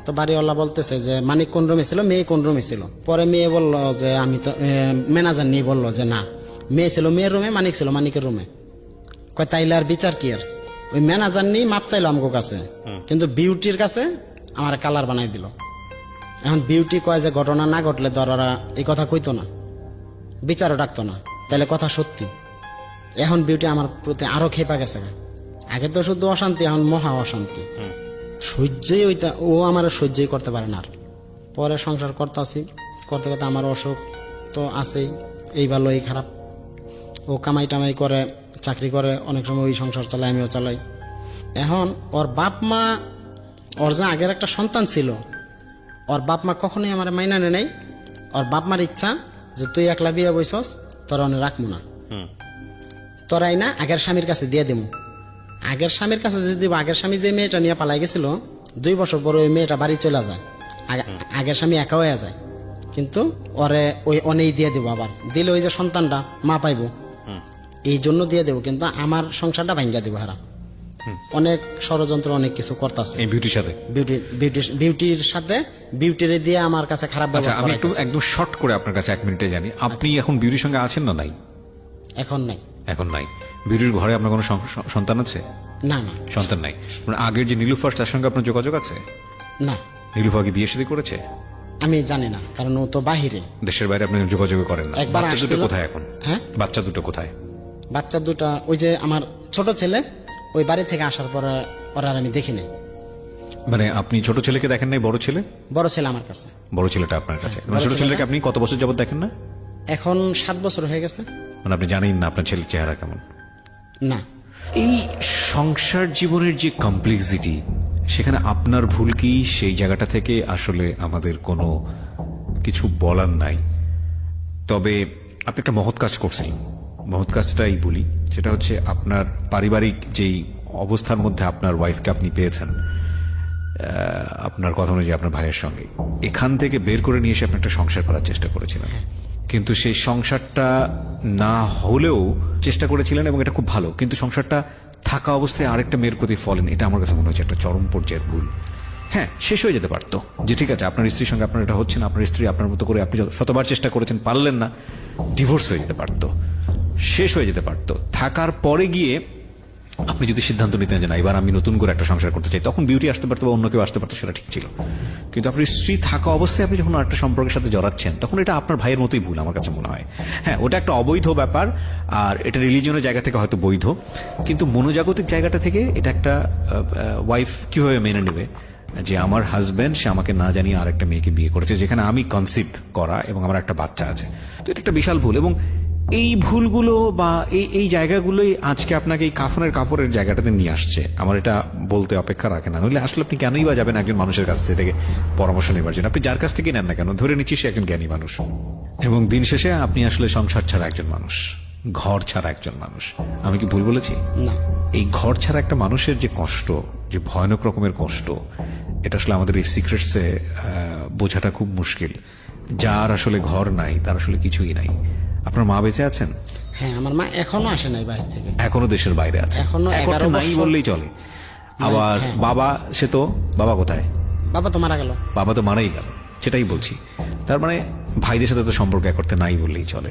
তো বাড়িওয়ালা বলতেছে যে মানিক কোন রুমে ছিল, মেয়ে কোন রুমে ছিল। পরে মেয়ে বলল যে আমি তো, ম্যানেজার নিয়ে বললো যে না, মেয়ে ছিল মেয়ের রুমে, মানিক ছিল মানিকের রুমে। কয় তাইলে আর বিচার কি? আর ওই ম্যানেজার নিয়ে মাপ চাইলো আমার কাছে, কিন্তু বিউটির কাছে আমার কালার বানাই দিল। এখন বিউটি কয় যে ঘটনা না ঘটলে ধরারা এই কথা কইতো না, বিচারও ডাকতো না, তাহলে কথা সত্যি। এখন বিউটি আমার প্রতি আরো খেপা গেছে। আগে তো শুধু অশান্তি, এখন মহা অশান্তি, সহ্যই ওইটা, ও আমার সহ্যই করতে পারে না। আর পরে সংসার করতে করতে আমার অসুখ তো আছেই, এই ভালো এই খারাপ। ও কামাই টামাই করে, চাকরি করে, অনেক সময় ওই সংসার চালাই, আমিও চালাই। এখন ওর বাপ মা, ওর যে আগের একটা সন্তান ছিল, ওর বাপ মা কখনোই আমার মাইনা নেই। ওর বাপ মার ইচ্ছা যে তুই একলা বিয়ে বইছস, তোরা অনেক রাখবো না, তোরাই না আগের স্বামীর কাছে দিয়ে দেবো। আগের স্বামীর কাছে যদি দিব, আগের স্বামী যে মেয়েটা নিয়ে পালাই গেছিল, 2 বছর পরে ওই মেয়েটা বাড়ি চলে যায়, আগের স্বামী একা হয়ে যায়। কিন্তু ওরে ওই অনেই দিয়ে দেবো, আবার দিলে ওই যে সন্তানটা মা পাইব, এই জন্য দিয়ে দেবো। কিন্তু আমার সংসারটা ভাঙ্গা দিব হারা। অনেক ষড়যন্ত্র, অনেক কিছু করতেছে বিউটির সাথে, বিউটির সাথে, বিউটির দিয়ে আমার কাছে খারাপ ব্যবহার। আমি একটু একদম শর্ট করে আপনার কাছে 1 মিনিটে জানি, আপনি এখন বিউটির সঙ্গে আছেন না নাই? এখন নাই। এখন নাই। বিউটির ঘরে আপনার কোনো সন্তান আছে? না না, সন্তান নাই। আগের যে নীলুফার, তার সঙ্গে আপনার যোগাযোগ আছে? না। নীলুফা কি বিয়ে শাদী করেছে? আমি জানি না, কারণ ও তো বাহিরে, দেশের বাইরে, আপনি যোগাযোগ করেন না। একবার বাচ্চা দুটো আসছিল। কোথায় এখন? হ্যাঁ, বাচ্চা দুটো কোথায়? বাচ্চা দুটা ওই যে আমার ছোট ছেলে, ওই বাড়ি থেকে আসার পরে ওরা আর আমি দেখি নাই। মানে আপনি ছোট ছেলেকে দেখেন নাই? বড় ছেলে? বড় ছেলে আমার কাছে। বড় ছেলেটা আপনার কাছে? বড় ছোট ছেলেটা- ছেলেকে আপনি কত বছর যাবত দেখেন না? এখন 7 বছর হয়ে গেছে। মানে আপনি জানেন না আপনার ছেলের চেহারা কেমন? না, এই সংসার জীবনের যে কমপ্লেক্সিটি, সেখানে আপনার ভুল কি? সেই জায়গাটা থেকে আসলে আমাদের কোনো কিছু বলার নাই। তবে আপনি একটা মহৎ কাজ করছেন, মহৎ কাজটাই বলি, সেটা হচ্ছে আপনার পারিবারিক যেই অবস্থার মধ্যে আপনার ওয়াইফকে আপনি পেয়েছেন, আপনার কথা অনুযায়ী আপনার ভাইয়ের সঙ্গে, এখান থেকে বের করে নিয়ে এসে আপনি একটা সংসার করার চেষ্টা করেছিলেন, কিন্তু সেই সংসারটা না হলেও চেষ্টা করেছিলেন এবং এটা খুব ভালো, কিন্তু সংসারটা থাকা অবস্থায় আরেকটা মেয়ের প্রতি ফলেন, এটা আমার কাছে মনে হচ্ছে একটা চরম পর্যায়ের ভুল। হ্যাঁ, শেষ হয়ে যেতে পারতো যে ঠিক আছে আপনার স্ত্রীর সঙ্গে আপনার এটা হচ্ছে না, আপনার স্ত্রী আপনার মতো করে আপনি শতবার চেষ্টা করেছেন, পারলেন না, ডিভোর্স হয়ে যেতে পারতো, শেষ হয়ে যেতে পারতো। থাকার পরে গিয়ে আপনি যদি সিদ্ধান্ত নিতেন যে না এবার আমি নতুন করে একটা সংসার করতে চাই, তখন বিউটি আসতে পারতো বা অন্য কেউ আসতে পারতো, সেটা ঠিক ছিল। কিন্তু আপনার স্ত্রী থাকা অবস্থায় আপনি যখন একটা সম্পর্কের সাথে জড়াচ্ছেন, তখন এটা আপনার ভাইয়ের মতোই ভুল আমার কাছে মনে হয়। হ্যাঁ, ওটা একটা অবৈধ ব্যাপার, আর এটা রিলিজিয়নের জায়গা থেকে হয়তো বৈধ, কিন্তু মনোজাগতিক জায়গাটা থেকে এটা একটা ওয়াইফ কিভাবে মেনে নেবে যে আমার হাজবেন্ড সে আমাকে না জানিয়ে আরেকটা মেয়েকে বিয়ে করেছে, যেখানে আমি কনসিপ্ট করা এবং আমার একটা বাচ্চা আছে। তো এটা একটা বিশাল ভুল, এবং এই ভুলগুলো বা এই জায়গাগুলোই আজকে আপনাকে এই কাফনের কাপড়ের জায়গাটাতে নিয়ে আসছে। আমার এটা বলতে অপেক্ষা রাখে না, নইলে আসলে আপনি কেনই বা যাবেন একজন মানুষের কাছ থেকে পরামর্শ নেবার জন্য? আপনি যার কাছ থেকে নেন না কেন, ধরে নিচ্ছি সে একজন জ্ঞানী মানুষ, এবং দিন শেষে আপনি আসলে সংসার ছাড়া একজন মানুষ, ঘর ছাড়া একজন মানুষ। আমি কি ভুল বলেছি? না, এই ঘর ছাড়া একটা মানুষের যে কষ্ট, যে ভয়ানক রকমের কষ্ট, এটা আসলে আমাদের এই সিক্রেটসে বোঝাটা খুব মুশকিল। যার আসলে ঘর নাই তার আসলে কিছুই নাই। আপনার মা বেঁচে আছেন? হ্যাঁ, আমার মা এখনো আসে নাই বাইরে থেকে, এখনো দেশের বাইরে আছে, এখনো এক অর্থে 11 নাই বছর। বললেই চলে। আবার হ্যাঁ। বাবা, সে তো বাবা কোথায়? বাবা তো মারা গেল। বাবা তো মারাই গেল, সেটাই বলছি। তার মানে ভাইদের সাথে তো সম্পর্ক এক অর্থে নাই বললেই চলে।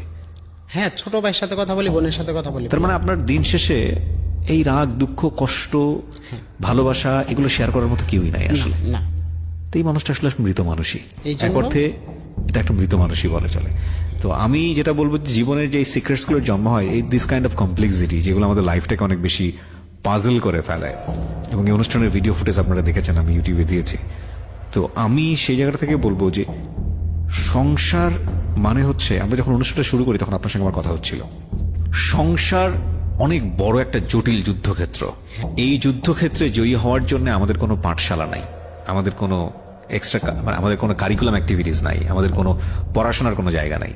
হ্যাঁ, ছোট ভাইয়ের সাথে কথা বলি, বোনের সাথে কথা বলি। তার মানে আপনার দিন শেষে এই রাগ, দুঃখ, কষ্ট, ভালোবাসা এগুলো শেয়ার করার মতো কেউই নাই আসলে। না, তো এই মানুষটা আসলে মৃত মানুষই, এই জন্য- এক অর্থে এটা একটা মৃত মানুষই বলা চলে। তো আমি যেটা বলবো, জীবনের যে সিক্রেটস গুলোর জন্ম হয় এই দিস কাইন্ড অফ কমপ্লেক্সিটি, যেগুলো আমাদের লাইফটাকে অনেক বেশি পাজল করে ফেলে, এবং এই অনুষ্ঠানের ভিডিও ফুটেজ আপনারা দেখেছেন, আমি ইউটিউবে দিয়েছি। তো আমি সেই জায়গাটা থেকে বলবো যে সংসার মানে হচ্ছে, আমরা যখন অনুষ্ঠানটা শুরু করি তখন আপনার সঙ্গে আমার কথা হচ্ছিল, সংসার অনেক বড় একটা জটিল যুদ্ধক্ষেত্র। এই যুদ্ধক্ষেত্রে জয়ী হওয়ার জন্য আমাদের কোনো পাঠশালা নাই, আমাদের কোনো এক্সট্রা, মানে আমাদের কোনো কারিকুলাম অ্যাক্টিভিটিস নাই, আমাদের কোনো পড়াশোনার কোনো জায়গা নাই।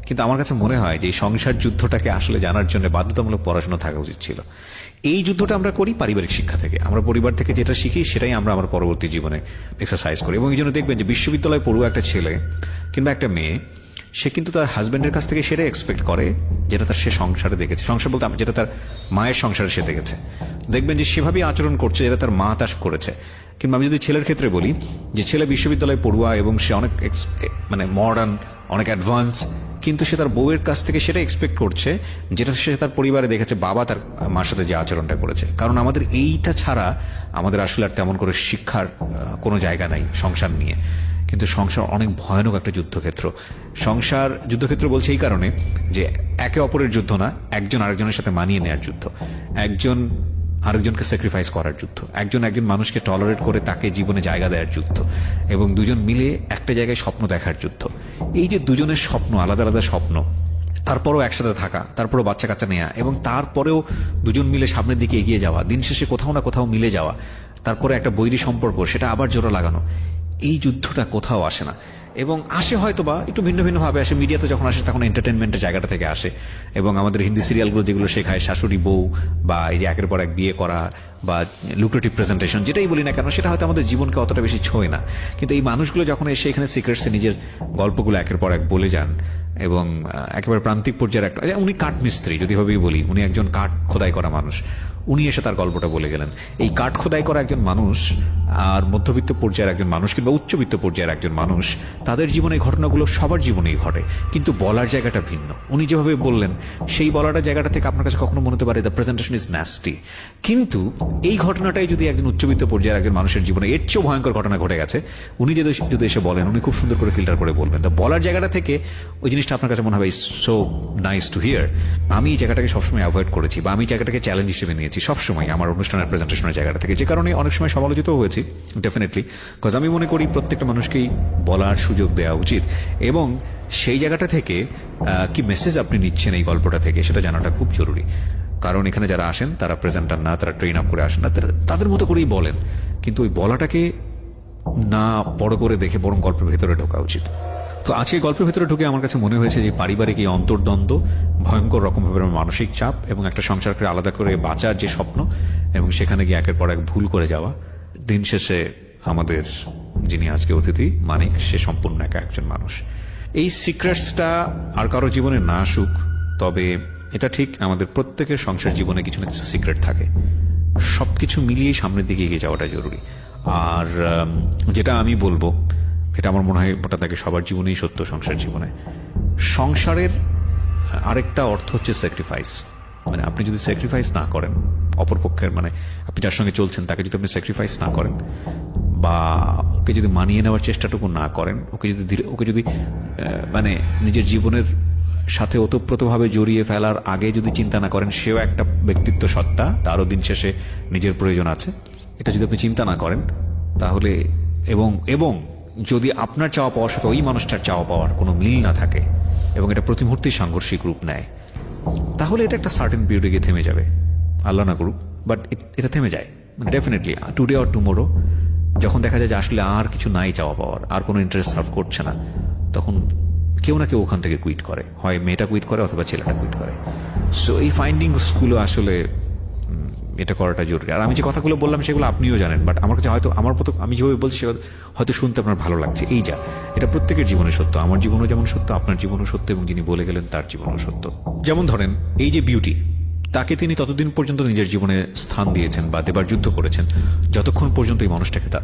কিন্তু আমার কাছে মনে হয় যে এই সংসার যুদ্ধটাকে আসলে জানার জন্য বাধ্যতামূলক পড়াশোনা থাকা উচিত ছিল। এই যুদ্ধটা আমরা করি পারিবারিক শিক্ষা থেকে, আমরা পরিবার থেকে যেটা শিখি সেটাই আমরা আমার পরবর্তী জীবনে এক্সারসাইজ করি। এবং এই জন্য দেখবেন যে বিশ্ববিদ্যালয়ে পড়ুয়া একটা ছেলে কিংবা একটা মেয়ে, সে কিন্তু তার হাজবেন্ডের কাছ থেকে সেটাই এক্সপেক্ট করে যেটা তার সে সংসারে দেখেছে, সংসার বলতে যেটা তার মায়ের সংসারে সে দেখেছে। দেখবেন যে সেভাবেই আচরণ করছে যেটা তার মা তার করেছে। কিংবা আমি যদি ছেলের ক্ষেত্রে বলি, যে ছেলে বিশ্ববিদ্যালয়ে পড়ুয়া এবং সে অনেক মানে মডার্ন, অনেক অ্যাডভান্স, কিন্তু সে তার বউয়ের কাছ থেকে সেটা এক্সপেক্ট করছে যেটা সে তার পরিবারে দেখেছে বাবা তার মার সাথে যে আচরণটা করেছে। কারণ আমাদের এইটা ছাড়া আমাদের আসলে আর তেমন করে শিক্ষার কোনো জায়গা নাই সংসার নিয়ে। কিন্তু সংসার অনেক ভয়ানক একটা যুদ্ধক্ষেত্র। সংসার যুদ্ধক্ষেত্র বলছে এই কারণে যে একে অপরের যুদ্ধ না, একজন আরেকজনের সাথে মানিয়ে নেওয়ার যুদ্ধ, একজন আরেকজনকে স্যাক্রিফাইস করার যুদ্ধ, একজন মানুষকে টলারেট করে তাকে জীবনে জায়গা দেওয়ার যুদ্ধ, এবং দুজন মিলে একটা জায়গায় স্বপ্ন দেখার যুদ্ধ। এই যে দুজনের স্বপ্ন, আলাদা আলাদা স্বপ্ন, তারপরেও একসাথে থাকা, তারপরেও বাচ্চা কাচ্চা নেওয়া, এবং তারপরেও দুজন মিলে সামনের দিকে এগিয়ে যাওয়া, দিন শেষে কোথাও না কোথাও মিলে যাওয়া, তারপরে একটা বৈরী সম্পর্ক, সেটা আবার জোড়া লাগানো, এই যুদ্ধটা কোথাও আসে না। এবং আসে হয়তো বা একটু ভিন্ন ভিন্ন ভাবে আসে, মিডিয়াতে যখন আসে তখন এন্টারটেনমেন্টের জায়গাটা থেকে আসে। এবং আমাদের হিন্দি সিরিয়ালগুলো যেগুলো শেখায় শাশুড়ি বউ, বা এই যে একের পর এক বিয়ে করা, বা লুক্রেটিভ প্রেজেন্টেশন, যেটাই বলি না কেন, সেটা হয়তো আমাদের জীবনকে অতটা বেশি ছোঁয় না। কিন্তু এই মানুষগুলো যখন এসে এখানে সিক্রেটসে নিজের গল্পগুলো একের পর এক বলে যান, এবং একেবারে প্রান্তিক পর্যায়ের একটা, উনি কাঠ মিস্ত্রি যদি ভাবেই বলি, উনি একজন কাঠ খোদাই করা মানুষ, উনি এসে তার গল্পটা বলে গেলেন। এই কাঠ খোদাই করা একজন মানুষ আর মধ্যবিত্ত পর্যায়ের একজন মানুষ কিংবা উচ্চবিত্ত পর্যায়ের একজন মানুষ, তাদের জীবনে এই ঘটনাগুলো সবার জীবনেই ঘটে, কিন্তু বলার জায়গাটা ভিন্ন। উনি যেভাবে বললেন সেই বলাটা জায়গাটা থেকে আপনার কাছে কখনো মনে হতে পারে দ্য প্রেজেন্টেশন ইজ ন্যাস্টি, কিন্তু এই ঘটনাটাই যদি একজন উচ্চবিত্ত পর্যায়ের একজন মানুষের জীবনে এর চেয়েও ভয়ঙ্কর ঘটনা ঘটে গেছে, উনি যদি এসে বলেন, উনি খুব সুন্দর করে ফিল্টার করে বলবেন। তো বলার জায়গাটা থেকে ওই জিনিসটা আপনার কাছে মনে হবে সো নাইস টু হিয়ার। আমি এই জায়গাটাকে সবসময় অ্যাভয়েড করেছি, বা আমি জায়গাটাকে চ্যালেঞ্জ হিসেবে নিয়েছি সবসময় আমার অনুষ্ঠানের প্রেজেন্টেশনের জায়গাটা থেকে, যে কারণে অনেক সময় সমালোচিত হয়েছি ডেফিনেটলি। কজ আমি মনে করি প্রত্যেকটা মানুষকেই বলার সুযোগ দেওয়া উচিত, এবং সেই জায়গাটা থেকে কি মেসেজ আপনি নিচ্ছেন এই গল্পটা থেকে সেটা জানাটা খুব জরুরি। কারণ এখানে যারা আসেন তারা প্রেজেন্টার না, তারা ট্রেন আপ করে আসেন না, তাদের মতো করেই বলেন, কিন্তু ওই বলাটাকে না বড় করে দেখে বরং গল্পের ভেতরে ঢোকা উচিত। তো আজকে গল্পের ভেতরে ঢুকে আমার কাছে মনে হয়েছে যে পারিবারিক এই অন্তর্দ্বন্দ্ব, ভয়ঙ্কর রকমভাবে মানসিক চাপ এবং একটা সংসার করে আলাদা করে বাঁচার যে স্বপ্ন এবং সেখানে গিয়ে একের পর এক ভুল করে যাওয়া, দিন শেষে আমাদের যিনি আজকে অতিথি মানিক, সে সম্পূর্ণ একা একজন মানুষ। এই সিক্রেটসটা আর কারো জীবনে না আসুক, তবে এটা ঠিক আমাদের প্রত্যেকের সংসার জীবনে কিছু না কিছু সিক্রেট থাকে। সবকিছু মিলিয়ে সামনের দিকে এগিয়ে যাওয়াটা জরুরি। আর যেটা আমি বলবো, এটা আমার মনে হয় ওটা তাকে সবার জীবনেই সত্য, সংসার জীবনে। সংসারের আরেকটা অর্থ হচ্ছে স্যাক্রিফাইস। মানে আপনি যদি স্যাক্রিফাইস না করেন অপরপক্ষের, মানে আপনি যার সঙ্গে চলছেন তাকে যদি আপনি স্যাক্রিফাইস না করেন বা ওকে যদি মানিয়ে নেওয়ার চেষ্টাটুকু না করেন, ওকে যদি মানে নিজের জীবনের সাথে ওতপ্রোতভাবে জড়িয়ে ফেলার আগে যদি চিন্তা না করেন, সেও একটা ব্যক্তিত্ব সত্তা, তারও দিন শেষে নিজের প্রয়োজন আছে, এটা যদি আপনি চিন্তা না করেন তাহলে, এবং যদি আপনার চাওয়া পাওয়ার সাথে ওই মানুষটার চাওয়া পাওয়ার কোনো মিল না থাকে এবং এটা প্রতি মুহূর্তেই সাংঘর্ষিক রূপ নেয়, তাহলে এটা একটা সার্টেন পিরিয়ডে গিয়ে থেমে যাবে। আল্লাহ না করুক, বাট এটা থেমে যায়। মানে ডেফিনেটলি টুডে অর টুমোরো যখন দেখা যায় যে আসলে আর কিছু নাই চাওয়া পাওয়ার, আর কোনো ইন্টারেস্ট সার্ভ করছে না, তখন কেউ না কেউ ওখান থেকে কুইট করে, হয় মেয়েটা কুইট করে অথবা ছেলেটা কুইট করে। সো এই ফাইন্ডিংসগুলো আসলে এটা করাটা জরুরি। আর আমি যে কথাগুলো বললাম সেগুলো আপনিও জানেন, বাট আমার কাছে হয়তো আমার মতো আমি যেভাবে বলছি হয়তো শুনতে আপনার ভালো লাগছে। এই যা, এটা প্রত্যেকের জীবনে সত্য, আমার জীবনও যেমন সত্য, আপনার জীবনও সত্য, এবং যিনি বলে গেলেন তার জীবনও সত্য। যেমন ধরেন এই যে বিউটি, তাকে তিনি ততদিন পর্যন্ত নিজের জীবনে স্থান দিয়েছেন বা দেবার যুদ্ধ করেছেন যতক্ষণ পর্যন্ত এই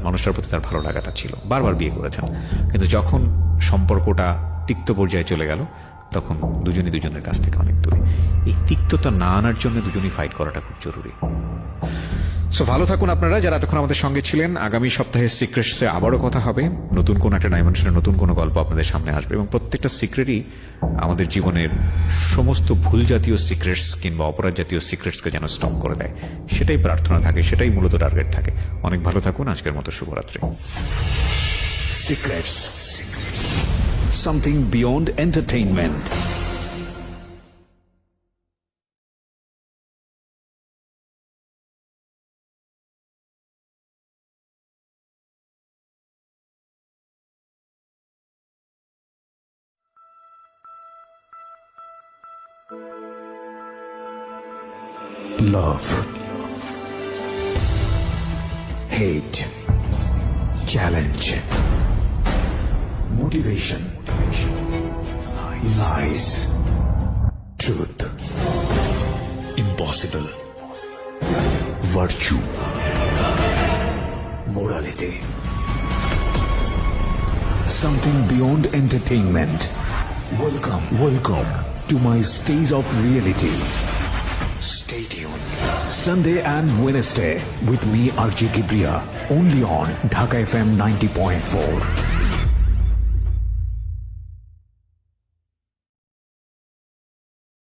মানুষটার প্রতি তার ভালো লাগাটা ছিল। বারবার বিয়ে করেছেন, কিন্তু যখন সম্পর্কটা তিক্ত পর্যায়ে চলে গেল তখন দুজনই দুজনের কাছ থেকে অনেক দূরে। এই তিক্ততা না আনার জন্য দুজনই ফাইট করাটা খুব জরুরি। সো ভালো থাকুন আপনারা যারা এতক্ষণ আমাদের সঙ্গে ছিলেন। আগামী সপ্তাহে সিক্রেটসে আবারও কথা হবে, নতুন কোন একটা ডাইমেনশনে নতুন কোনো গল্প আপনাদের সামনে আসবে, এবং প্রত্যেকটা সিক্রেটই আমাদের জীবনের সমস্ত ভুল জাতীয় সিক্রেটস কিংবা অপরাধ জাতীয় সিক্রেটসকে যেন স্টপ করে দেয়, সেটাই প্রার্থনা থাকে, সেটাই মূলত টার্গেট থাকে। অনেক ভালো থাকুন, আজকের মতো শুভরাত্রি। Secrets. Something beyond entertainment. Love, hate, challenge, motivation, lies, truth, impossible, virtue, morality. Something beyond entertainment. Welcome to my stage of reality. Stay tuned. Sunday and Wednesday with me, RJ Kibriya, only on Dhaka FM 90.4.